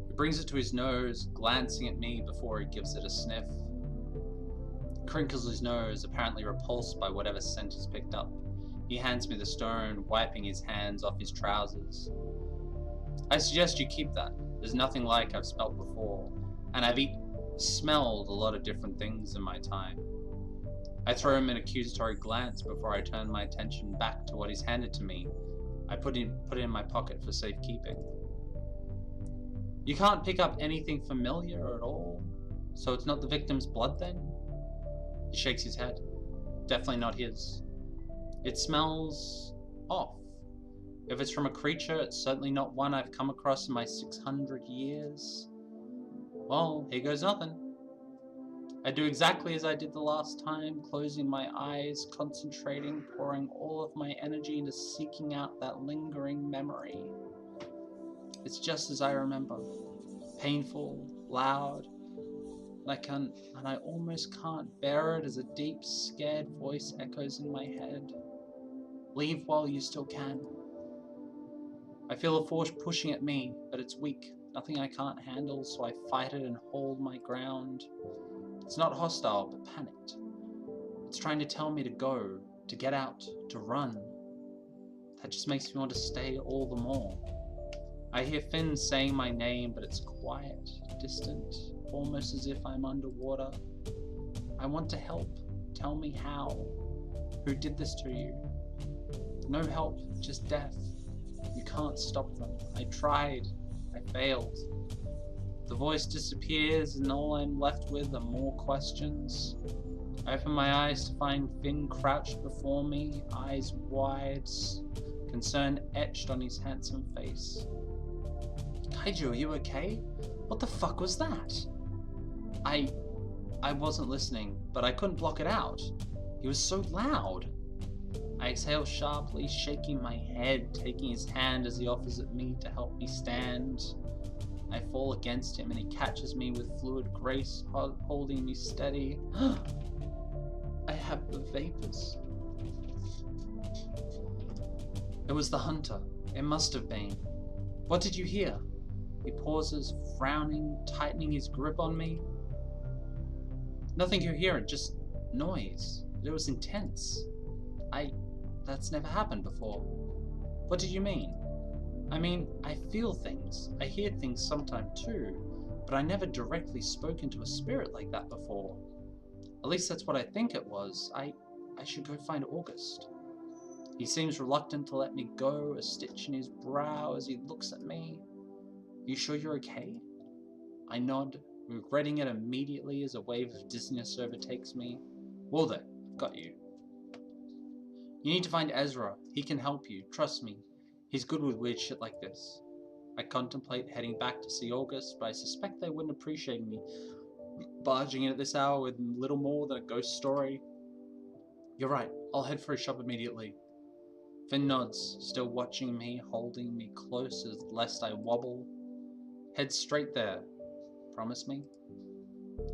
He brings it to his nose, glancing at me before he gives it a sniff. He crinkles his nose, apparently repulsed by whatever scent he's picked up. He hands me the stone, wiping his hands off his trousers. I suggest you keep that. There's nothing like I've smelt before, and I've smelled a lot of different things in my time. I throw him an accusatory glance before I turn my attention back to what he's handed to me. I put it in my pocket for safekeeping. You can't pick up anything familiar at all? So it's not the victim's blood then? He shakes his head. Definitely not his. It smells off. If it's from a creature, it's certainly not one I've come across in my 600 years. Well, here goes nothing. I do exactly as I did the last time, closing my eyes, concentrating, pouring all of my energy into seeking out that lingering memory. It's just as I remember. Painful, loud, and I almost can't bear it as a deep, scared voice echoes in my head. Leave while you still can. I feel a force pushing at me, but it's weak, nothing I can't handle, so I fight it and hold my ground. It's not hostile, but panicked. It's trying to tell me to go, to get out, to run. That just makes me want to stay all the more. I hear Finn saying my name, but it's quiet, distant, almost as if I'm underwater. I want to help. Tell me how. Who did this to you? No help, just death. You can't stop them. I tried. I failed. The voice disappears and all I'm left with are more questions. I open my eyes to find Finn crouched before me, eyes wide, concern etched on his handsome face. Kaiju, are you okay? What the fuck was that? I wasn't listening, but I couldn't block it out. He was so loud. I exhale sharply, shaking my head, taking his hand as he offers it me to help me stand. I fall against him and he catches me with fluid grace, holding me steady. I have the vapors. It was the hunter. It must have been. What did you hear? He pauses, frowning, tightening his grip on me. Nothing coherent, just noise. It was intense. That's never happened before. What did you mean? I mean, I feel things. I hear things sometimes too, but I never directly spoken to a spirit like that before. At least that's what I think it was. I should go find August. He seems reluctant to let me go, a stitch in his brow as he looks at me. You sure you're okay? I nod, regretting it immediately as a wave of dizziness overtakes me. Well then, I've got you. You need to find Ezra. He can help you, trust me. He's good with weird shit like this. I contemplate heading back to see August, but I suspect they wouldn't appreciate me barging in at this hour with little more than a ghost story? You're right, I'll head for a shop immediately. Finn nods, still watching me, holding me close lest I wobble. Head straight there. Promise me?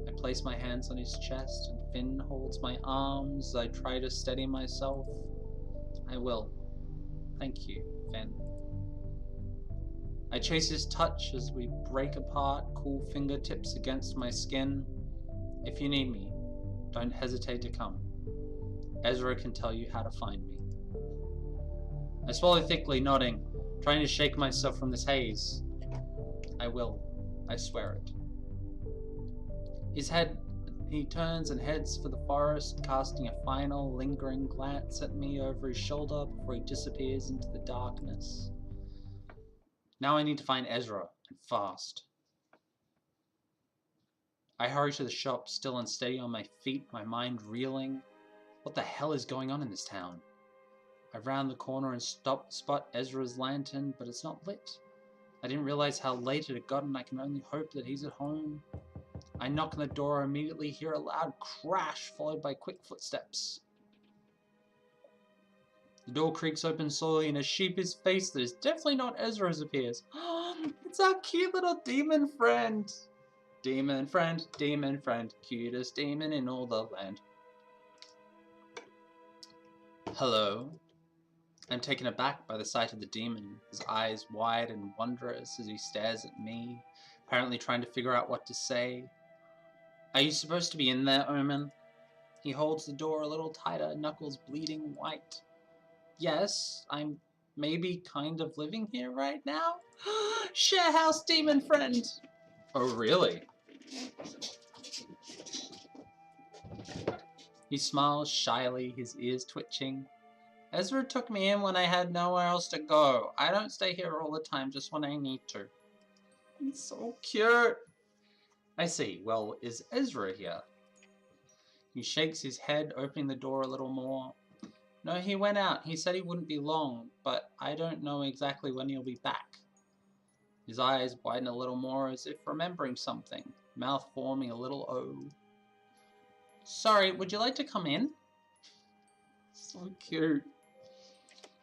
I place my hands on his chest, and Finn holds my arms as I try to steady myself. I will. Thank you, Finn. I chase his touch as we break apart, cool fingertips against my skin. If you need me, don't hesitate to come. Ezra can tell you how to find me. I swallow thickly, nodding, trying to shake myself from this haze. I will. I swear it. He turns and heads for the forest, casting a final, lingering glance at me over his shoulder before he disappears into the darkness. Now I need to find Ezra, and fast. I hurry to the shop, still unsteady on my feet, my mind reeling. What the hell is going on in this town? I round the corner and spot Ezra's lantern, but it's not lit. I didn't realize how late it had gotten. I can only hope that he's at home. I knock on the door and immediately hear a loud crash, followed by quick footsteps. The door creaks open slowly, and a sheepish face that is definitely not Ezra's appears. It's our cute little demon friend! Demon friend, cutest demon in all the land. Hello. I'm taken aback by the sight of the demon, his eyes wide and wondrous as he stares at me, apparently trying to figure out what to say. Are you supposed to be in there, Omen? He holds the door a little tighter, knuckles bleeding white. Yes, I'm maybe kind of living here right now. Share house, demon friend! Oh, really? He smiles shyly, his ears twitching. Ezra took me in when I had nowhere else to go. I don't stay here all the time, just when I need to. He's so cute. I see. Well, is Ezra here? He shakes his head, opening the door a little more. No, he went out. He said he wouldn't be long, but I don't know exactly when he'll be back. His eyes widen a little more as if remembering something, mouth forming a little O. Sorry, would you like to come in? So cute.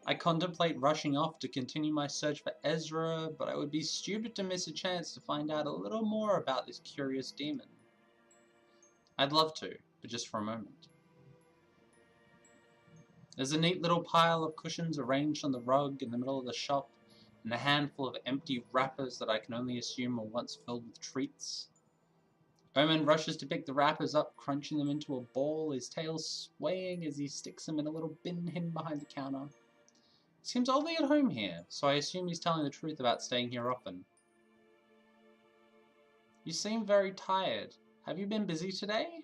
I contemplate rushing off to continue my search for Ezra, but I would be stupid to miss a chance to find out a little more about this curious demon. I'd love to, but just for a moment. There's a neat little pile of cushions arranged on the rug in the middle of the shop, and a handful of empty wrappers that I can only assume were once filled with treats. Omen rushes to pick the wrappers up, crunching them into a ball, his tail swaying as he sticks them in a little bin hidden behind the counter. He seems oddly at home here, so I assume he's telling the truth about staying here often. You seem very tired. Have you been busy today?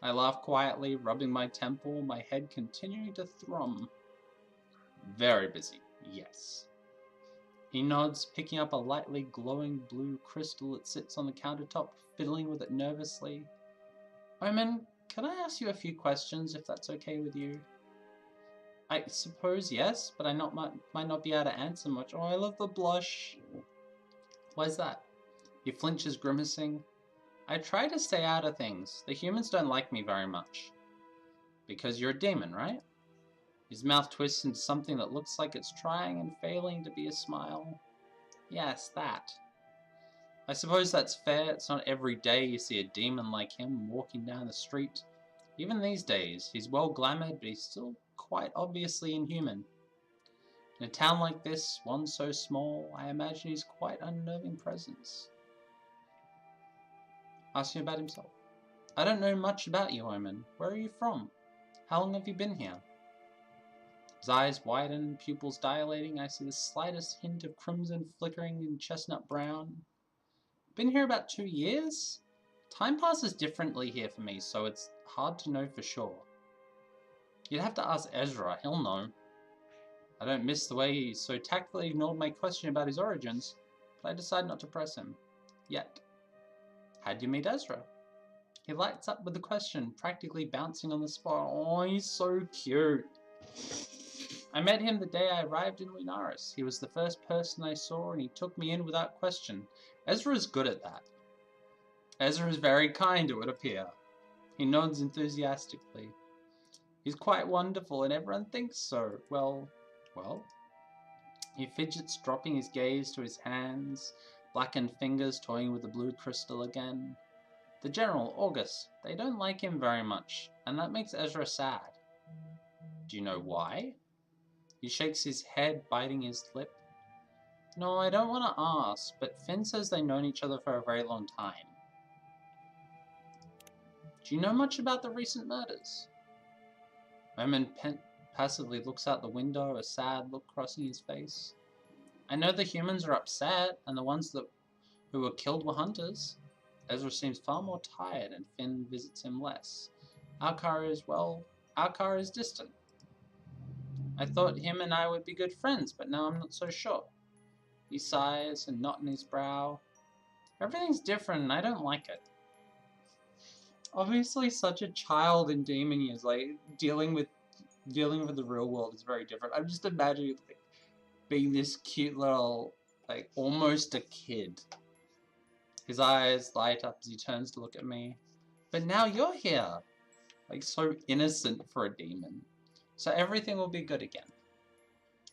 I laugh quietly, rubbing my temple, my head continuing to thrum. Very busy, yes. He nods, picking up a lightly glowing blue crystal that sits on the countertop, fiddling with it nervously. Omen, can I ask you a few questions, if that's okay with you? I suppose yes, but I might not be able to answer much. Oh, I love the blush. Why's that? He flinches, grimacing. I try to stay out of things. The humans don't like me very much. Because you're a demon, right? His mouth twists into something that looks like it's trying and failing to be a smile. Yes, that. I suppose that's fair. It's not every day you see a demon like him walking down the street. Even these days, he's well glamoured, but he's still quite obviously inhuman. In a town like this, one so small, I imagine he's quite an unnerving presence. Asking about himself. I don't know much about you, Omen. Where are you from? How long have you been here? His eyes widen, pupils dilating. I see the slightest hint of crimson flickering in chestnut brown. Been here about 2 years? Time passes differently here for me, so it's hard to know for sure. You'd have to ask Ezra, he'll know. I don't miss the way he so tactfully ignored my question about his origins, but I decide not to press him. Yet. How'd you meet Ezra? He lights up with the question, practically bouncing on the spot. Oh, he's so cute. I met him the day I arrived in Lunaris. He was the first person I saw, and he took me in without question. Ezra's good at that. Ezra is very kind, it would appear. He nods enthusiastically. He's quite wonderful, and everyone thinks so. Well. He fidgets, dropping his gaze to his hands, blackened fingers toying with the blue crystal again. The General, August, they don't like him very much, and that makes Ezra sad. Do you know why? He shakes his head, biting his lip. No, I don't want to ask, but Finn says they've known each other for a very long time. Do you know much about the recent murders? Omen passively looks out the window, a sad look crossing his face. I know the humans are upset, and the ones who were killed were hunters. Ezra seems far more tired, and Finn visits him less. Alcar is distant. I thought him and I would be good friends, but now I'm not so sure. He sighs, a knot in his brow. Everything's different, and I don't like it. Obviously, such a child in demon years, like dealing with the real world is very different. I'm just imagining like, being this cute little, like almost a kid. His eyes light up as he turns to look at me. But now you're here, like so innocent for a demon. So everything will be good again.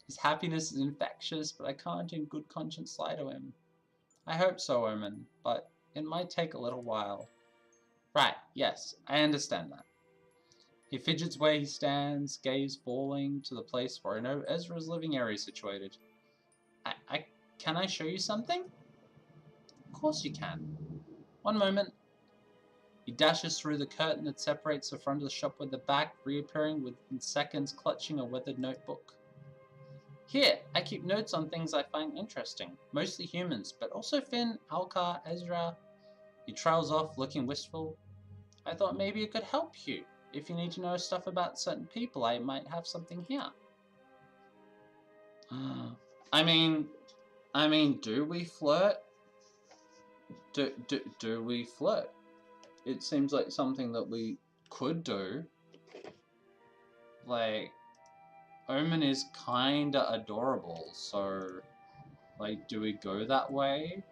His happiness is infectious, but I can't in good conscience lie to him. I hope so, Omen, but it might take a little while. Right, yes, I understand that. He fidgets where he stands, gaze falling to the place where I know Ezra's living area is situated. Can I show you something? Of course you can. One moment. He dashes through the curtain that separates the front of the shop with the back, reappearing within seconds, clutching a weathered notebook. Here, I keep notes on things I find interesting, mostly humans, but also Finn, Alcar, Ezra. He trails off, looking wistful. I thought maybe it could help you. If you need to know stuff about certain people, I might have something here. I mean, do we flirt? Do we flirt? It seems like something that we could do. Like, Omen is kinda adorable, so, like, do we go that way?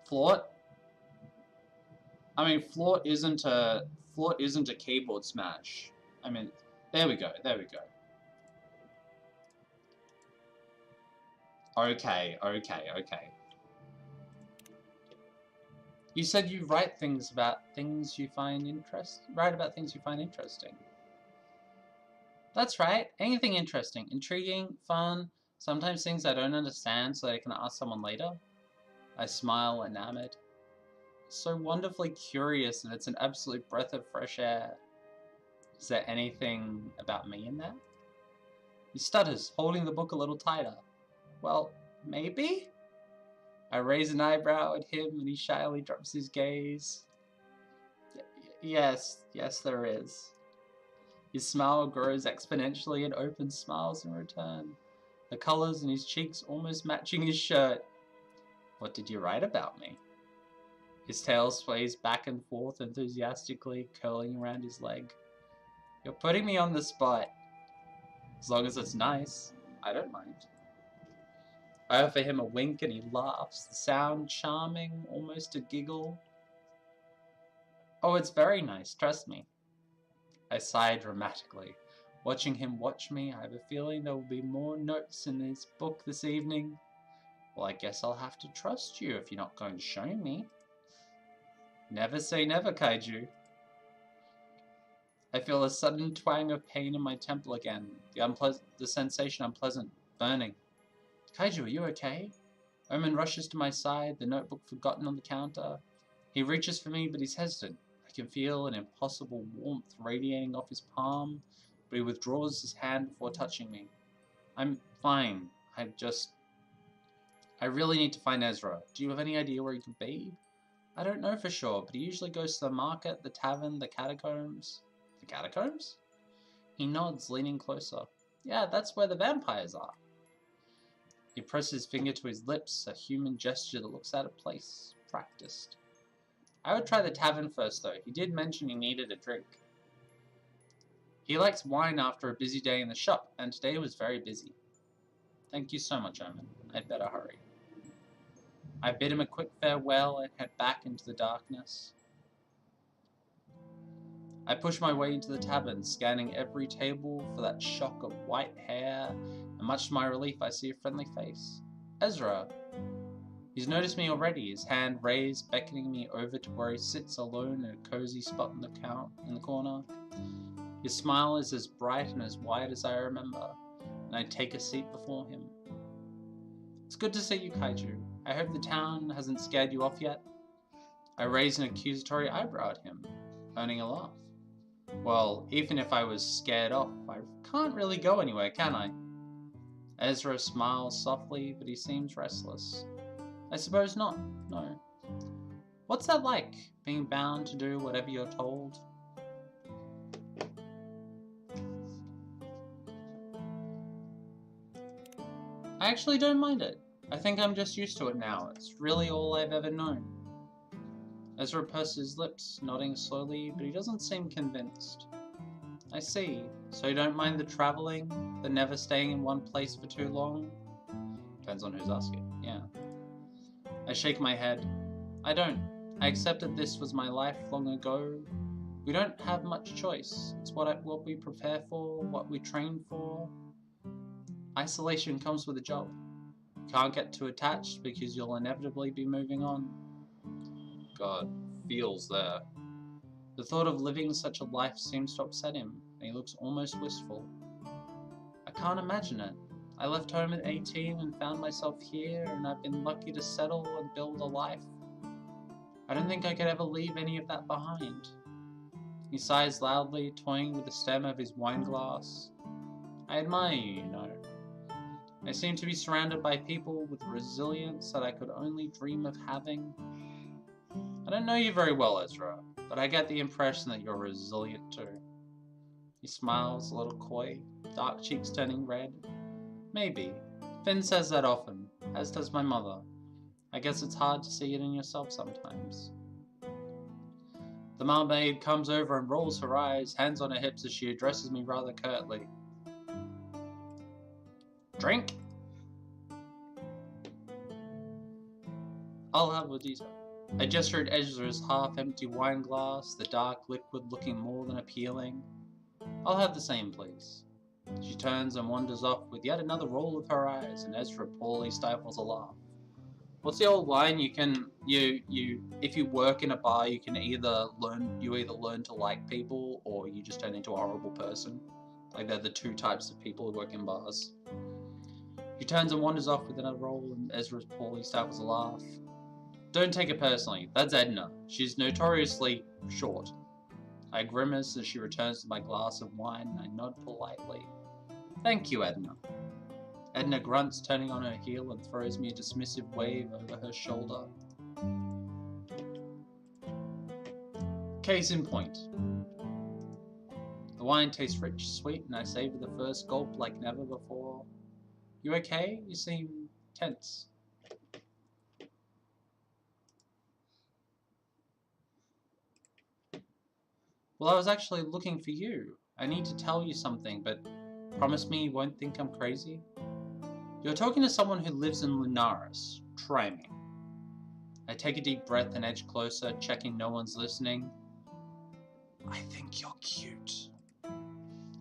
Flirt? I mean, flirt isn't a keyboard smash. I mean, there we go. Okay. You said you write about things you find interesting. That's right. Anything interesting, intriguing, fun, sometimes things I don't understand so that I can ask someone later. I smile, enamored. So wonderfully curious, and it's an absolute breath of fresh air. Is there anything about me in there? He stutters, holding the book a little tighter. Well, maybe? I raise an eyebrow at him, and he shyly drops his gaze. Yes, there is. His smile grows exponentially and opens smiles in return, the colors in his cheeks almost matching his shirt. What did you write about me? His tail sways back and forth enthusiastically, curling around his leg. You're putting me on the spot. As long as it's nice, I don't mind. I offer him a wink and he laughs, the sound charming, almost a giggle. Oh, it's very nice, trust me. I sigh dramatically. Watching him watch me, I have a feeling there will be more notes in this book this evening. Well, I guess I'll have to trust you if you're not going to show me. Never say never, Kaiju. I feel a sudden twang of pain in my temple again. The sensation unpleasant, burning. Kaiju, are you okay? Omen rushes to my side, the notebook forgotten on the counter. He reaches for me, but he's hesitant. I can feel an impossible warmth radiating off his palm, but he withdraws his hand before touching me. I'm fine. I really need to find Ezra. Do you have any idea where he could be? I don't know for sure, but he usually goes to the market, the tavern, the catacombs. The catacombs? He nods, leaning closer. Yeah, that's where the vampires are. He presses his finger to his lips, a human gesture that looks out of place, practiced. I would try the tavern first, though. He did mention he needed a drink. He likes wine after a busy day in the shop, and today was very busy. Thank you so much, Omen. I'd better hurry. I bid him a quick farewell and head back into the darkness. I push my way into the tavern, scanning every table for that shock of white hair, and much to my relief I see a friendly face. Ezra. He's noticed me already, his hand raised, beckoning me over to where he sits alone in a cozy spot in the corner. His smile is as bright and as wide as I remember, and I take a seat before him. It's good to see you, Kaiju. I hope the town hasn't scared you off yet. I raise an accusatory eyebrow at him, earning a laugh. Well, even if I was scared off, I can't really go anywhere, can I? Ezra smiles softly, but he seems restless. I suppose not, no. What's that like, being bound to do whatever you're told? I actually don't mind it. I think I'm just used to it now. It's really all I've ever known. Ezra purses his lips, nodding slowly, but he doesn't seem convinced. I see. So you don't mind the travelling, the never staying in one place for too long? Depends on who's asking, yeah. I shake my head. I don't. I accepted this was my life long ago. We don't have much choice. It's what we prepare for, what we train for. Isolation comes with a job. You can't get too attached because you'll inevitably be moving on. God, feels there. The thought of living such a life seems to upset him, and he looks almost wistful. I can't imagine it. I left home at 18 and found myself here, and I've been lucky to settle and build a life. I don't think I could ever leave any of that behind. He sighs loudly, toying with the stem of his wine glass. I admire you, you know. I seem to be surrounded by people with resilience that I could only dream of having. I don't know you very well, Ezra, but I get the impression that you're resilient too. He smiles, a little coy, dark cheeks turning red. Maybe. Finn says that often, as does my mother. I guess it's hard to see it in yourself sometimes. The mermaid comes over and rolls her eyes, hands on her hips as she addresses me rather curtly. Drink? I'll have a detail. I gesture at Ezra's half-empty wine glass, the dark liquid looking more than appealing. I'll have the same, please. She turns and wanders off with yet another roll of her eyes, and Ezra poorly stifles a laugh. What's the old line? If you work in a bar, you either learn to like people, or you just turn into a horrible person. Like, they're the two types of people who work in bars. She turns and wanders off with another roll, and Ezra poorly stifles a laugh. Don't take it personally, that's Edna. She's notoriously short. I grimace as she returns to my glass of wine, and I nod politely. Thank you, Edna. Edna grunts, turning on her heel, and throws me a dismissive wave over her shoulder. Case in point. The wine tastes rich, sweet, and I savor the first gulp like never before. You okay? You seem tense. Well, I was actually looking for you. I need to tell you something, but promise me you won't think I'm crazy? You're talking to someone who lives in Lunaris. Try me. I take a deep breath and edge closer, checking no one's listening. I think you're cute.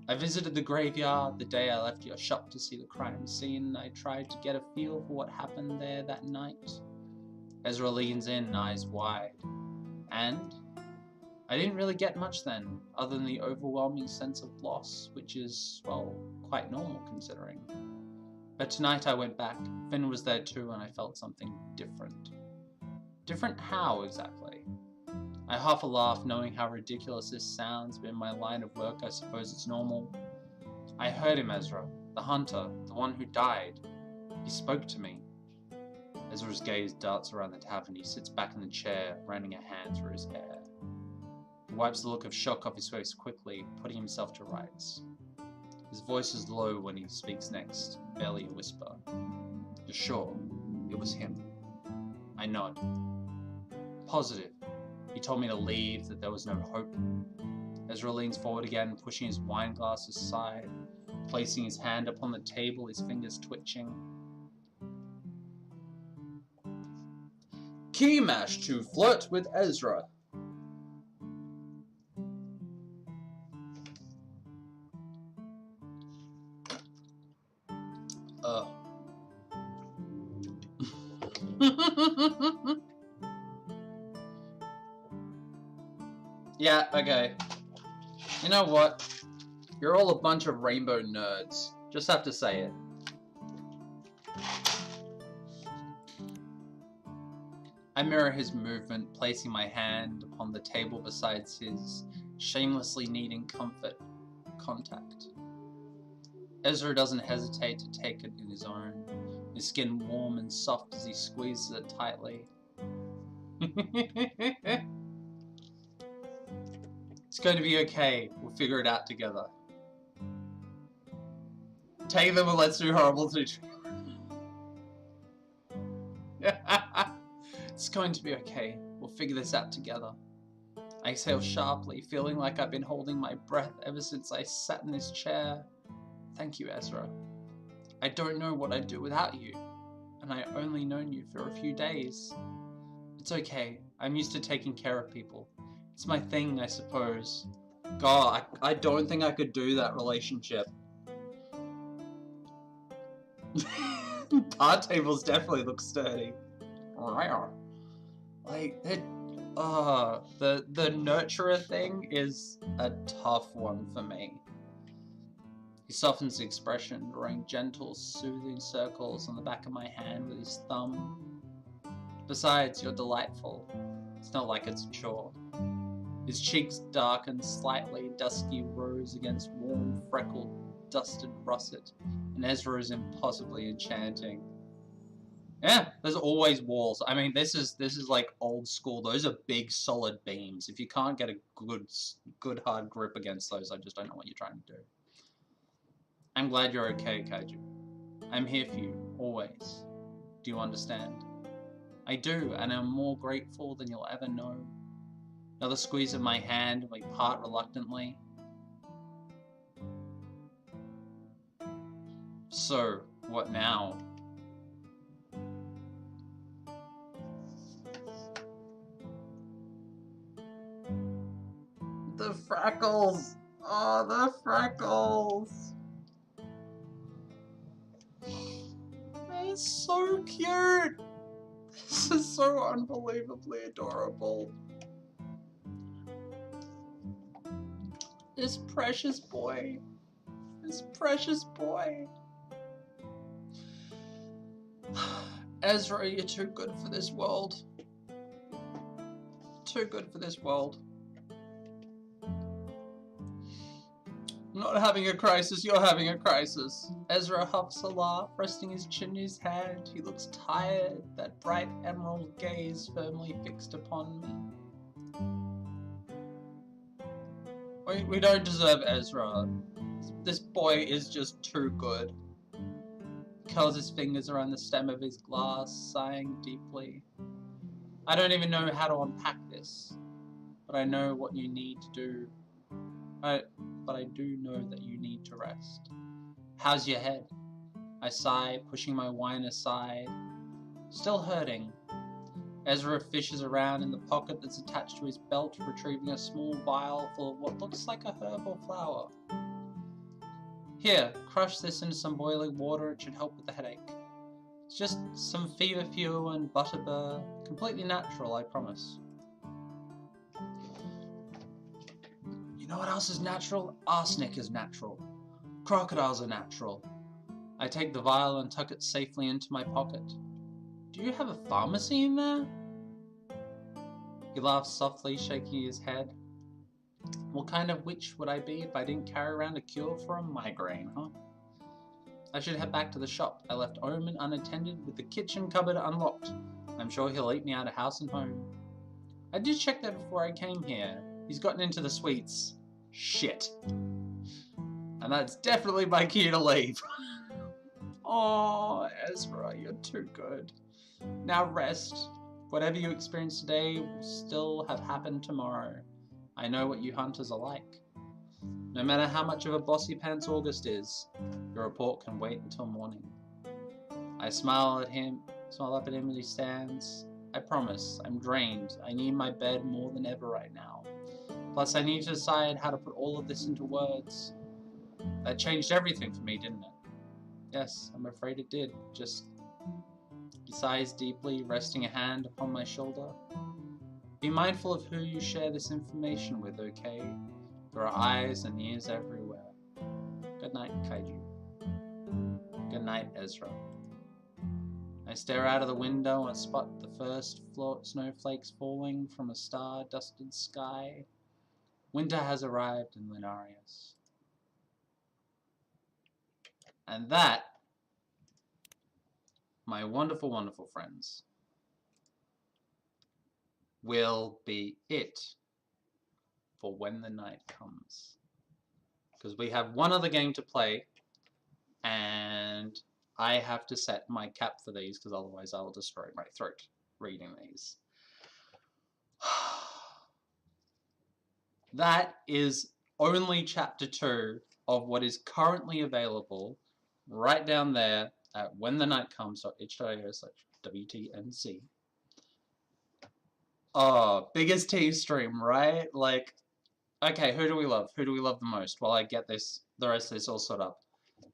I visited the graveyard the day I left your shop to see the crime scene. I tried to get a feel for what happened there that night. Ezra leans in, eyes wide. And I didn't really get much then, other than the overwhelming sense of loss, which is, well, quite normal considering. But tonight I went back. Finn was there too, and I felt something different. Different how, exactly? I half a laugh, knowing how ridiculous this sounds, but in my line of work I suppose it's normal. I heard him, Ezra. The hunter, the one who died. He spoke to me. Ezra's gaze darts around the tavern. He sits back in the chair, running a hand through his hair. He wipes the look of shock off his face quickly, putting himself to rights. His voice is low when he speaks next, barely a whisper. You're sure it was him? I nod. Positive. He told me to leave, that there was no hope. Ezra leans forward again, pushing his wine glass aside, placing his hand upon the table, his fingers twitching. Key mash to flirt with Ezra. Yeah, okay. You know what? You're all a bunch of rainbow nerds. Just have to say it. I mirror his movement, placing my hand upon the table beside his, shamelessly needing contact. Ezra doesn't hesitate to take it in his own, his skin warm and soft as he squeezes it tightly. It's going to be okay. We'll figure it out together. Take them and let's do horrible things. It's going to be okay. We'll figure this out together. I exhale sharply, feeling like I've been holding my breath ever since I sat in this chair. Thank you, Ezra. I don't know what I'd do without you, and I only known you for a few days. It's okay. I'm used to taking care of people. It's my thing, I suppose. God, I don't think I could do that relationship. Bar tables definitely look sturdy. Like, the nurturer thing is a tough one for me. He softens the expression, drawing gentle, soothing circles on the back of my hand with his thumb. Besides, you're delightful. It's not like it's a chore. His cheeks darken slightly, dusky rose against warm, freckled, dusted russet, and Ezra is impossibly enchanting. Yeah, there's always walls. I mean, this is like old school. Those are big, solid beams. If you can't get a good hard grip against those, I just don't know what you're trying to do. I'm glad you're okay, Kaiju. I'm here for you, always. Do you understand? I do, and I'm more grateful than you'll ever know. Another squeeze of my hand, and we part reluctantly. So, what now? The freckles! Oh, the freckles! They're so cute! This is so unbelievably adorable. This precious boy. This precious boy. Ezra, you're too good for this world. Too good for this world. I'm not having a crisis, you're having a crisis. Ezra huffs a laugh, resting his chin in his hand. He looks tired, that bright emerald gaze firmly fixed upon me. We don't deserve Ezra. This boy is just too good. He curls his fingers around the stem of his glass, sighing deeply. I don't even know how to unpack this, but I know what you need to do. But I do know that you need to rest. How's your head? I sigh, pushing my wine aside. Still hurting. Ezra fishes around in the pocket that's attached to his belt, retrieving a small vial full of what looks like a herb or flower. Here, crush this into some boiling water. It should help with the headache. It's just some feverfew and butterbur. Completely natural, I promise. You know what else is natural? Arsenic is natural. Crocodiles are natural. I take the vial and tuck it safely into my pocket. Do you have a pharmacy in there? He laughs softly, shaking his head. What kind of witch would I be if I didn't carry around a cure for a migraine, huh? I should head back to the shop. I left Omen unattended with the kitchen cupboard unlocked. I'm sure he'll eat me out of house and home. I did check that before I came here. He's gotten into the sweets. Shit. And that's definitely my cue to leave. Oh, Ezra, you're too good. Now rest. Whatever you experience today will still have happened tomorrow. I know what you hunters are like. No matter how much of a bossy pants August is, your report can wait until morning. I smile up at him as he stands. I promise. I'm drained. I need my bed more than ever right now. Plus, I need to decide how to put all of this into words. That changed everything for me, didn't it? Yes, I'm afraid it did. He sighs deeply, resting a hand upon my shoulder. Be mindful of who you share this information with, okay? There are eyes and ears everywhere. Good night, Kaiju. Good night, Ezra. I stare out of the window and spot the first snowflakes falling from a star-dusted sky. Winter has arrived in Linarius. And that, my wonderful, wonderful friends, will be it for When the Night Comes. Because we have one other game to play, and I have to set my cap for these, because otherwise I will destroy my throat reading these. That is only Chapter 2 of what is currently available right down there at whenthenightcomes.itch.io/WTNC. Oh, biggest team stream, right? Like, okay, who do we love? Who do we love the most? While I get the rest of this all sorted up.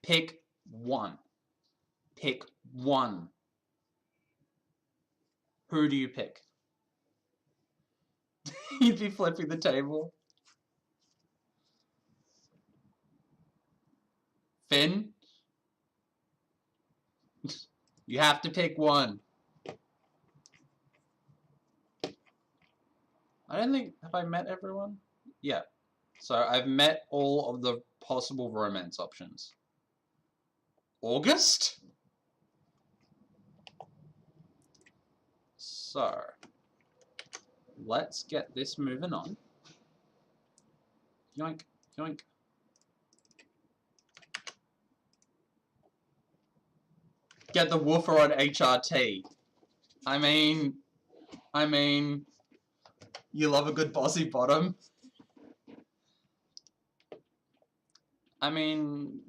Pick one. Pick one. Who do you pick? You'd be flipping the table. Finn? You have to pick one. I don't think... Have I met everyone? Yeah. So I've met all of the possible romance options. August? So, let's get this moving on. Yoink, yoink. Get the woofer on HRT. I mean, you love a good bossy bottom. I mean,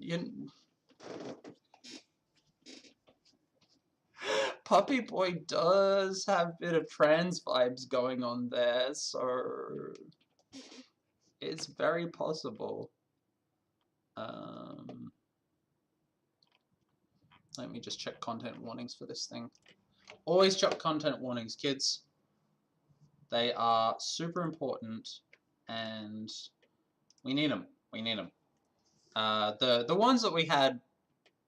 Puppy Boy does have a bit of trans vibes going on there, so it's very possible. Let me just check content warnings for this thing. Always check content warnings, kids. They are super important, and we need them. We need them. The ones that we had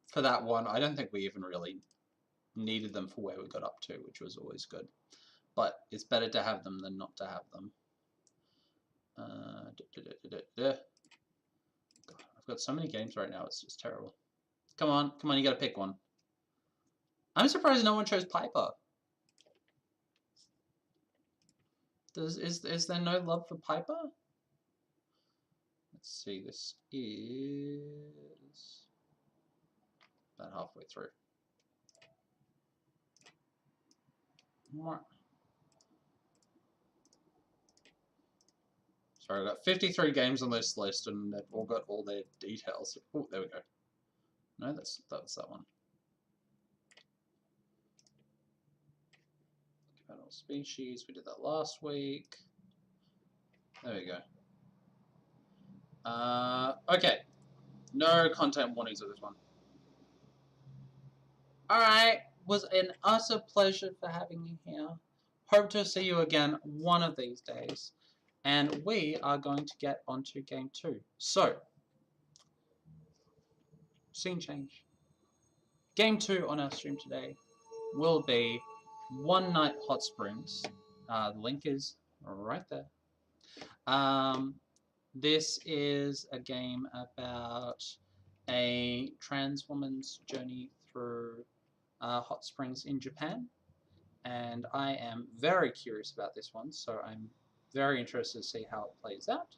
for that one, I don't think we even really needed them for where we got up to, which was always good. But it's better to have them than not to have them. God, I've got so many games right now, it's just terrible. Come on, you gotta pick one. I'm surprised no one chose Piper. Is there no love for Piper? Let's see, this is about halfway through. Sorry, I've got 53 games on this list, and they've all got all their details. Oh, there we go. No, that's that one. Compatible species, we did that last week. There we go. Okay. No content warnings of this one. Alright, was an utter pleasure for having you here. Hope to see you again one of these days. And we are going to get onto game 2. So, scene change. Game 2 on our stream today will be One Night Hot Springs. The link is right there. This is a game about a trans woman's journey through hot springs in Japan, and I am very curious about this one, so I'm very interested to see how it plays out.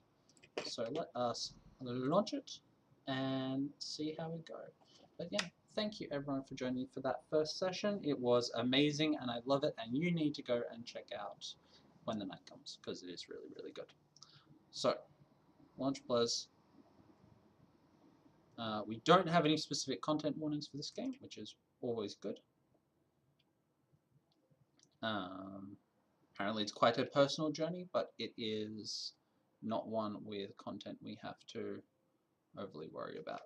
So let us launch it and see how we go. But yeah, thank you everyone for joining me for that first session. It was amazing and I love it, and you need to go and check out When the Night Comes, because it is really, really good. So, launch Blizz. We don't have any specific content warnings for this game, which is always good. Apparently it's quite a personal journey, but it is not one with content we have to overly worry about.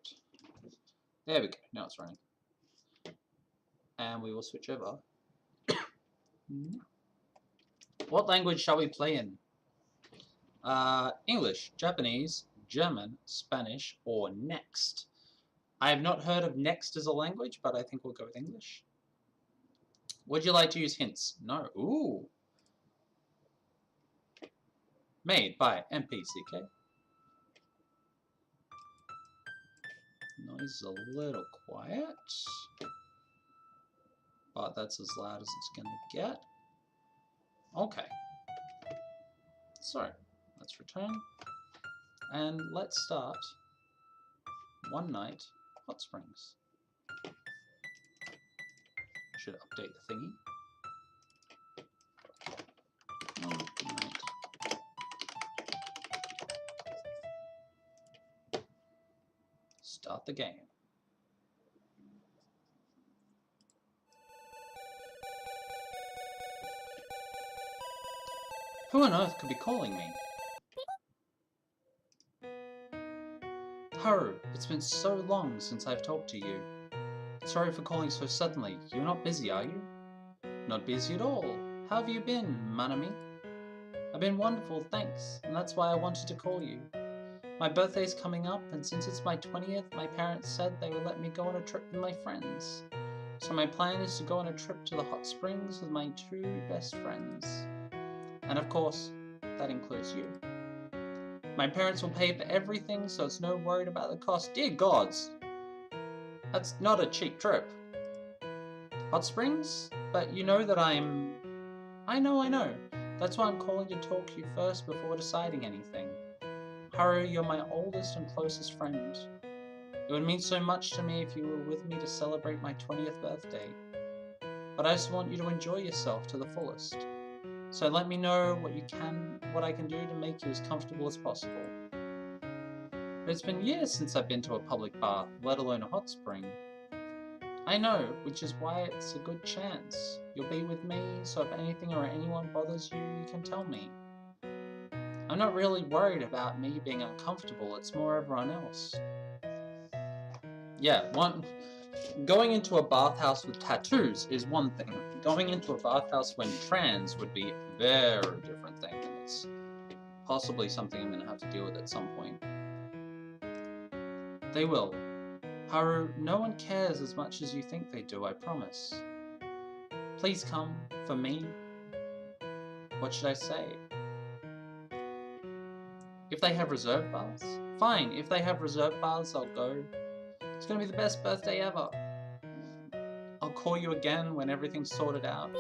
There we go, now it's running. And we will switch over. What language shall we play in? English, Japanese, German, Spanish, or Next? I have not heard of Next as a language, but I think we'll go with English. Would you like to use hints? No. Ooh. Made by MPCK. Noise is a little quiet, but that's as loud as it's gonna get. Okay. So, let's return. And let's start One Night Hot Springs. Should update the thingy. One night. Start the game. Who on earth could be calling me? Haru, it's been so long since I've talked to you. Sorry for calling so suddenly. You're not busy, are you? Not busy at all. How have you been, Manami? I've been wonderful, thanks, and that's why I wanted to call you. My birthday's coming up, and since it's my 20th, my parents said they would let me go on a trip with my friends. So my plan is to go on a trip to the hot springs with my 2 best friends. And of course, that includes you. My parents will pay for everything, so it's no worried about the cost. Dear gods! That's not a cheap trip. Hot springs? But you know that I know. That's why I'm calling to talk to you first before deciding anything. Haru, you're my oldest and closest friend. It would mean so much to me if you were with me to celebrate my 20th birthday. But I just want you to enjoy yourself to the fullest. So let me know what I can do to make you as comfortable as possible. But it's been years since I've been to a public bath, let alone a hot spring. I know, which is why it's a good chance. You'll be with me, so if anything or anyone bothers you, you can tell me. I'm not really worried about me being uncomfortable, it's more everyone else. Yeah, going into a bathhouse with tattoos is one thing. Going into a bathhouse when trans would be a very different thing, and it's possibly something I'm going to have to deal with at some point. They will. Haru, no one cares as much as you think they do, I promise. Please come, for me. What should I say? If they have reserved baths? Fine, if they have reserved baths, I'll go. It's gonna be the best birthday ever. I'll call you again when everything's sorted out.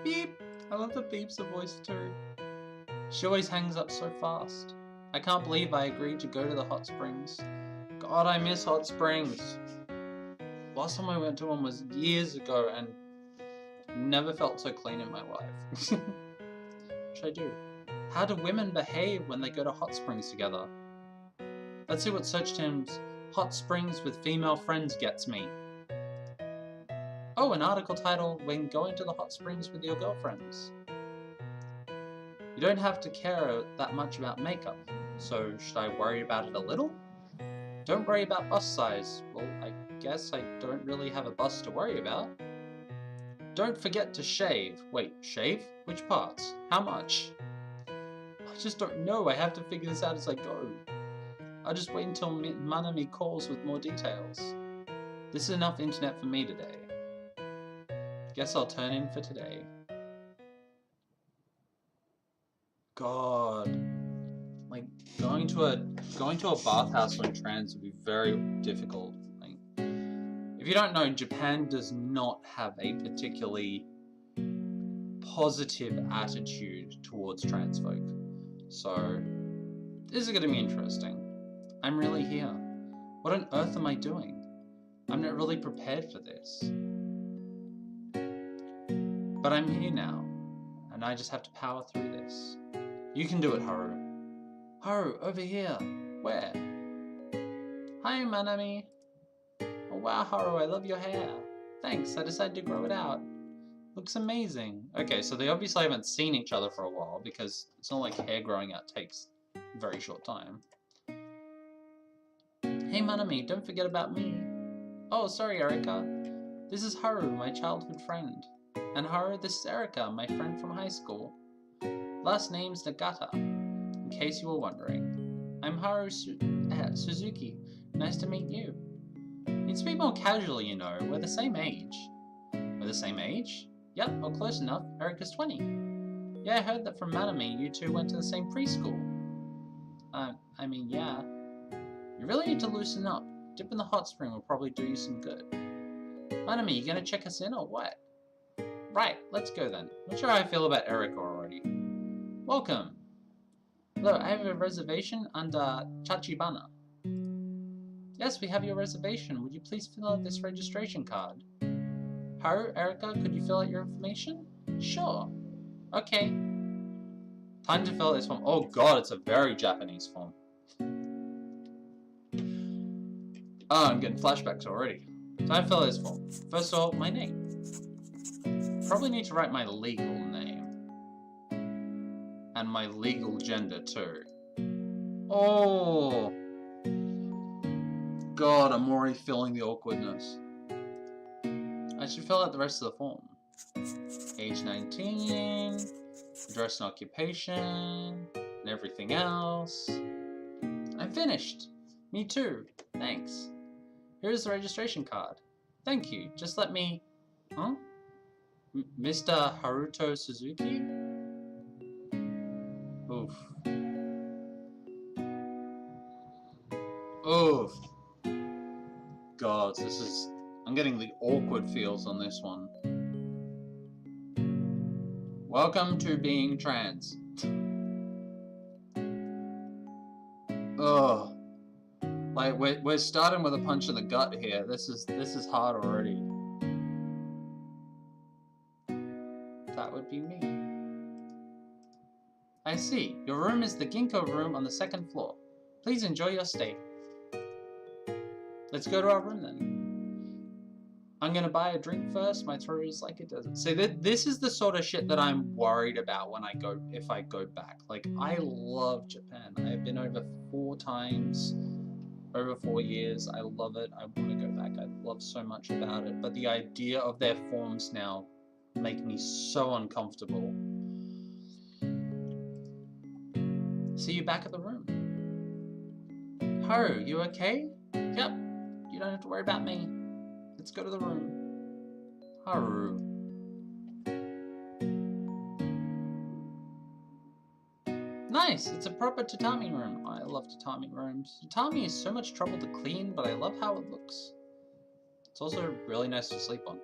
Beep! I love the beeps of voice too. She always hangs up so fast. I can't believe I agreed to go to the hot springs. God, I miss hot springs. Last time I went to one was years ago and never felt so clean in my life. What should I do? How do women behave when they go to hot springs together? Let's see what search terms hot springs with female friends gets me. Oh, an article titled When Going to the Hot Springs with Your Girlfriends. You don't have to care that much about makeup, so should I worry about it a little? Don't worry about bust size. Well, I guess I don't really have a bust to worry about. Don't forget to shave. Wait, shave? Which parts? How much? I just don't know. I have to figure this out as I go. I'll just wait until Manami calls with more details. This is enough internet for me today. Guess I'll turn in for today. God. Like, going to a bathhouse when trans would be very difficult. Like, if you don't know, Japan does not have a particularly positive attitude towards trans folk. So, this is going to be interesting. I'm really here. What on earth am I doing? I'm not really prepared for this. But I'm here now, and I just have to power through this. You can do it, Haru. Haru, over here. Where? Hi, Manami. Oh wow, Haru, I love your hair. Thanks, I decided to grow it out. Looks amazing. Okay, so they obviously haven't seen each other for a while because it's not like hair growing out takes a very short time. Hey Manami, don't forget about me. Oh, sorry Erika. This is Haru, my childhood friend. And Haru, this is Erika, my friend from high school. Last name's Nagata, in case you were wondering. I'm Haru Suzuki. Nice to meet you. You'd speak more casually, you know. We're the same age. We're the same age? Yep, or close enough. Erika's 20. Yeah, I heard that from Manami. You two went to the same preschool. I mean, yeah. You really need to loosen up. Dip in the hot spring will probably do you some good. Manami, you gonna check us in or what? Right, let's go then. Not sure how I feel about Erika already. Welcome. Hello, I have a reservation under Chachibana. Yes, we have your reservation. Would you please fill out this registration card? Haru, Erika, could you fill out your information? Sure. Okay. Time to fill out this form. Oh god, it's a very Japanese form. Oh, I'm getting flashbacks already. Time to fill out this form. First of all, my name. Probably need to write my legal name. And my legal gender too. Oh! God, I'm already feeling the awkwardness. I should fill out the rest of the form. Age 19, address and occupation, and everything else. I'm finished. Me too. Thanks. Here's the registration card. Thank you. Just let me... Huh? Mr. Haruto Suzuki? Oof. Oof. God, this is... I'm getting the awkward feels on this one. Welcome to being trans. Ugh. Like, we're starting with a punch in the gut here. This is hard already. That would be me. I see. Your room is the Ginkgo room on the 2nd floor. Please enjoy your stay. Let's go to our room then. I'm gonna buy a drink first. My throat is like it doesn't. So this is the sort of shit that I'm worried about when if I go back. Like, I love Japan. I've been over 4 times, over 4 years. I love it. I want to go back. I love so much about it. But the idea of their forms now make me so uncomfortable. See you back at the room. Haru, you okay? Yep. You don't have to worry about me. Let's go to the room. Haru. Nice! It's a proper tatami room. I love tatami rooms. Tatami is so much trouble to clean, but I love how it looks. It's also really nice to sleep on.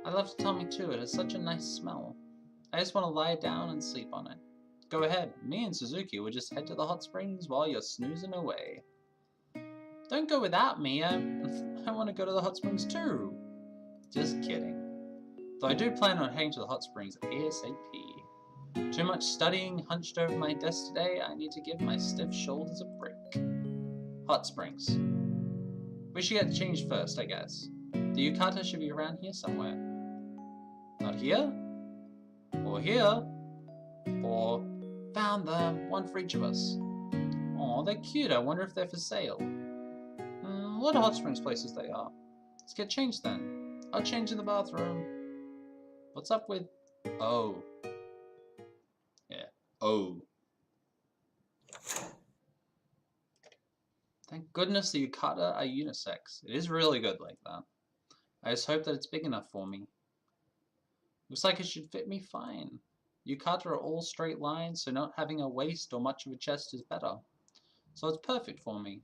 I love tatami too. It has such a nice smell. I just want to lie down and sleep on it. Go ahead. Me and Suzuki will just head to the hot springs while you're snoozing away. Don't go without me. I want to go to the hot springs too. Just kidding. Though I do plan on heading to the hot springs ASAP. Too much studying hunched over my desk today. I need to give my stiff shoulders a break. Hot springs. We should get changed first, I guess. The yukata should be around here somewhere. Not here? Or here? Or found them. One for each of us. Aw, they're cute. I wonder if they're for sale. What hot springs places they are. Let's get changed then. I'll change in the bathroom. What's up with... Oh. Yeah. Oh. Thank goodness the yukata are unisex. It is really good like that. I just hope that it's big enough for me. Looks like it should fit me fine. Yukata are all straight lines, so not having a waist or much of a chest is better. So it's perfect for me.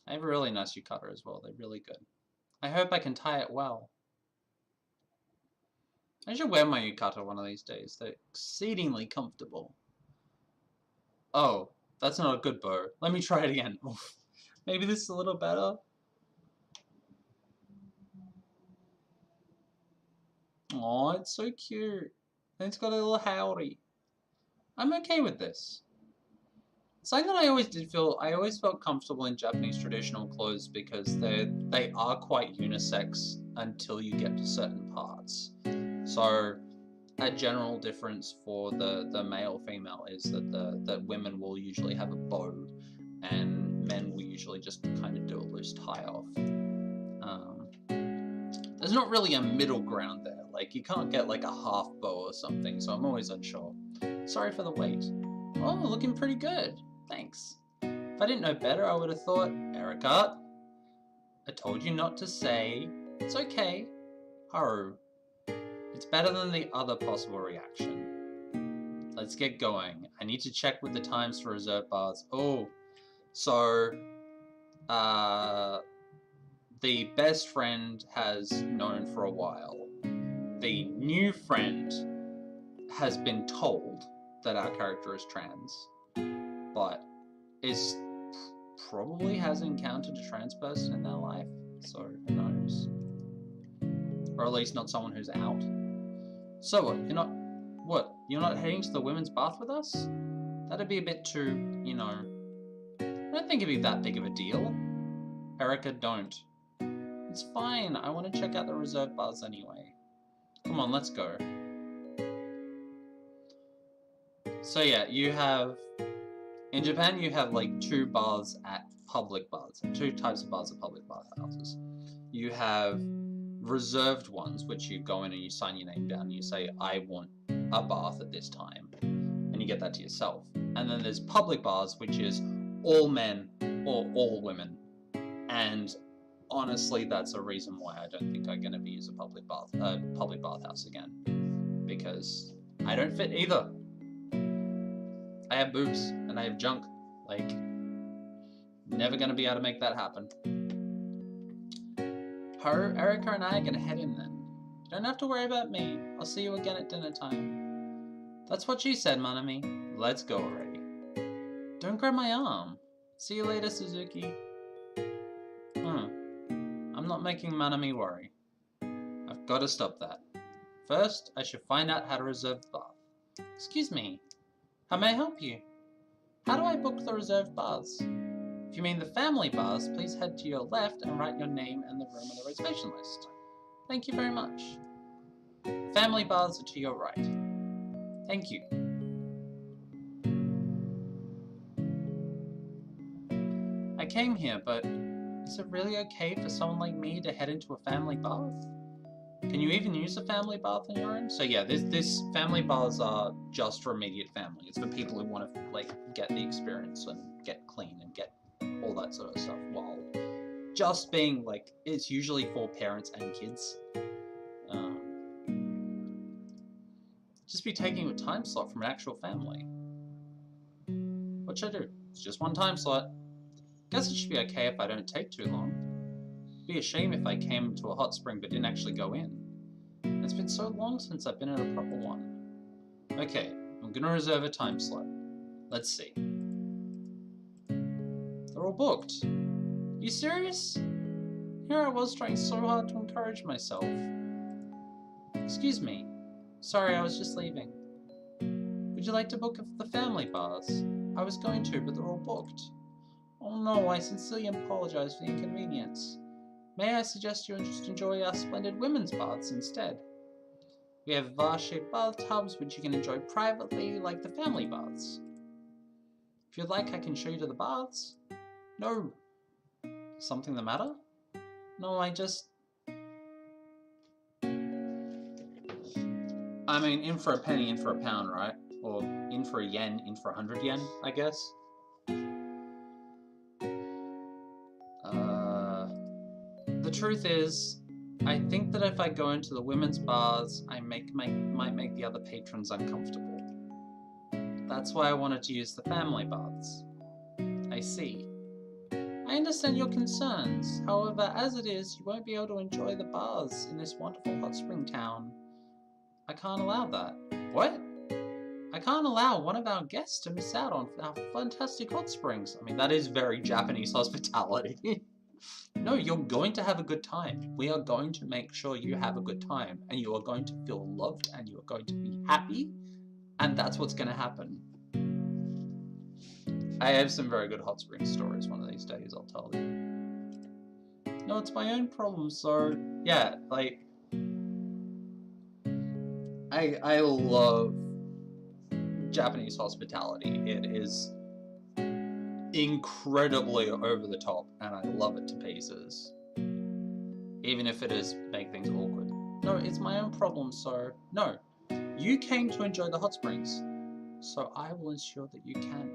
I have a really nice yukata as well. They're really good. I hope I can tie it well. I should wear my yukata one of these days. They're exceedingly comfortable. Oh, that's not a good bow. Let me try it again. Maybe this is a little better. Oh, it's so cute. And it's got a little howdy. I'm okay with this. Something that I always felt comfortable in Japanese traditional clothes because they are quite unisex until you get to certain parts. So a general difference for the male-female is that women will usually have a bow, and men will usually just kind of do a loose tie-off. There's not really a middle ground there. Like, you can't get like a half bow or something, so I'm always unsure. Sorry for the wait. Oh, looking pretty good. Thanks. If I didn't know better, I would have thought, Erica, I told you not to say. It's okay. Haru. It's better than the other possible reaction. Let's get going. I need to check with the times for reserve baths. Oh, so, the best friend has known for a while. The new friend has been told that our character is trans, but probably has encountered a trans person in their life, so who knows? Or at least not someone who's out. So you're not heading to the women's bath with us? That'd be a bit too, I don't think it'd be that big of a deal. Erica, don't. It's fine, I want to check out the reserve baths anyway. Come on, let's go. So yeah, in Japan you have like two baths at public baths, two types of baths at public bathhouses. You have reserved ones, which you go in and you sign your name down and you say, I want a bath at this time, and you get that to yourself. And then there's public baths, which is all men or all women, and honestly, that's a reason why I don't think I'm going to use a public bathhouse again, because I don't fit either. I have boobs and I have junk. Like, never going to be able to make that happen. Erica and I are going to head in then. You don't have to worry about me. I'll see you again at dinner time. That's what she said, Manami. Let's go already. Don't grab my arm. See you later, Suzuki. I'm not making Manami worry. I've got to stop that. First, I should find out how to reserve the bath. Excuse me. How may I help you? How do I book the reserved baths? If you mean the family baths, please head to your left and write your name and the room on the reservation list. Thank you very much. Family baths are to your right. Thank you. I came here, but is it really okay for someone like me to head into a family bath? Can you even use a family bath on your own? So yeah, this family baths are just for immediate family. It's for people who want to like get the experience and get clean and get all that sort of stuff, while just being like, it's usually for parents and kids. Just be taking a time slot from an actual family. What should I do? It's just one time slot. Guess it should be okay if I don't take too long. It'd be a shame if I came to a hot spring but didn't actually go in. It's been so long since I've been in a proper one. Okay, I'm gonna reserve a time slot. Let's see. They're all booked. You serious? Here I was trying so hard to encourage myself. Excuse me. Sorry, I was just leaving. Would you like to book the family baths? I was going to, but they're all booked. Oh no, I sincerely apologize for the inconvenience. May I suggest you just enjoy our splendid women's baths instead? We have vase-shaped bathtubs which you can enjoy privately, like the family baths. If you'd like, I can show you to the baths. No. Something the matter? No, I mean, in for a penny, in for a pound, right? Or in for a yen, in for 100 yen, I guess. The truth is, I think that if I go into the women's baths, I might make the other patrons uncomfortable. That's why I wanted to use the family baths. I see. I understand your concerns. However, as it is, you won't be able to enjoy the baths in this wonderful hot spring town. I can't allow that. What? I can't allow one of our guests to miss out on our fantastic hot springs. I mean, that is very Japanese hospitality. No, you're going to have a good time. We are going to make sure you have a good time, and you are going to feel loved, and you are going to be happy, and that's what's going to happen. I have some very good hot spring stories one of these days, I'll tell you. No, it's my own problem, so yeah, like, I love Japanese hospitality. It is incredibly over the top, and I love it to pieces. Even if it is make things awkward. No, it's my own problem, so no. You came to enjoy the hot springs, so I will ensure that you can.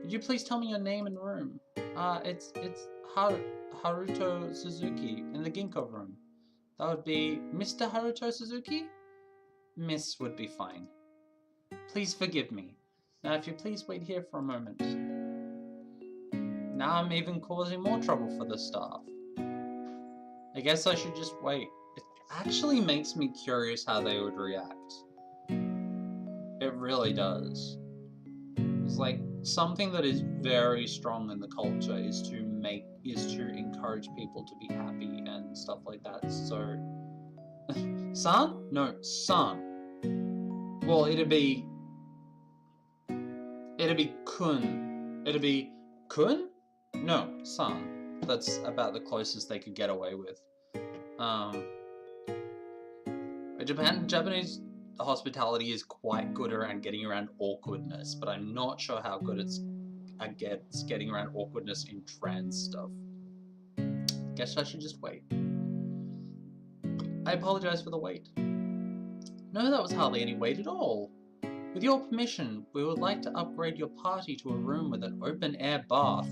Would you please tell me your name and room? It's Haruto Suzuki in the Ginkgo room. That would be Mr. Haruto Suzuki? Miss would be fine. Please forgive me. Now if you please wait here for a moment. Now I'm even causing more trouble for the staff. I guess I should just wait. It actually makes me curious how they would react. It really does. It's like something that is very strong in the culture is to encourage people to be happy and stuff like that. So san? No, san. Well, it'd be kun. It'd be kun? No, san. That's about the closest they could get away with. Japanese hospitality is quite good around getting around awkwardness, but I'm not sure how good it's getting around awkwardness in trans stuff. Guess I should just wait. I apologize for the wait. No, that was hardly any wait at all. With your permission, we would like to upgrade your party to a room with an open-air bath.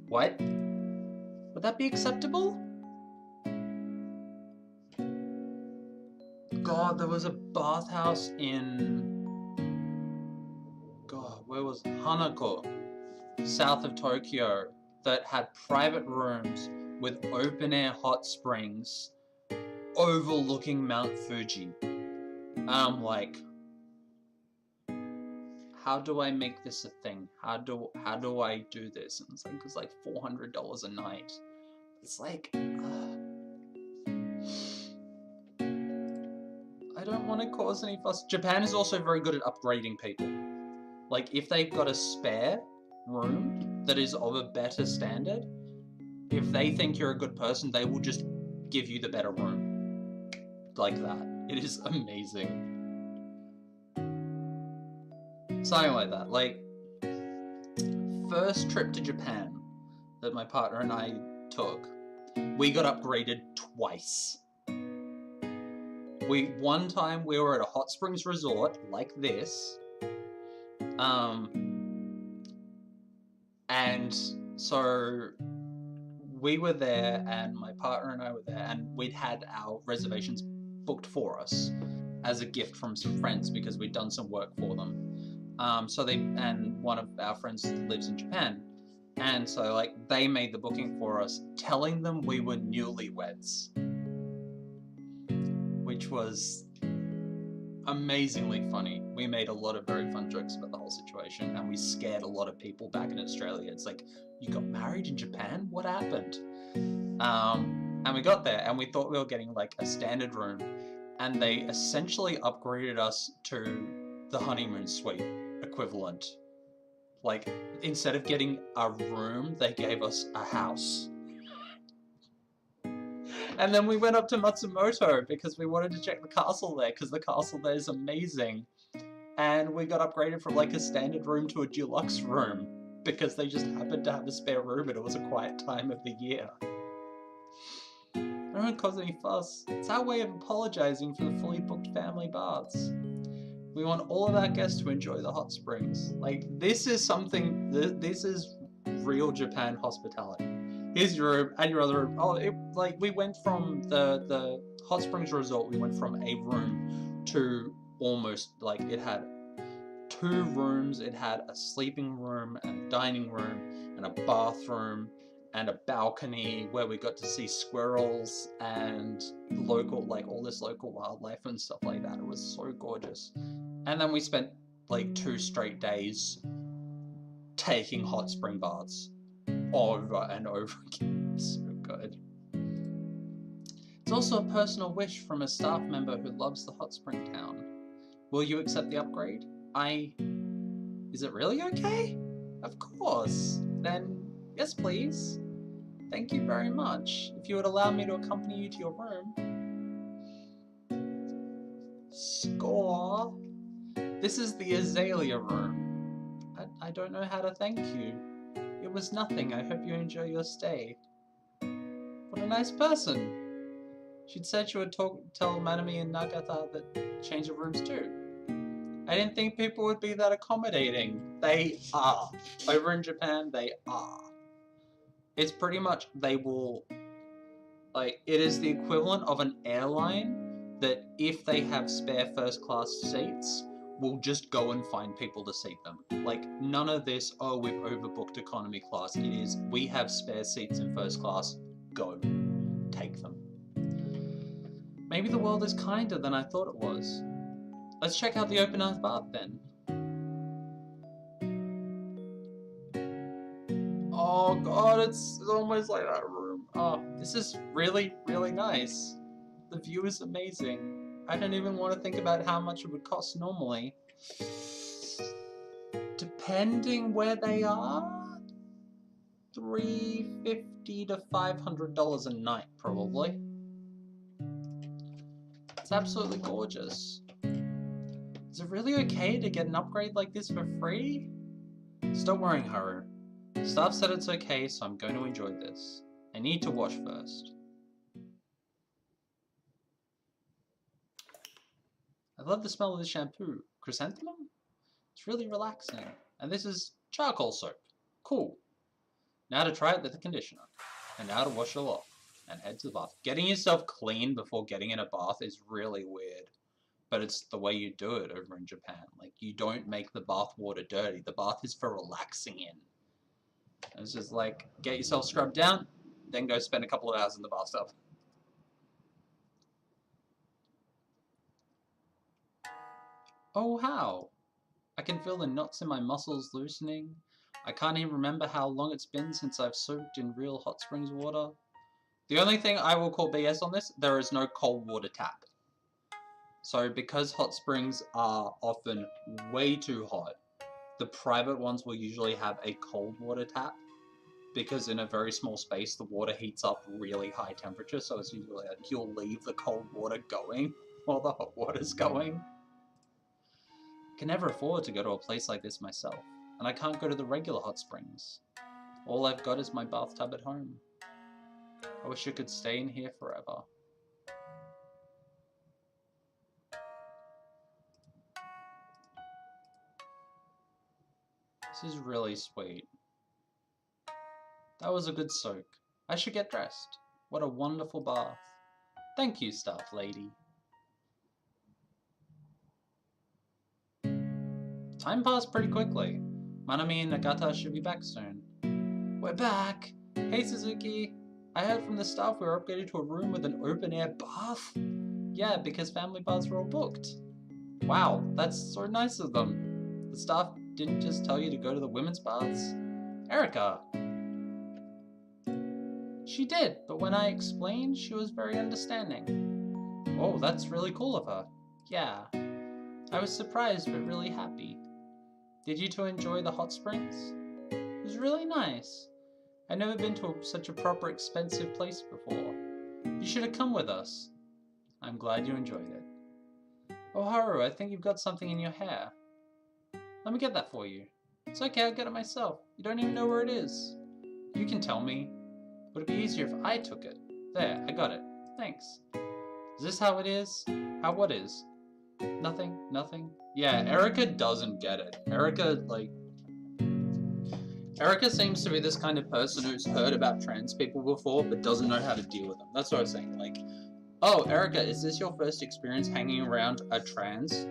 What? Would that be acceptable? God, there was a bathhouse in... God, where was Hanako? South of Tokyo, that had private rooms with open-air hot springs overlooking Mount Fuji. And I'm like, how do I make this a thing? How do I do this? And it's like $400 a night. It's like, I don't want to cause any fuss. Japan is also very good at upgrading people. Like, if they've got a spare room that is of a better standard, if they think you're a good person, they will just give you the better room. Like that. It is amazing. Something like that. Like, first trip to Japan that my partner and I took, we got upgraded twice. One time we were at a hot springs resort like this, and so we were there, and my partner and I were there, and we'd had our reservations booked for us as a gift from some friends because we'd done some work for them. And one of our friends lives in Japan, and so like they made the booking for us, telling them we were newlyweds, which was amazingly funny. We made a lot of very fun jokes about the whole situation, and we scared a lot of people back in Australia. It's like, you got married in Japan? What happened? And we got there, and we thought we were getting like a standard room, and they essentially upgraded us to the honeymoon suite equivalent. Like, instead of getting a room, they gave us a house. And then we went up to Matsumoto because we wanted to check the castle there, because the castle there is amazing. And we got upgraded from like a standard room to a deluxe room because they just happened to have a spare room and it was a quiet time of the year. I don't want to cause any fuss. It's our way of apologizing for the fully booked family baths. We want all of our guests to enjoy the hot springs. Like, this is something, this is real Japan hospitality. Here's your room, and your other room. Oh, we went from the hot springs resort, we went from a room to almost, like, it had 2 rooms. It had a sleeping room and a dining room and a bathroom and a balcony where we got to see squirrels and all this local wildlife and stuff like that. It was so gorgeous. And then we spent like 2 straight days taking hot spring baths over and over again. So good. It's also a personal wish from a staff member who loves the hot spring town. Will you accept the upgrade? Is it really okay? Of course. Then, yes please. Thank you very much. If you would allow me to accompany you to your room. Score. This is the Azalea room. I don't know how to thank you. It was nothing. I hope you enjoy your stay. What a nice person. She'd said she would tell Manami and Nagata that change of rooms too. I didn't think people would be that accommodating. They are. Over in Japan, they are. It's pretty much, they will, like, it is the equivalent of an airline that if they have spare first class seats, will just go and find people to seat them. Like, none of this, oh, we've overbooked economy class. It is, we have spare seats in first class, go. Take them. Maybe the world is kinder than I thought it was. Let's check out the open earth bath then. Oh god, it's almost like that room. Oh, this is really, really nice. The view is amazing. I don't even want to think about how much it would cost normally. Depending where they are, $350 to $500 a night, probably. It's absolutely gorgeous. Is it really okay to get an upgrade like this for free? Stop worrying, Haru. Staff said it's okay, so I'm going to enjoy this. I need to wash first. I love the smell of the shampoo. Chrysanthemum? It's really relaxing. And this is charcoal soap. Cool. Now to try it with the conditioner. And now to wash it off. And head to the bath. Getting yourself clean before getting in a bath is really weird. But it's the way you do it over in Japan. Like, you don't make the bath water dirty. The bath is for relaxing in. It's just like, get yourself scrubbed down, then go spend a couple of hours in the bathtub. Oh, how? I can feel the knots in my muscles loosening. I can't even remember how long it's been since I've soaked in real hot springs water. The only thing I will call BS on this, there is no cold water tap. So because hot springs are often way too hot, the private ones will usually have a cold water tap. Because in a very small space, the water heats up really high temperature, so it's usually like you'll leave the cold water going while the hot water's going. I can never afford to go to a place like this myself, and I can't go to the regular hot springs. All I've got is my bathtub at home. I wish I could stay in here forever. This is really sweet. That was a good soak. I should get dressed. What a wonderful bath. Thank you, staff lady. Time passed pretty quickly. Manami and Nagata should be back soon. We're back! Hey Suzuki! I heard from the staff we were upgraded to a room with an open-air bath? Yeah, because family baths were all booked. Wow, that's so nice of them. The staff didn't just tell you to go to the women's baths? Erica! She did, but when I explained, she was very understanding. Oh, that's really cool of her. Yeah. I was surprised, but really happy. Did you two enjoy the hot springs? It was really nice. I've never been to such a proper expensive place before. You should have come with us. I'm glad you enjoyed it. Oh, Haru, I think you've got something in your hair. Let me get that for you. It's okay, I'll get it myself. You don't even know where it is. You can tell me. Would it be easier if I took it? There, I got it. Thanks. Is this how it is? How what is? Nothing? Nothing? Yeah, Erica doesn't get it. Erica seems to be this kind of person who's heard about trans people before, but doesn't know how to deal with them. That's what I was saying. Like, oh, Erica, is this your first experience hanging around a trans?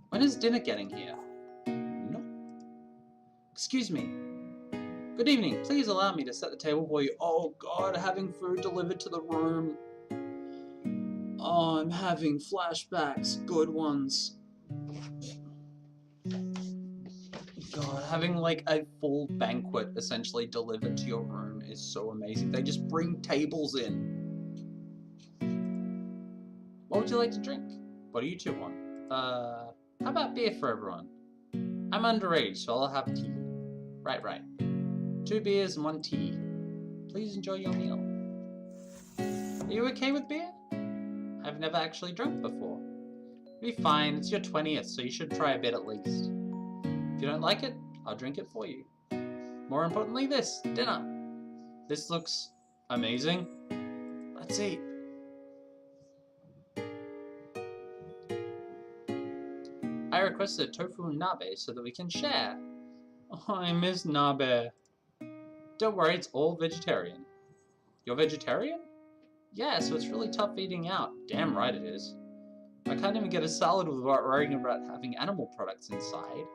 When is dinner getting here? No. Excuse me. Good evening. Please allow me to set the table for you. Oh god, having food delivered to the room. Oh, I'm having flashbacks. Good ones. God, having like a full banquet essentially delivered to your room is so amazing. They just bring tables in. What would you like to drink? What do you two want? How about beer for everyone? I'm underage, so I'll have tea. Right. 2 beers and 1 tea. Please enjoy your meal. Are you okay with beer? I've never actually drunk before. It'll be fine, it's your 20th, so you should try a bit at least. If you don't like it, I'll drink it for you. More importantly, this, dinner. This looks amazing. Let's eat. I requested tofu nabe so that we can share. Oh, I miss nabe. Don't worry, it's all vegetarian. You're vegetarian? Yeah, so it's really tough eating out. Damn right it is. I can't even get a salad without worrying about having animal products inside.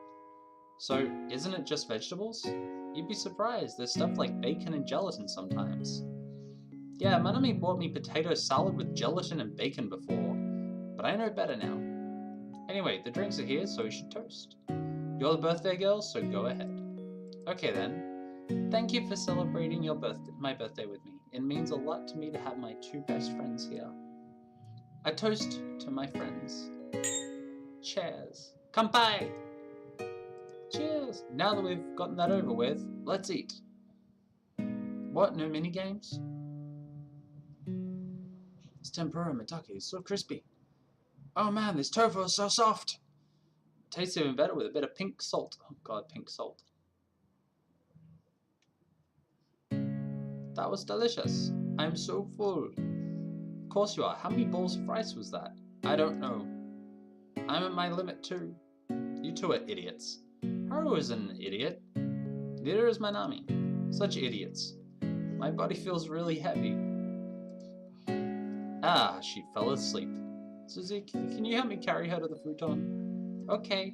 So, isn't it just vegetables? You'd be surprised, there's stuff like bacon and gelatin sometimes. Yeah, Manami bought me potato salad with gelatin and bacon before, but I know better now. Anyway, the drinks are here, so we should toast. You're the birthday girl, so go ahead. Okay then. Thank you for celebrating my birthday with me. It means a lot to me to have my 2 best friends here. I toast to my friends. Cheers. Kanpai! Cheers! Now that we've gotten that over with, let's eat. What? No minigames? This tempura matake is so crispy. Oh man, this tofu is so soft. Tastes even better with a bit of pink salt. Oh god, pink salt. That was delicious. I'm so full. Of course you are. How many bowls of rice was that? I don't know. I'm at my limit too. You two are idiots. Haru is an idiot. Neither is Manami. Such idiots. My body feels really heavy. Ah, she fell asleep. Suzy, can you help me carry her to the futon? Okay.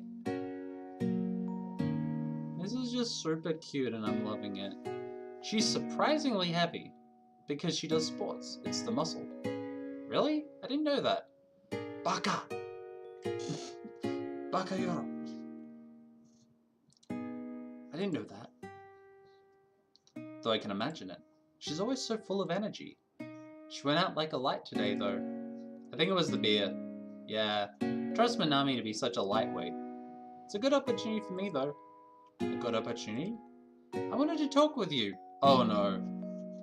This is just super cute and I'm loving it. She's surprisingly happy because she does sports. It's the muscle. Really? I didn't know that. Baka! Baka yoro. I didn't know that. Though I can imagine it. She's always so full of energy. She went out like a light today though. I think it was the beer. Yeah. Trust Manami to be such a lightweight. It's a good opportunity for me though. A good opportunity? I wanted to talk with you. Oh no.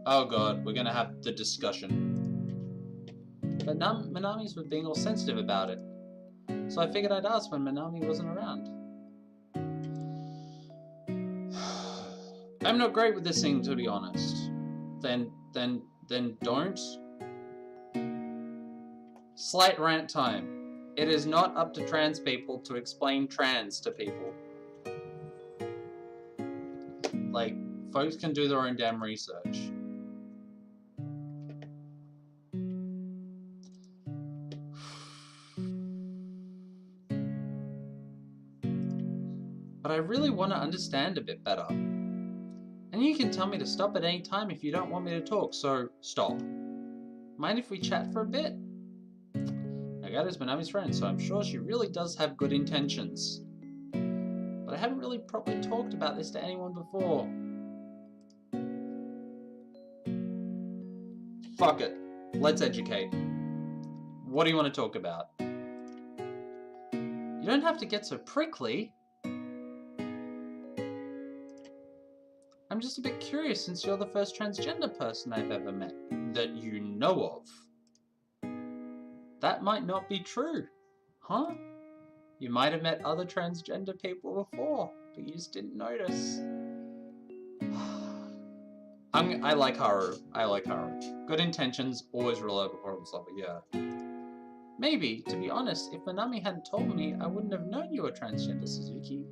Oh god, we're gonna have the discussion. But Manami's was being all sensitive about it. So I figured I'd ask when Manami wasn't around. I'm not great with this thing, to be honest. Then don't. Slight rant time. It is not up to trans people to explain trans to people. Like, folks can do their own damn research. But I really want to understand a bit better. And you can tell me to stop at any time if you don't want me to talk, so stop. Mind if we chat for a bit? Nagata's Manami's friend, so I'm sure she really does have good intentions. But I haven't really properly talked about this to anyone before. Fuck it. Let's educate. What do you want to talk about? You don't have to get so prickly. I'm just a bit curious since you're the first transgender person I've ever met that you know of. That might not be true. Huh? You might have met other transgender people before, but you just didn't notice. I like Haru. I like Haru. Good intentions always rule over problem solving, yeah. Maybe, to be honest, if Manami hadn't told me, I wouldn't have known you were transgender, Suzuki.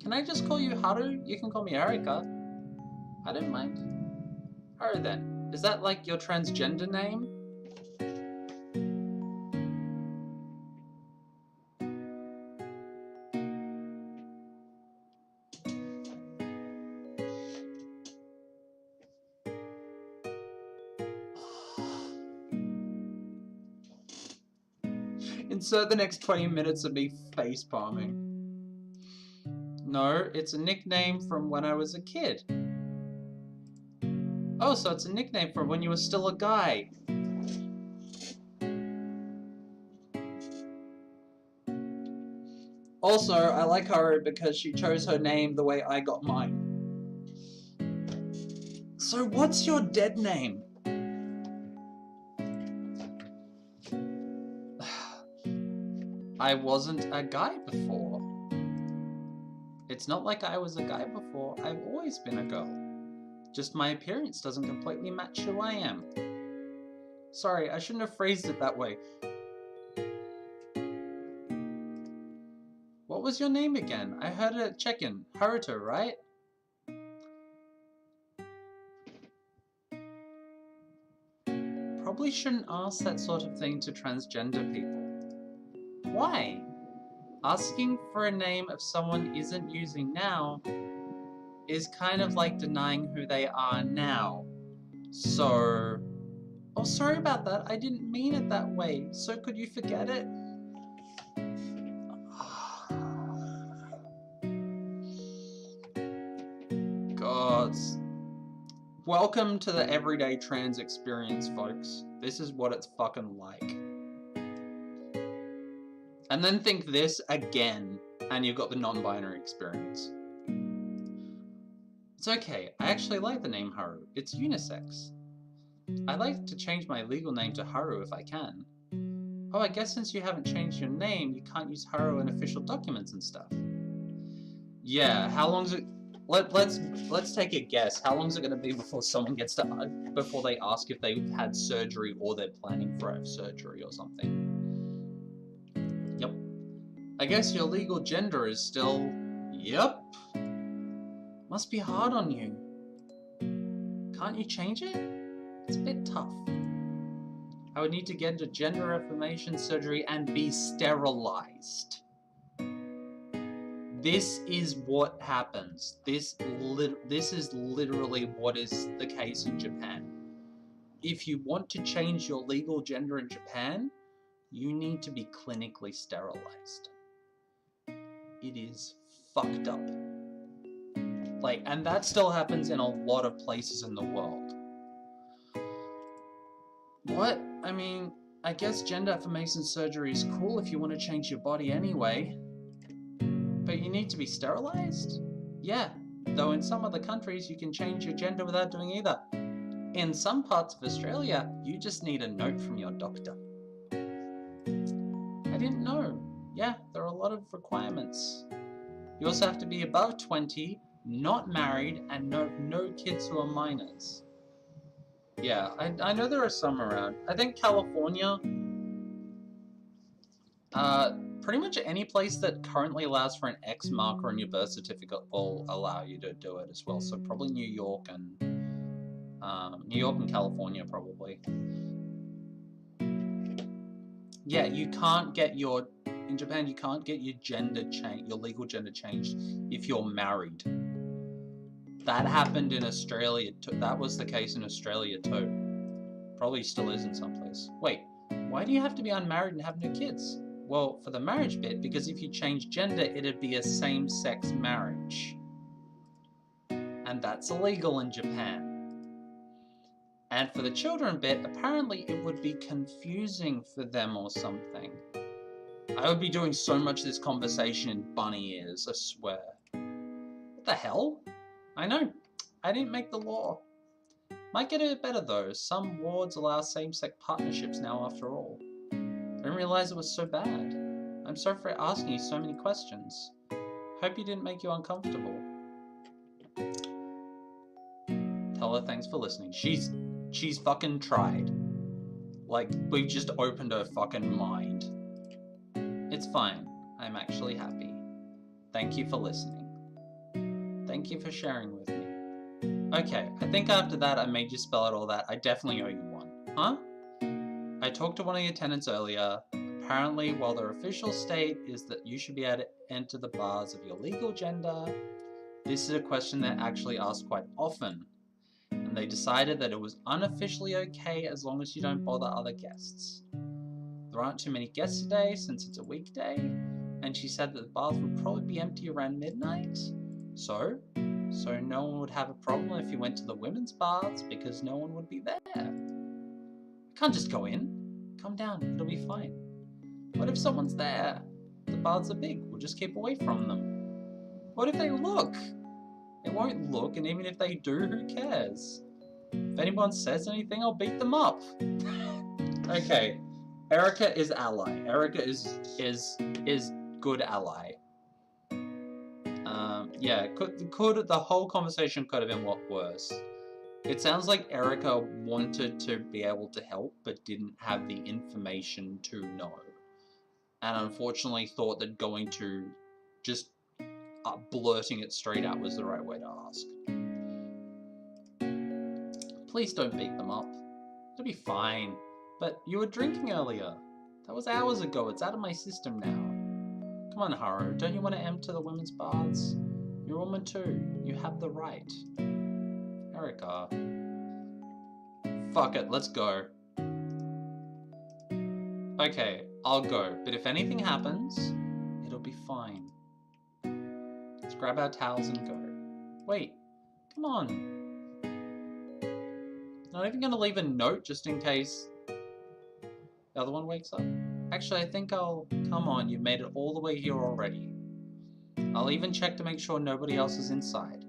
Can I just call you Haru? You can call me Erika. I don't mind. Haru then. Is that like your transgender name? Insert the next 20 minutes of me facepalming. No, it's a nickname from when I was a kid. Oh, so it's a nickname from when you were still a guy. Also, I like Haru because she chose her name the way I got mine. So what's your dead name? I wasn't a guy before. It's not like I was a guy before. I've always been a girl. Just my appearance doesn't completely match who I am. Sorry, I shouldn't have phrased it that way. What was your name again? I heard a check-in. Haruto, right? Probably shouldn't ask that sort of thing to transgender people. Why? Asking for a name of someone isn't using now is kind of like denying who they are now. So... Oh, sorry about that. I didn't mean it that way. So could you forget it? God. Welcome to the everyday trans experience, folks. This is what it's fucking like. And then think this again, and you've got the non-binary experience. It's okay. I actually like the name Haru. It's unisex. I'd like to change my legal name to Haru if I can. Oh, I guess since you haven't changed your name, you can't use Haru in official documents and stuff. Yeah, how long's it... Let's take a guess. How long is it going to be before someone gets to... before they ask if they've had surgery or they're planning for a surgery or something? Yep. I guess your legal gender is still... Yep. Must be hard on you. Can't you change it? It's a bit tough. I would need to get into gender affirmation surgery and be sterilized. This is what happens. This is literally what is the case in Japan. If you want to change your legal gender in Japan, you need to be clinically sterilized. It is fucked up. Like, and that still happens in a lot of places in the world. What? I mean, I guess gender affirmation surgery is cool if you want to change your body anyway. But you need to be sterilized? Yeah, though in some other countries you can change your gender without doing either. In some parts of Australia, you just need a note from your doctor. I didn't know. Yeah, there are a lot of requirements. You also have to be above 20, not married, and no kids who are minors. Yeah, I know there are some around. I think California, pretty much any place that currently allows for an X marker on your birth certificate will allow you to do it as well. So probably New York and California probably. Yeah, you can't get in Japan you can't get your legal gender changed if you're married. That happened in Australia too. That was the case in Australia too. Probably still is in some place. Wait, why do you have to be unmarried and have no kids? Well, for the marriage bit, because if you change gender, it'd be a same-sex marriage. And that's illegal in Japan. And for the children bit, apparently it would be confusing for them or something. I would be doing so much of this conversation in bunny ears, I swear. What the hell? I know. I didn't make the law. Might get a bit better though. Some wards allow same-sex partnerships now after all. I didn't realize it was so bad. I'm sorry for asking you so many questions. Hope you didn't make you uncomfortable. Tell her thanks for listening. She's fucking tried. Like, we've just opened her fucking mind. It's fine. I'm actually happy. Thank you for listening. Thank you for sharing with me. Okay, I think after that I made you spell out all that. I definitely owe you one. Huh? I talked to one of your tenants earlier. Apparently, while their official state is that you should be able to enter the bars of your legal gender, this is a question they're actually asked quite often. And they decided that it was unofficially okay as long as you don't bother other guests. There aren't too many guests today since it's a weekday, and she said that the bars would probably be empty around midnight. So no one would have a problem if you went to the women's baths because no one would be there. You can't just go in. Calm down, it'll be fine. What if someone's there? The baths are big. We'll just keep away from them. What if they look? They won't look, and even if they do, who cares? If anyone says anything, I'll beat them up. Okay, Erica is ally. Erica is good ally. Yeah, could the whole conversation could have been what worse. It sounds like Erica wanted to be able to help, but didn't have the information to know. And unfortunately thought that going to just blurting it straight out was the right way to ask. Please don't beat them up. It'll be fine. But you were drinking earlier. That was hours ago. It's out of my system now. Come on, Haru. Don't you want to enter the women's baths? You're a woman too. You have the right. Erica. Fuck it. Let's go. Okay, I'll go. But if anything happens, it'll be fine. Let's grab our towels and go. Wait. Come on. Not even gonna leave a note just in case the other one wakes up. Actually, I think I'll... Come on, you've made it all the way here already. I'll even check to make sure nobody else is inside.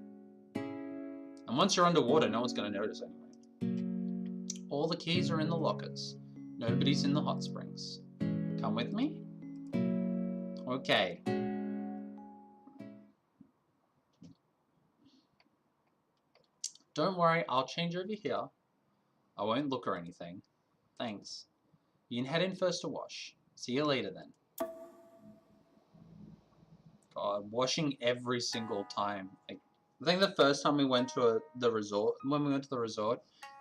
And once you're underwater, no one's gonna notice anyway. All the keys are in the lockers. Nobody's in the hot springs. Come with me? Okay. Don't worry, I'll change over here. I won't look or anything. Thanks. You can head in first to wash. See you later then. God, washing every single time. Like, I think the first time we went to the resort,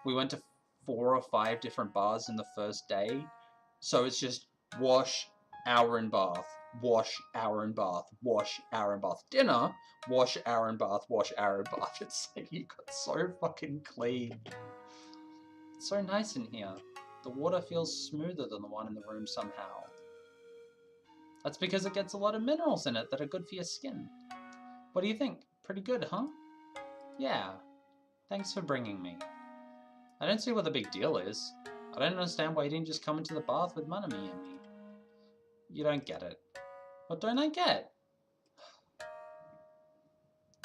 we went to 4 or 5 different bars in the first day. So it's just wash, hour in bath, wash, hour in bath, wash, hour in bath. Dinner, wash, hour in bath, wash, hour in bath. It's like you got so fucking clean. It's so nice in here. The water feels smoother than the one in the room somehow. That's because it gets a lot of minerals in it that are good for your skin. What do you think? Pretty good, huh? Yeah. Thanks for bringing me. I don't see what the big deal is. I don't understand why you didn't just come into the bath with Manami and me. You don't get it. What don't I get?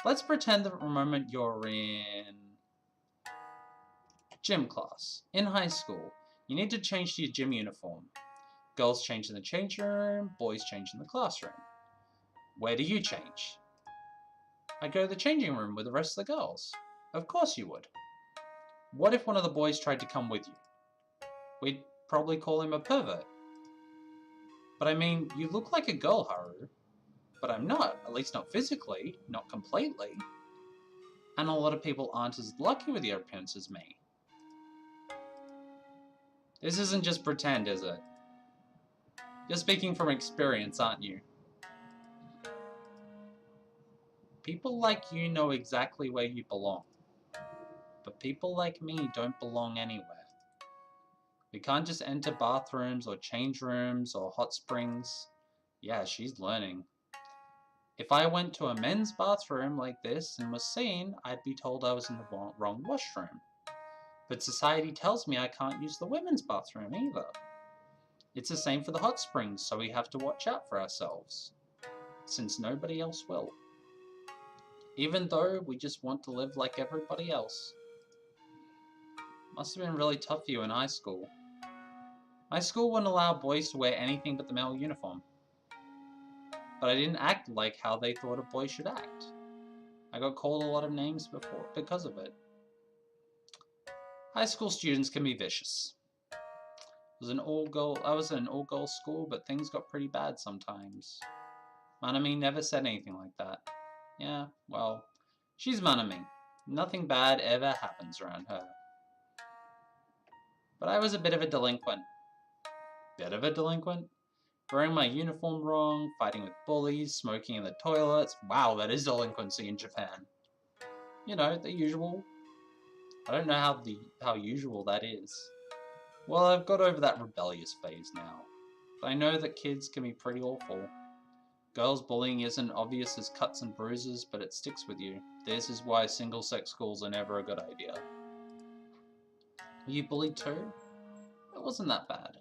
Let's pretend that for a moment you're in gym class. In high school, you need to change to your gym uniform. Girls change in the changing room, boys change in the classroom. Where do you change? I go to the changing room with the rest of the girls. Of course you would. What if one of the boys tried to come with you? We'd probably call him a pervert. But I mean, you look like a girl, Haru. But I'm not, at least not physically, not completely. And a lot of people aren't as lucky with your appearance as me. This isn't just pretend, is it? You're speaking from experience, aren't you? People like you know exactly where you belong. But people like me don't belong anywhere. We can't just enter bathrooms or change rooms or hot springs. Yeah, she's learning. If I went to a men's bathroom like this and was seen, I'd be told I was in the wrong washroom. But society tells me I can't use the women's bathroom either. It's the same for the hot springs, so we have to watch out for ourselves. Since nobody else will. Even though we just want to live like everybody else. Must have been really tough for you in high school. My school wouldn't allow boys to wear anything but the male uniform. But I didn't act like how they thought a boy should act. I got called a lot of names before because of it. High school students can be vicious. I was in an all-girls school, but things got pretty bad sometimes. Manami never said anything like that. Yeah, well, she's Manami. Nothing bad ever happens around her. But I was a bit of a delinquent. Bit of a delinquent? Wearing my uniform wrong, fighting with bullies, smoking in the toilets. Wow, that is delinquency in Japan. You know, the usual. I don't know how usual that is. Well, I've got over that rebellious phase now. But I know that kids can be pretty awful. Girls bullying isn't obvious as cuts and bruises, but it sticks with you. This is why single-sex schools are never a good idea. Were you bullied too? It wasn't that bad.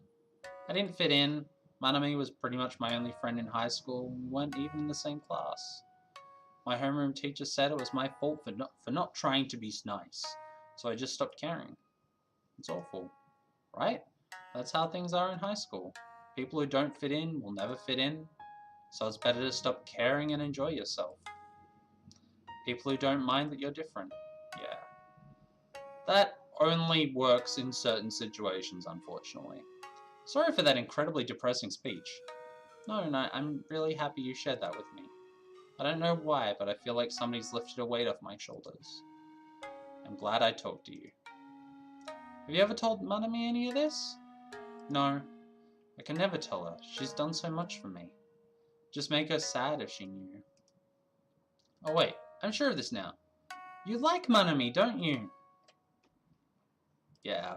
I didn't fit in. Manami was pretty much my only friend in high school, and we weren't even in the same class. My homeroom teacher said it was my fault for not trying to be nice, so I just stopped caring. It's awful, right? That's how things are in high school. People who don't fit in will never fit in, so it's better to stop caring and enjoy yourself. People who don't mind that you're different. Yeah. That only works in certain situations, unfortunately. Sorry for that incredibly depressing speech. No, I'm really happy you shared that with me. I don't know why, but I feel like somebody's lifted a weight off my shoulders. I'm glad I talked to you. Have you ever told Manami any of this? No. I can never tell her. She's done so much for me. Just make her sad if she knew. Oh wait, I'm sure of this now. You like Manami, don't you? Yeah.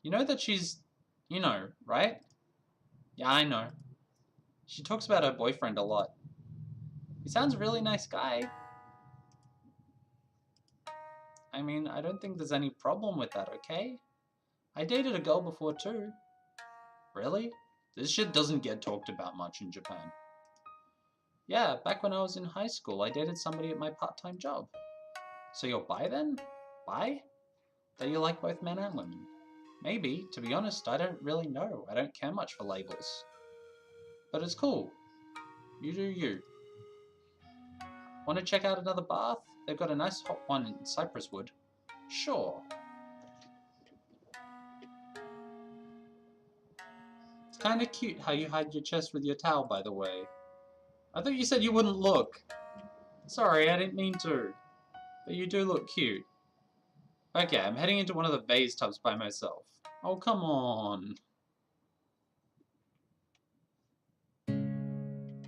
You know that she's... You know, right? Yeah, I know. She talks about her boyfriend a lot. He sounds a really nice guy. I mean, I don't think there's any problem with that, okay? I dated a girl before too. Really? This shit doesn't get talked about much in Japan. Yeah, back when I was in high school, I dated somebody at my part-time job. So you're bi then? Bi? That you like both men and women? Maybe. To be honest, I don't really know. I don't care much for labels. But it's cool. You do you. Want to check out another bath? They've got a nice hot one in Cypress Wood. Sure. It's kind of cute how you hide your chest with your towel, by the way. I thought you said you wouldn't look. Sorry, I didn't mean to. But you do look cute. Okay, I'm heading into one of the vase tubs by myself. Oh, come on.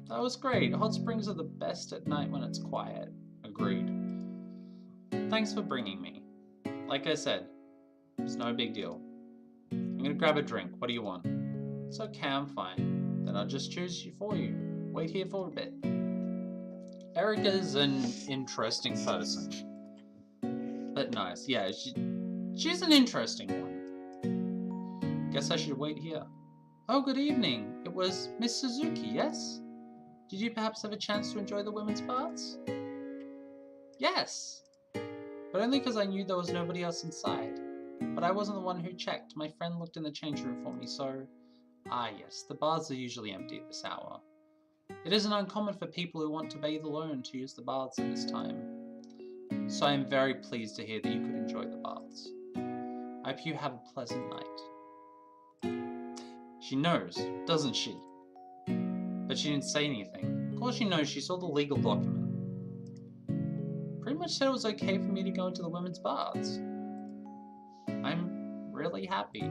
That was great. Hot springs are the best at night when it's quiet. Agreed. Thanks for bringing me. Like I said, it's no big deal. I'm gonna grab a drink. What do you want? It's okay, I'm fine. Then I'll just choose you for you. Wait here for a bit. Erica's an interesting person. But nice. Yeah, she's an interesting one. Guess I should wait here. Oh, good evening. It was Miss Suzuki, yes? Did you perhaps have a chance to enjoy the women's baths? Yes. But only because I knew there was nobody else inside. But I wasn't the one who checked. My friend looked in the change room for me, so... Ah yes, the baths are usually empty at this hour. It isn't uncommon for people who want to bathe alone to use the baths at this time. So I am very pleased to hear that you could enjoy the baths. I hope you have a pleasant night. She knows, doesn't she? But she didn't say anything. Of course she knows, she saw the legal document. Pretty much said it was okay for me to go into the women's baths. I'm really happy.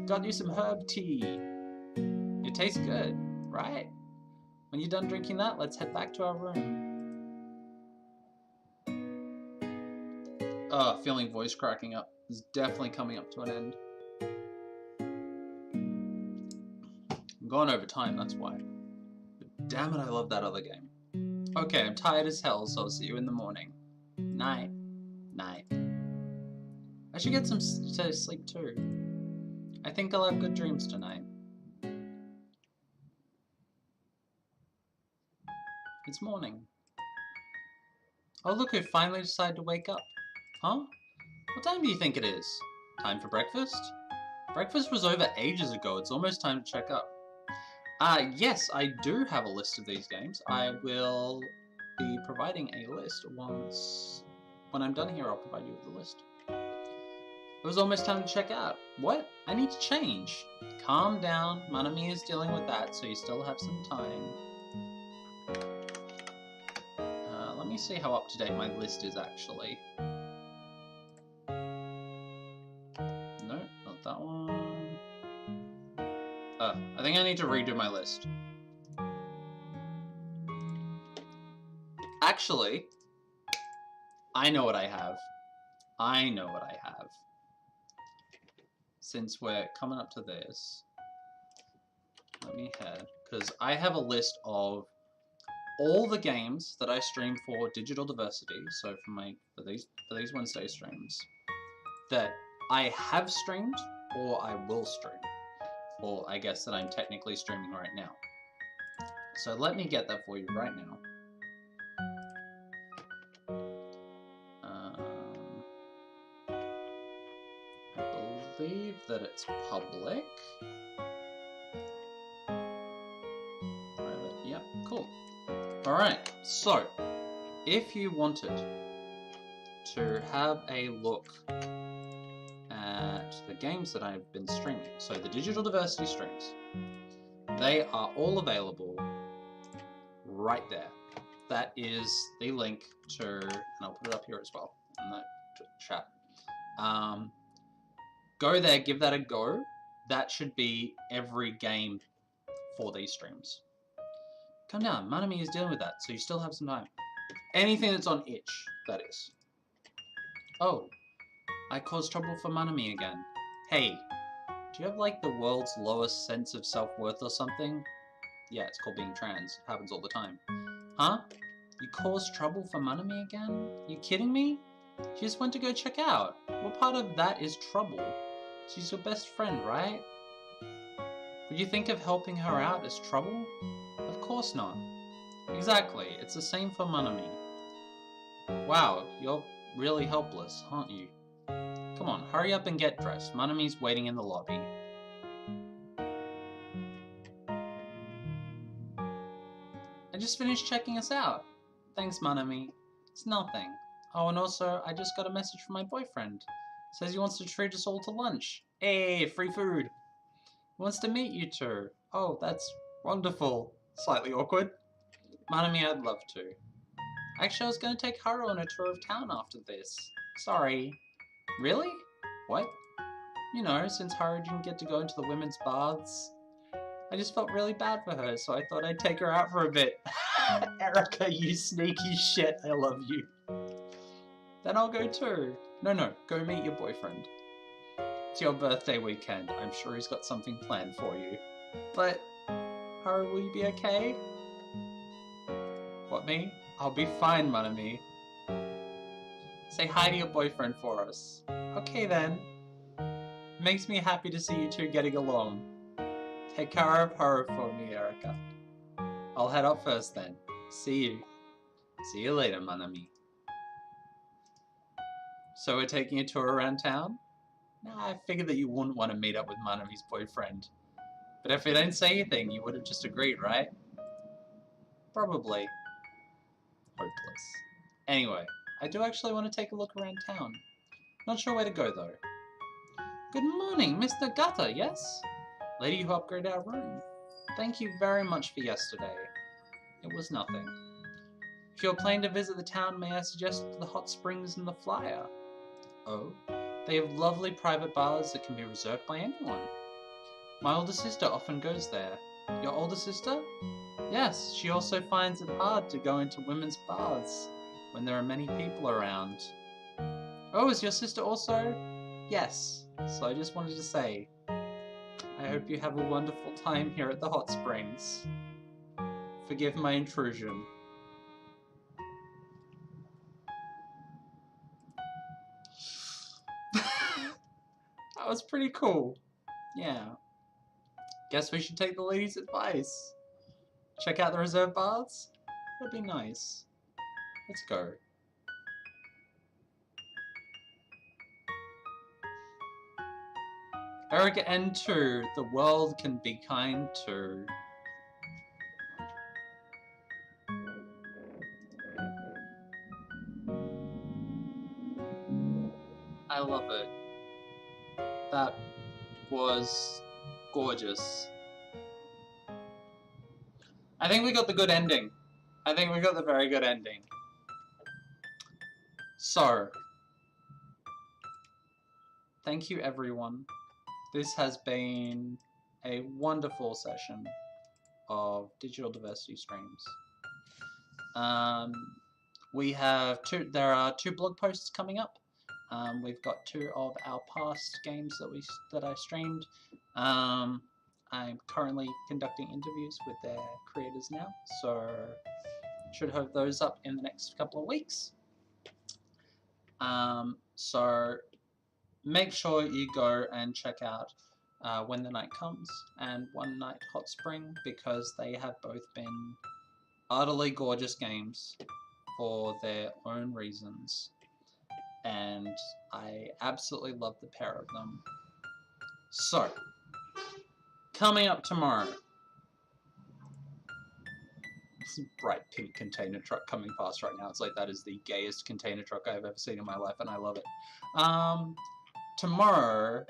Got you some herb tea. It tastes good, right? When you're done drinking that, let's head back to our room. Feeling voice cracking up. It's definitely coming up to an end. I'm going over time, that's why. But damn it, I love that other game. Okay, I'm tired as hell, so I'll see you in the morning. Night. Night. I should get some sleep too. I think I'll have good dreams tonight. It's morning. Oh look, I finally decided to wake up. Huh? What time do you think it is? Time for breakfast? Breakfast was over ages ago. It's almost time to check up. Yes, I do have a list of these games. I will be providing a list once... When I'm done here, I'll provide you with the list. It was almost time to check out. What? I need to change. Calm down. Manami is dealing with that, so you still have some time. Let me see how up to date my list is actually. No, not that one. I think I need to redo my list. Actually, I know what I have. I know what I have. Since we're coming up to this, let me head, because I have a list of all the games that I stream for Digital Diversity, so for these Wednesday streams, that I have streamed or I will stream. Or I guess that I'm technically streaming right now. So let me get that for you right now. I believe that it's public. Private, yep, cool. Alright, so if you wanted to have a look at the games that I've been streaming, so the Digital Diversity streams, they are all available right there. That is the link to, and I'll put it up here as well in the chat. Go there, give that a go. That should be every game for these streams. Come down, Manami is dealing with that, so you still have some time. Anything that's on itch, that is. Oh, I caused trouble for Manami again. Hey, do you have like the world's lowest sense of self-worth or something? Yeah, it's called being trans. It happens all the time. Huh? You caused trouble for Manami again? You kidding me? She just went to go check out. What part of that is trouble? She's your best friend, right? Would you think of helping her out as trouble? Of course not. Exactly, it's the same for Manami. Wow, you're really helpless, aren't you? Come on, hurry up and get dressed. Manami's waiting in the lobby. I just finished checking us out. Thanks, Manami. It's nothing. Oh, and also, I just got a message from my boyfriend. Says he wants to treat us all to lunch. Hey, free food. He wants to meet you two. Oh, that's wonderful. Slightly awkward. Manami, I'd love to. Actually, I was going to take Haru on a tour of town after this. Sorry. Really? What? You know, since Haru didn't get to go into the women's baths. I just felt really bad for her, so I thought I'd take her out for a bit. Erica, you sneaky shit, I love you. Then I'll go too. No, go meet your boyfriend. It's your birthday weekend. I'm sure he's got something planned for you. But, Haru, will you be okay? What, me? I'll be fine, Manami. Say hi to your boyfriend for us. Okay then. Makes me happy to see you two getting along. Take care of Haru for me, Erica. I'll head up first then. See you. See you later, Manami. So we're taking a tour around town? Nah, I figured that you wouldn't want to meet up with Manami's boyfriend. But if we didn't say anything, you would have just agreed, right? Probably. Hopeless. Anyway, I do actually want to take a look around town. Not sure where to go though. Good morning, Mr. Gutter, yes? Lady who upgraded our room. Thank you very much for yesterday. It was nothing. If you're planning to visit the town, may I suggest the hot springs in the flyer? Oh, they have lovely private baths that can be reserved by anyone. My older sister often goes there. Your older sister? Yes, she also finds it hard to go into women's baths when there are many people around. Oh, is your sister also? Yes, so I just wanted to say, I hope you have a wonderful time here at the hot springs. Forgive my intrusion. That was pretty cool. Yeah. Guess we should take the lady's advice. Check out the reserve baths? That'd be nice. Let's go. Erica N2, the world can be kind too. I love it. That was gorgeous. I think we got the good ending. I think we got the very good ending. So, thank you everyone. This has been a wonderful session of Digital Diversity streams. There are two blog posts coming up. We've got two of our past games that I streamed. I'm currently conducting interviews with their creators now, so should have those up in the next couple of weeks. So make sure you go and check out When the Night Comes and One Night Hot Spring, because they have both been utterly gorgeous games for their own reasons, and I absolutely love the pair of them. So, coming up tomorrow, this bright pink container truck coming past right now. It's like that is the gayest container truck I've ever seen in my life, and I love it. Tomorrow,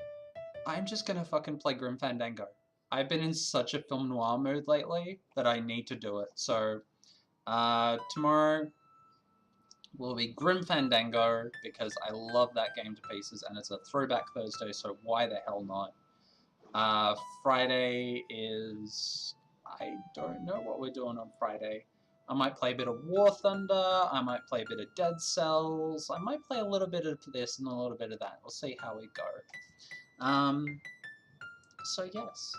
I'm just gonna fucking play Grim Fandango. I've been in such a film noir mood lately that I need to do it. So, tomorrow will be Grim Fandango, because I love that game to pieces, and it's a throwback Thursday, so why the hell not? Friday is... I don't know what we're doing on Friday. I might play a bit of War Thunder, I might play a bit of Dead Cells, I might play a little bit of this and a little bit of that. We'll see how we go. So yes.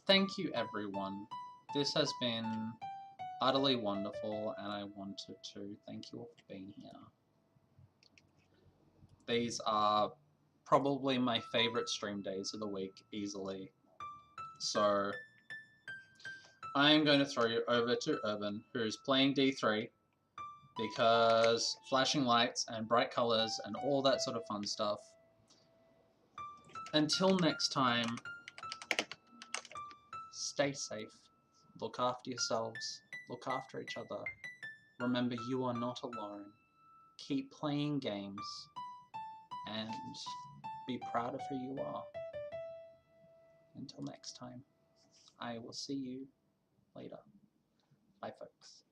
Thank you, everyone. This has been utterly wonderful, and I wanted to thank you all for being here. These are probably my favorite stream days of the week, easily. So, I'm going to throw you over to Urban, who's playing D3, because flashing lights and bright colors and all that sort of fun stuff. Until next time, stay safe, look after yourselves, look after each other. Remember, you are not alone. Keep playing games, and be proud of who you are. Until next time, I will see you later. Bye, folks.